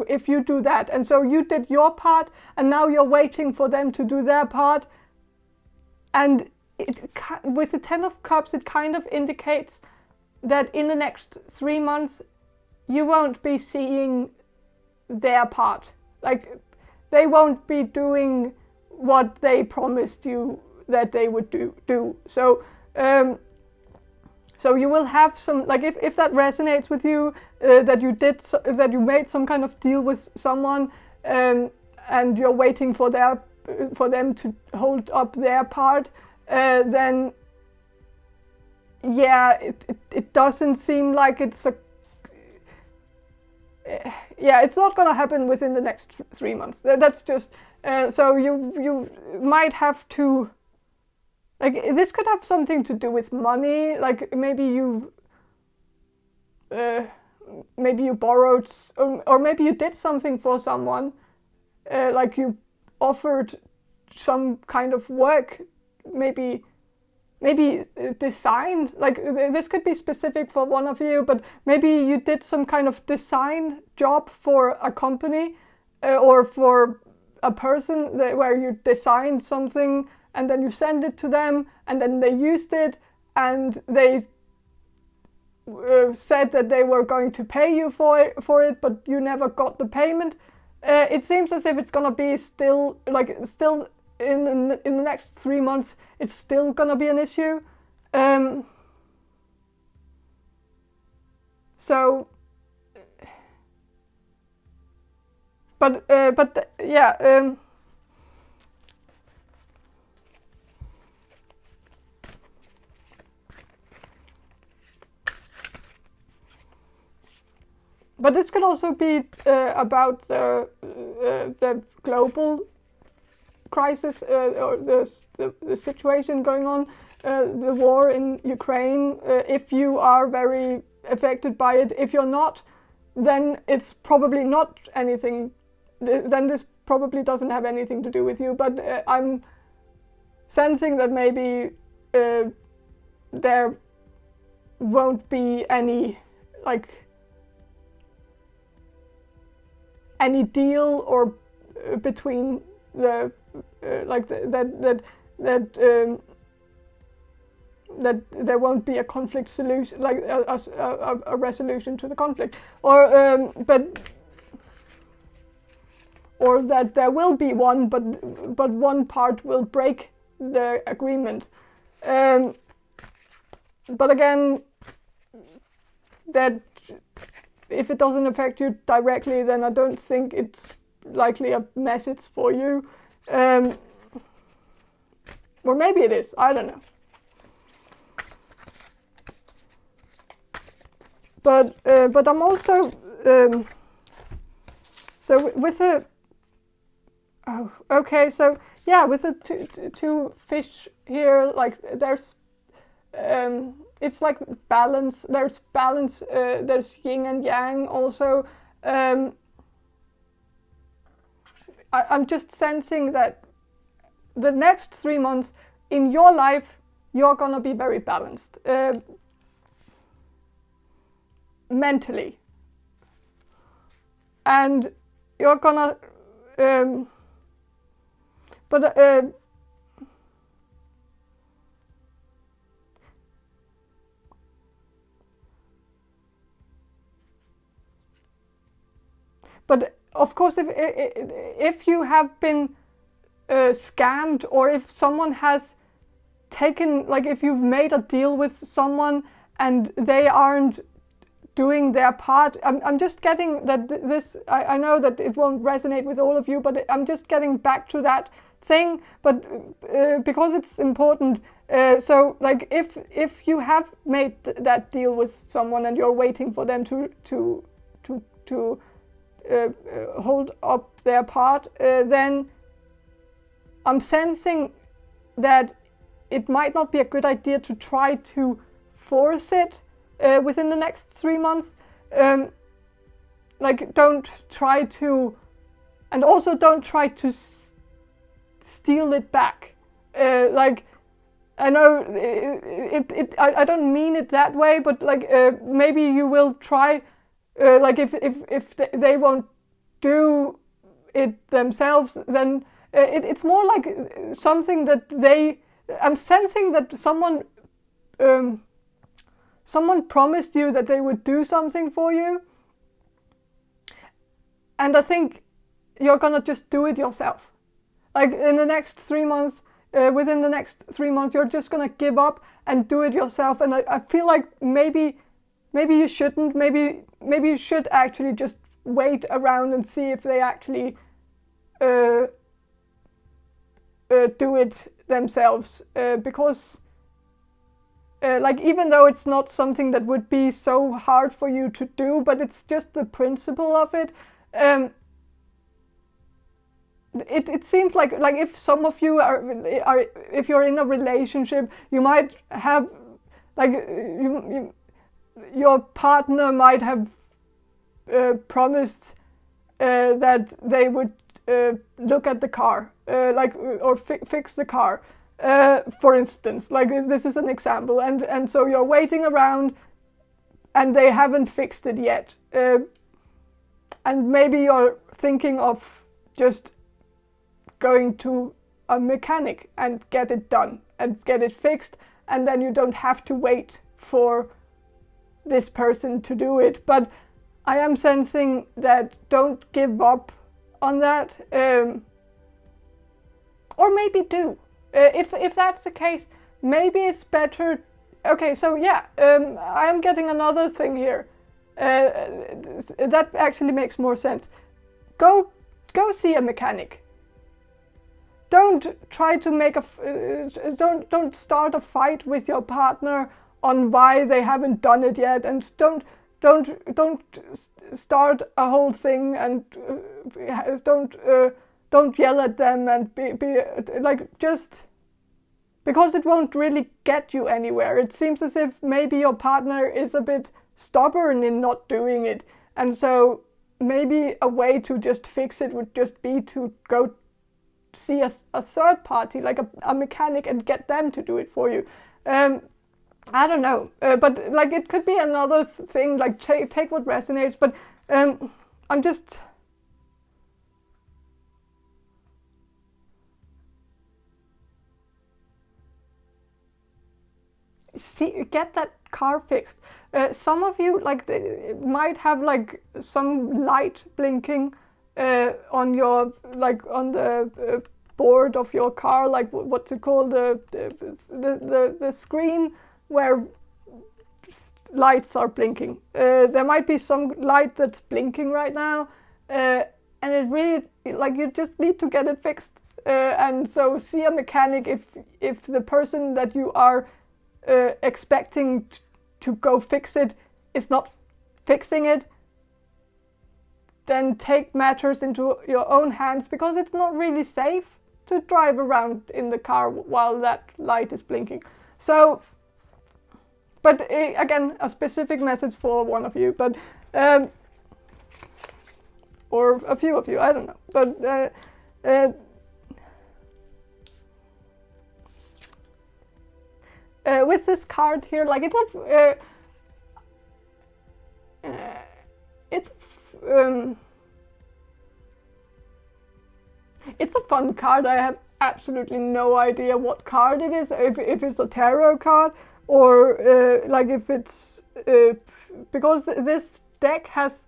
if you do that, and so you did your part, and now you're waiting for them to do their part. And with the Ten of Cups, it kind of indicates that in the next 3 months you won't be seeing their part. Like, they won't be doing what they promised you that they would do. So so you will have some, like, if that resonates with you, that you made some kind of deal with someone, and you're waiting for them to hold up their part, then yeah, it doesn't seem like it's a... yeah, it's not gonna happen within the next 3 months. That's just... so you might have to... Like, this could have something to do with money. Like, maybe you borrowed, or maybe you did something for someone. Like, you offered some kind of work, maybe design. Like, this could be specific for one of you, but maybe you did some kind of design job for a company, or for a person where you designed something and then you send it to them and then they used it and they said that they were going to pay you for it, but you never got the payment. It seems as if it's gonna be still in the next 3 months, it's still gonna be an issue. So, but yeah. But this could also be about the global crisis, or the situation going on, the war in Ukraine. If you are very affected by it, if you're not, then it's probably not anything. Then this probably doesn't have anything to do with you. But I'm sensing that maybe there won't be any deal or between the that there won't be a conflict solution, like a resolution to the conflict, or that there will be one, but one part will break the agreement. But again, that if it doesn't affect you directly, then I don't think it's likely a message for you. Or maybe it is, I don't know. But I'm also so with the with the two fish here, like there's it's like balance. There's balance. There's yin and yang also. I'm just sensing that the next 3 months in your life, you're gonna be very balanced mentally, and you're gonna. But of course, if you have been scammed, or if someone has taken, like if you've made a deal with someone and they aren't doing their part, I'm just getting that this, I know that it won't resonate with all of you, but I'm just getting back to that thing, but because it's important. So like if you have made that deal with someone and you're waiting for them to hold up their part, then I'm sensing that it might not be a good idea to try to force it within the next 3 months. Like, don't try to, and also don't try to steal it back. Like, I know I don't mean it that way, but like maybe you will try. Like if they won't do it themselves, then it's more like something that I'm sensing that someone promised you that they would do something for you, and I think you're gonna just do it yourself. Like in the next 3 months, within the next 3 months, you're just gonna give up and do it yourself. And I feel like maybe you shouldn't. Maybe you should actually just wait around and see if they actually do it themselves, because like even though it's not something that would be so hard for you to do, but it's just the principle of it. It seems like if some of you are if you're in a relationship, you might have like your partner might have promised that they would look at the car, like or fix the car, for instance. Like this is an example, and so you're waiting around, and they haven't fixed it yet, and maybe you're thinking of just going to a mechanic and get it done and get it fixed, and then you don't have to wait for this person to do it. But I am sensing that don't give up on that, or maybe do. If that's the case, maybe it's better. Okay, so yeah, I'm getting another thing here. That actually makes more sense. Go see a mechanic. Don't try to make don't start a fight with your partner on why they haven't done it yet, and don't start a whole thing, and don't yell at them and be like, just because it won't really get you anywhere. It seems as if maybe your partner is a bit stubborn in not doing it, and so maybe a way to just fix it would just be to go see a third party, like a mechanic, and get them to do it for you. I don't know, but like it could be another thing, like take what resonates, but I'm just get that car fixed. Some of you might have like some light blinking on your, like on the board of your car, like what's it called, the screen where lights are blinking. There might be some light that's blinking right now, and it really, like, you just need to get it fixed. And so see a mechanic if the person that you are expecting to go fix it is not fixing it. Then take matters into your own hands, because it's not really safe to drive around in the car while that light is blinking. So, but again, a specific message for one of you, but or a few of you, I don't know. But with this card here, like it's a fun card. I have absolutely no idea what card it is, if it's a tarot card, or like if it's because this deck has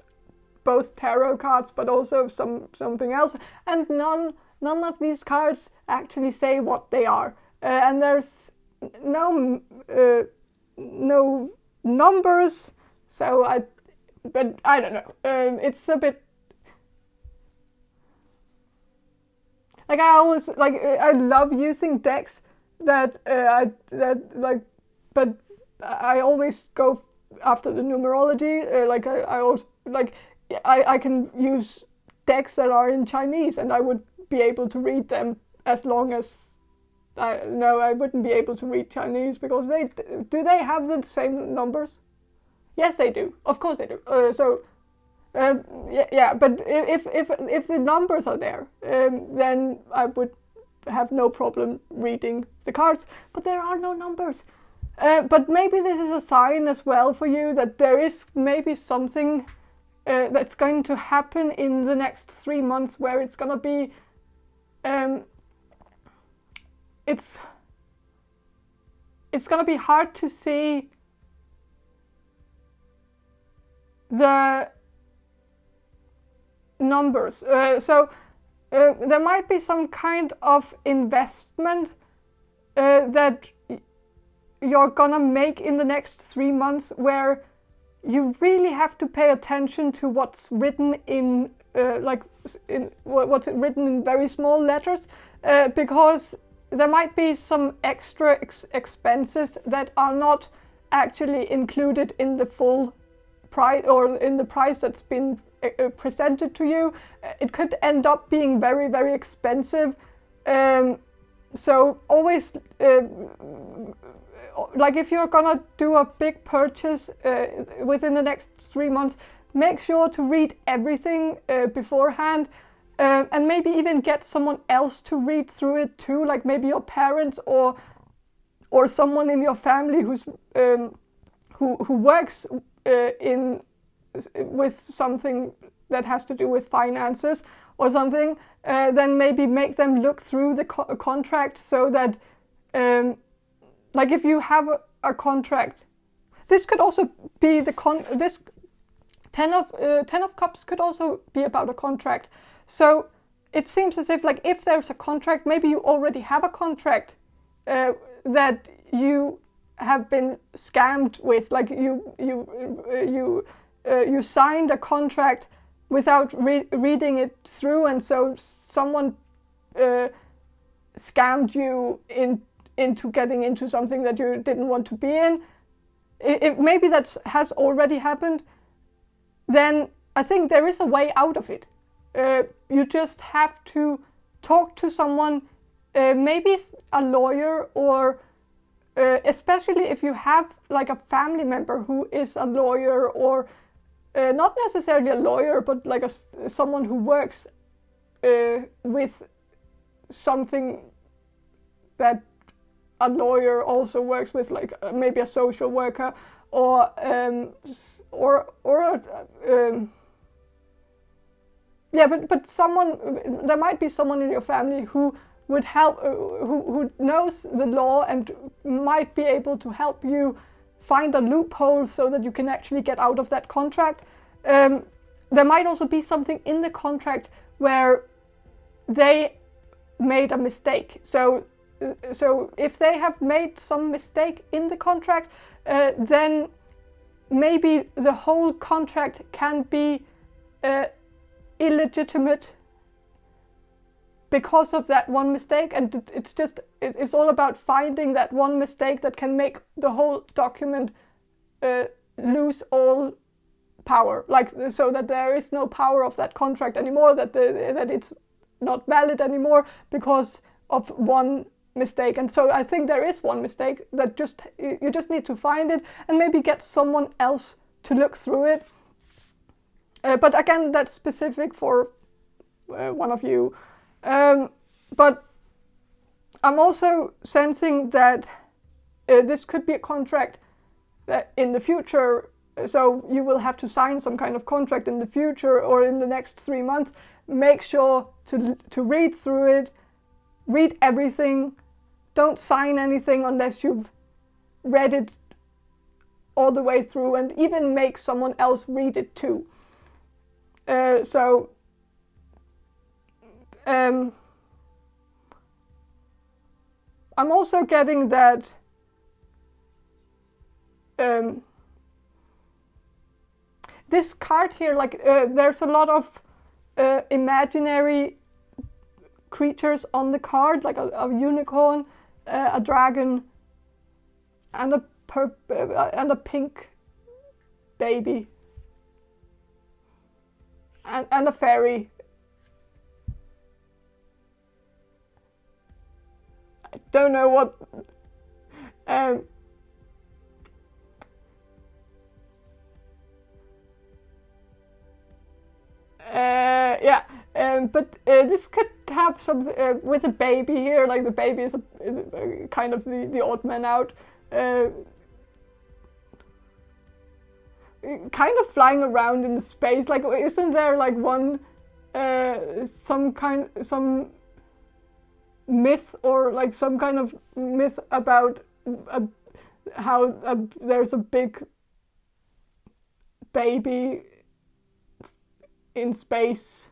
both tarot cards but also something else, and none of these cards actually say what they are, and there's no numbers, so but I don't know. It's a bit like, I always like, I love using decks that but I always go after the numerology. Like I also like, I can use decks that are in Chinese, and I would be able to read them, as long as I wouldn't be able to read Chinese, because do they have the same numbers? Yes, they do. Of course they do. Yeah. But if the numbers are there, then I would have no problem reading the cards. But there are no numbers. But maybe this is a sign as well for you that there is maybe something that's going to happen in the next 3 months, where it's gonna be it's gonna be hard to see the numbers. So there might be some kind of investment that you're gonna make in the next 3 months, where you really have to pay attention to what's written in what's written in very small letters, because there might be some extra expenses that are not actually included in the full price or in the price that's been presented to you. It could end up being very, very expensive. So always, like if you're gonna do a big purchase within the next 3 months, make sure to read everything beforehand, and maybe even get someone else to read through it too, like maybe your parents or someone in your family who works with something that has to do with finances or something. Then maybe make them look through the contract, so that like if you have a contract, this could also be this Ten of Cups could also be about a contract. So it seems as if, like, if there's a contract, maybe you already have a contract that you have been scammed with. Like you signed a contract without reading it through, and so someone scammed you into getting into something that you didn't want to be in. If maybe that has already happened, then I think there is a way out of it. You just have to talk to someone, maybe a lawyer, or especially if you have like a family member who is a lawyer, or not necessarily a lawyer, but like someone who works with something that a lawyer also works with, like maybe a social worker, or yeah, but someone, there might be someone in your family who would help, who knows the law and might be able to help you find a loophole so that you can actually get out of that contract. There might also be something in the contract where they made a mistake. So if they have made some mistake in the contract, then maybe the whole contract can be illegitimate because of that one mistake, and it's all about finding that one mistake that can make the whole document lose all power, like so that there is no power of that contract anymore, that it's not valid anymore because of one mistake. And so I think there is one mistake that you just need to find it and maybe get someone else to look through it. But again, that's specific for one of you. But I'm also sensing that this could be a contract that in the future, so you will have to sign some kind of contract in the future or in the next 3 months. Make sure to read through it, read everything. Don't sign anything unless you've read it all the way through, and even make someone else read it too. I'm also getting that this card here, like there's a lot of imaginary creatures on the card, like a unicorn, a dragon, and a pink baby, and a fairy. I don't know what. But this could have some with a baby here. Like the baby is kind of the odd man out, kind of flying around in the space. Like, isn't there like one some myth, or like some kind of myth about how there's a big baby in space,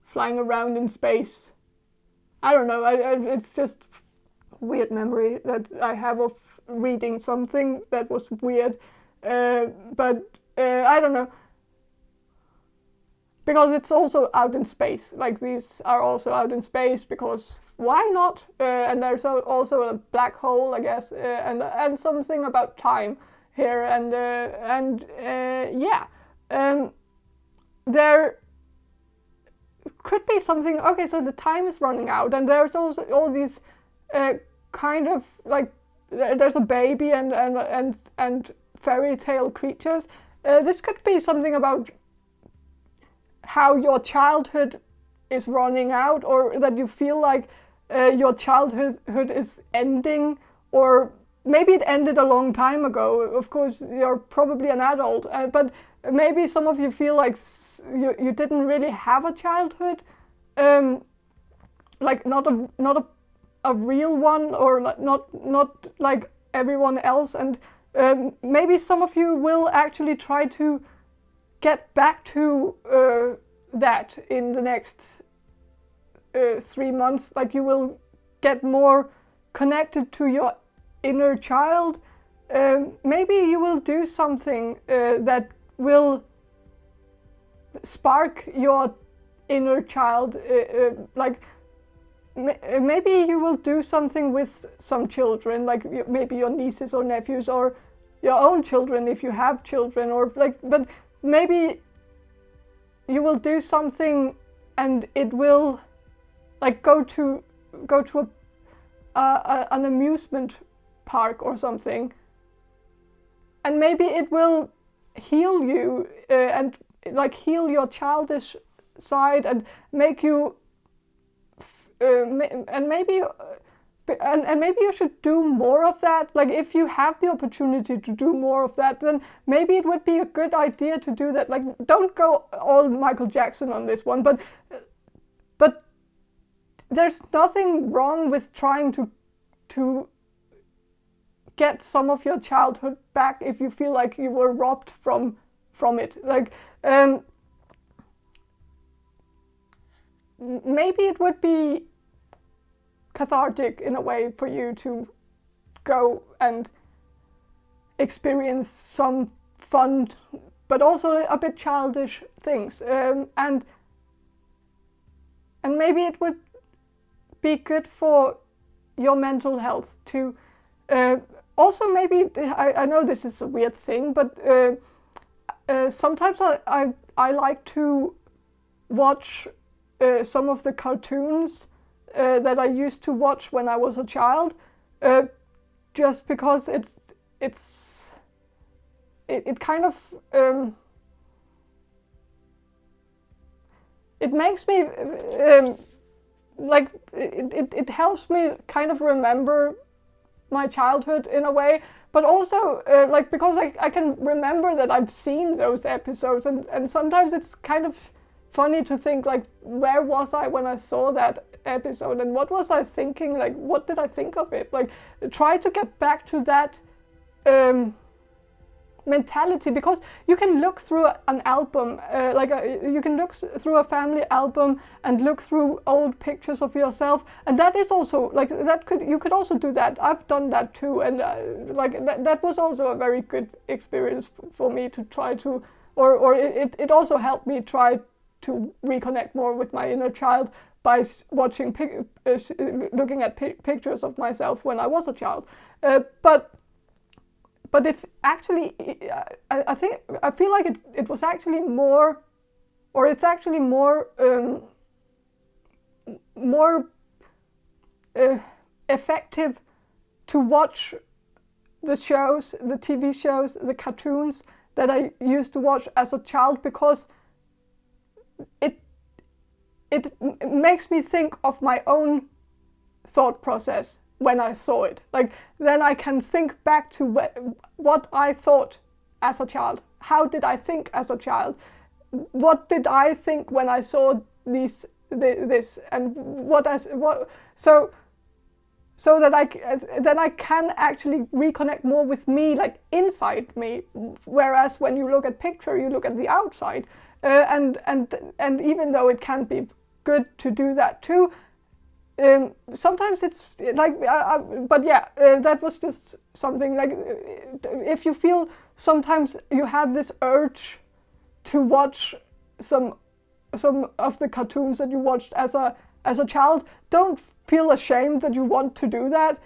flying around in space? I don't know. It's just a weird memory that I have of reading something that was weird. But I don't know. because it's also out in space. Like these are also out in space because why not? And there's also a black hole, I guess, and something about time here, there could be something. Okay, so the time is running out, and there's also all these kind of like there's a baby and fairy tale creatures. This could be something about how your childhood is running out, or that you feel like your childhood is ending, or maybe it ended a long time ago. Of course, you're probably an adult, but maybe some of you feel like you didn't really have a childhood, like not a real one, or not like everyone else, and maybe some of you will actually try to get back to that in the next 3 months. Like you will get more connected to your inner child. Maybe you will do something that will spark your inner child. Like maybe you will do something with some children, like maybe your nieces or nephews, or your own children if you have children, or like, but maybe you will do something and it will like go to an amusement park or something, and maybe it will heal you and like heal your childish side and make you and maybe you should do more of that. Like if you have the opportunity to do more of that, then maybe it would be a good idea to do that. Like don't go all Michael Jackson on this one, but there's nothing wrong with trying to get some of your childhood back if you feel like you were robbed from it. Like maybe it would be cathartic in a way for you to go and experience some fun but also a bit childish things, and maybe it would be good for your mental health to also maybe I know this is a weird thing, but sometimes I like to watch some of the cartoons that I used to watch when I was a child, just because it kind of it makes me like it helps me kind of remember my childhood in a way, but also like because I can remember that I've seen those episodes, and sometimes it's kind of funny to think like, where was I when I saw that episode, and what was I thinking, like what did I think of it? Like try to get back to that mentality, because you can look through an album, you can look through a family album and look through old pictures of yourself, and that is also like you could also do that. I've done that too, and like that was also a very good experience for me to try to, or it also helped me try to reconnect more with my inner child by watching looking at pictures of myself when I was a child, but it's actually, I feel like it was actually more, or it's actually more effective to watch the shows, the TV shows, the cartoons that I used to watch as a child, because it makes me think of my own thought process when I saw it. Like then I can think back to what I thought as a child. How did I think as a child? What did I think when I saw this, and so that I can actually reconnect more with me, like inside me. Whereas when you look at picture, you look at the outside, and even though it can be good to do that too, sometimes it's like, but yeah, that was just something like, if you feel sometimes you have this urge to watch some of the cartoons that you watched as a child, don't feel ashamed that you want to do that.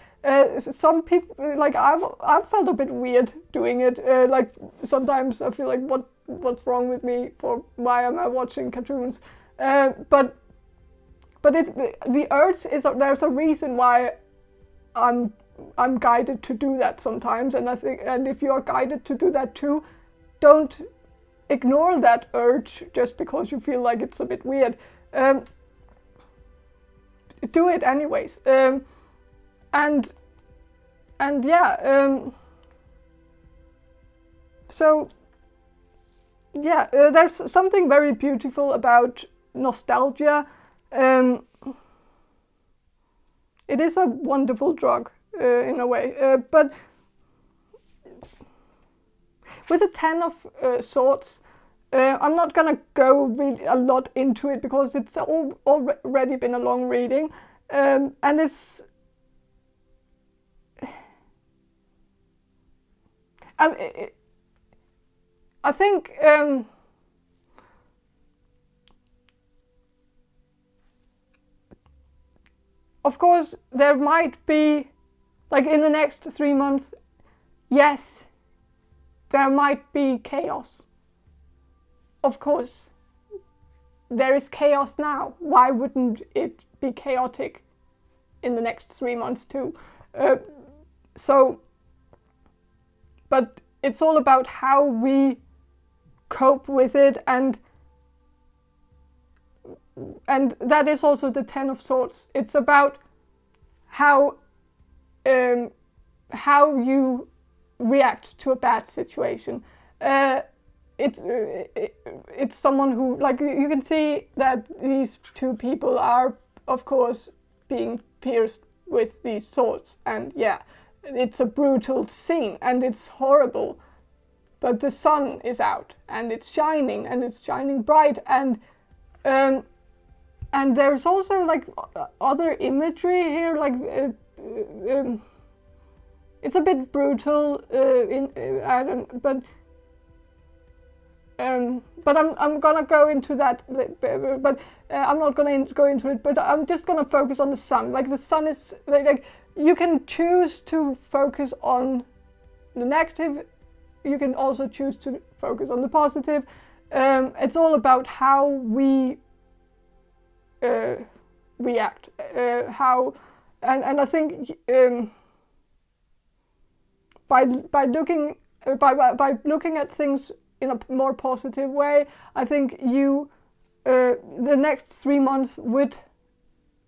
Some people, like I've felt a bit weird doing it. Like sometimes I feel like what's wrong with me? Why am I watching cartoons? But the urge is there's a reason why I'm guided to do that sometimes, and if you're guided to do that too, don't ignore that urge just because you feel like it's a bit weird. Do it anyways. And yeah. So yeah, there's something very beautiful about nostalgia. It is a wonderful drug in a way, but with the Ten of Swords, I'm not gonna go really a lot into it because it's already been a long reading, and it's I think of course there might be, like in the next 3 months, yes, there might be chaos. Of course, there is chaos now. Why wouldn't it be chaotic in the next 3 months too? But it's all about how we cope with it, and that is also the Ten of Swords. It's about how you react to a bad situation. It's someone who, like, you can see that these two people are, of course, being pierced with these swords, and yeah, it's a brutal scene and it's horrible, but the sun is out and it's shining bright, and there's also like other imagery here, like it's a bit brutal but I'm gonna go into that, but I'm not gonna go into it, but I'm just gonna focus on the sun. Like the sun is like you can choose to focus on the negative, you can also choose to focus on the positive. It's all about how we react, how, and I think by looking at things in a more positive way, I think you the next 3 months would,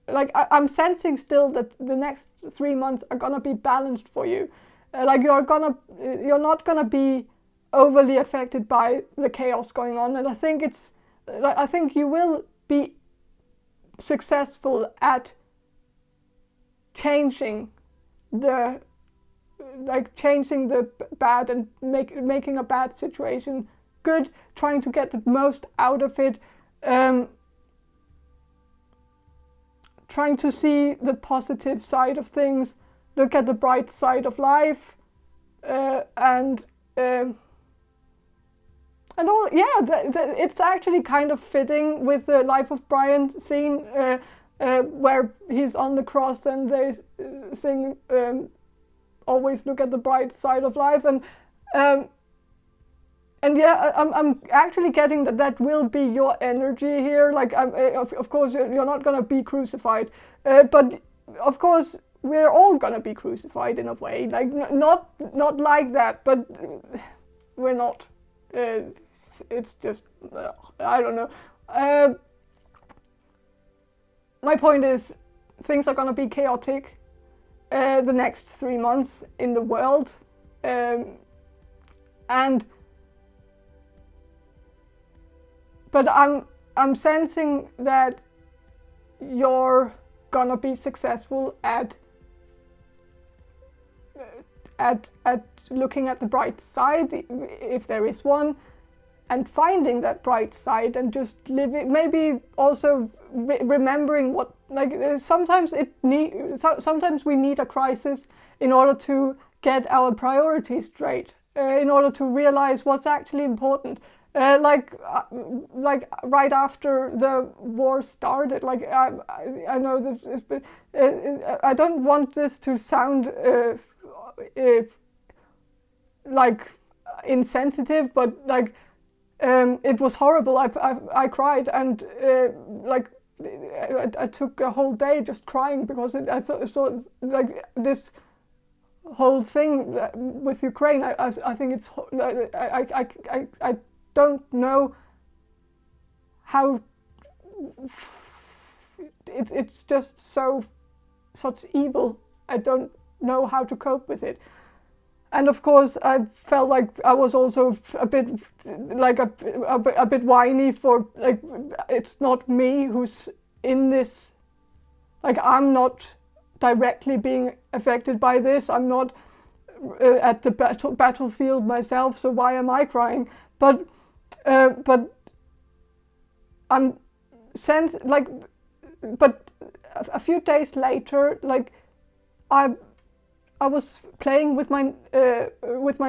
like, I'm sensing still that the next 3 months are gonna be balanced for you. Like you're not gonna be overly affected by the chaos going on, and I think you will be successful at changing the bad and making a bad situation good, trying to get the most out of it, trying to see the positive side of things, look at the bright side of life, and all. Yeah, it's actually kind of fitting with the Life of Brian scene, where he's on the cross and they sing always look at the bright side of life, and yeah, I'm actually getting that will be your energy here. Like, of course, you're not gonna be crucified, but of course, we're all gonna be crucified in a way. Like, not like that, but we're not. It's just, I don't know. My point is, things are gonna be chaotic the next 3 months in the world, but I'm sensing that you're gonna be successful at looking at the bright side, if there is one, and finding that bright side and just living. Maybe also remembering what, like, sometimes we need a crisis in order to get our priorities straight, in order to realize what's actually important. like right after the war started. Like I know this, but I don't want this to sound like insensitive, but like it was horrible. I cried, and like I took a whole day just crying because I thought like this whole thing with Ukraine. I think it's I don't know how it's just such evil. I don't know how to cope with it. And of course, I felt like I was also a bit like a bit whiny for like it's not me who's in this. Like I'm not directly being affected by this. I'm not at the battlefield myself. So why am I crying? But I'm like, but a few days later, like I was playing with my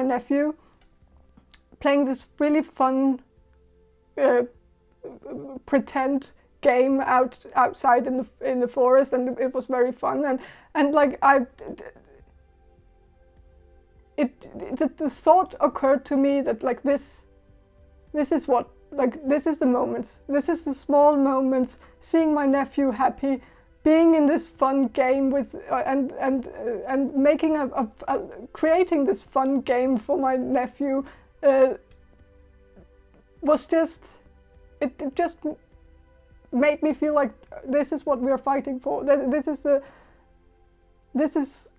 nephew, playing this really fun pretend game outside in the forest, and it was very fun. And like the thought occurred to me that like this is what, like this is the moments, this is the small moments, seeing my nephew happy, being in this fun game with and making creating this fun game for my nephew was just it just made me feel like this is what we're fighting for. This is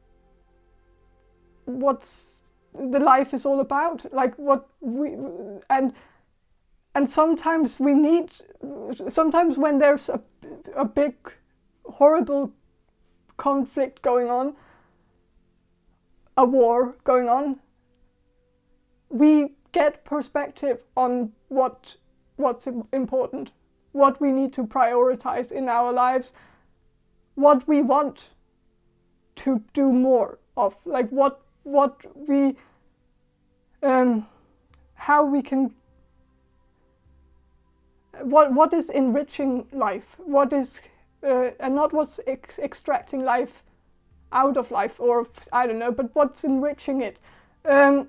what's the life is all about. Like what we and sometimes we need, sometimes when there's a big horrible conflict going on, a war going on, we get perspective on what's important, what we need to prioritize in our lives, what we want to do more of, like what we how we can, what is enriching life, what is and not what's extracting life out of life, or I don't know, but what's enriching it, and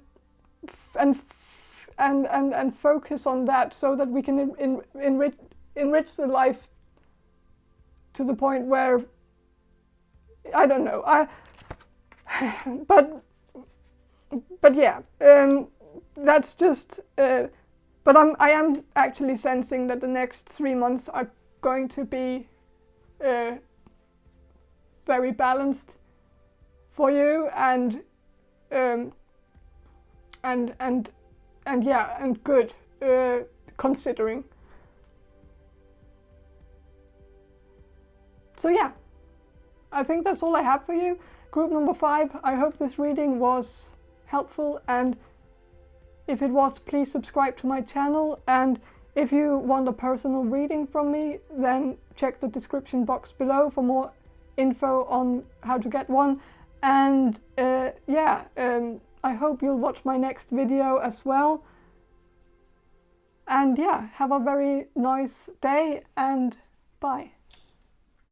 focus on that so that we can enrich the life to the point where, I don't know, but yeah, that's just, but I am actually sensing that the next 3 months are going to be very balanced for you, and yeah, and good, considering. So yeah, I think that's all I have for you. Group number 5, I hope this reading was helpful, and if it was, please subscribe to my channel, and if you want a personal reading from me, then check the description box below for more info on how to get one. And yeah, I hope you'll watch my next video as well. And yeah, have a very nice day, and bye.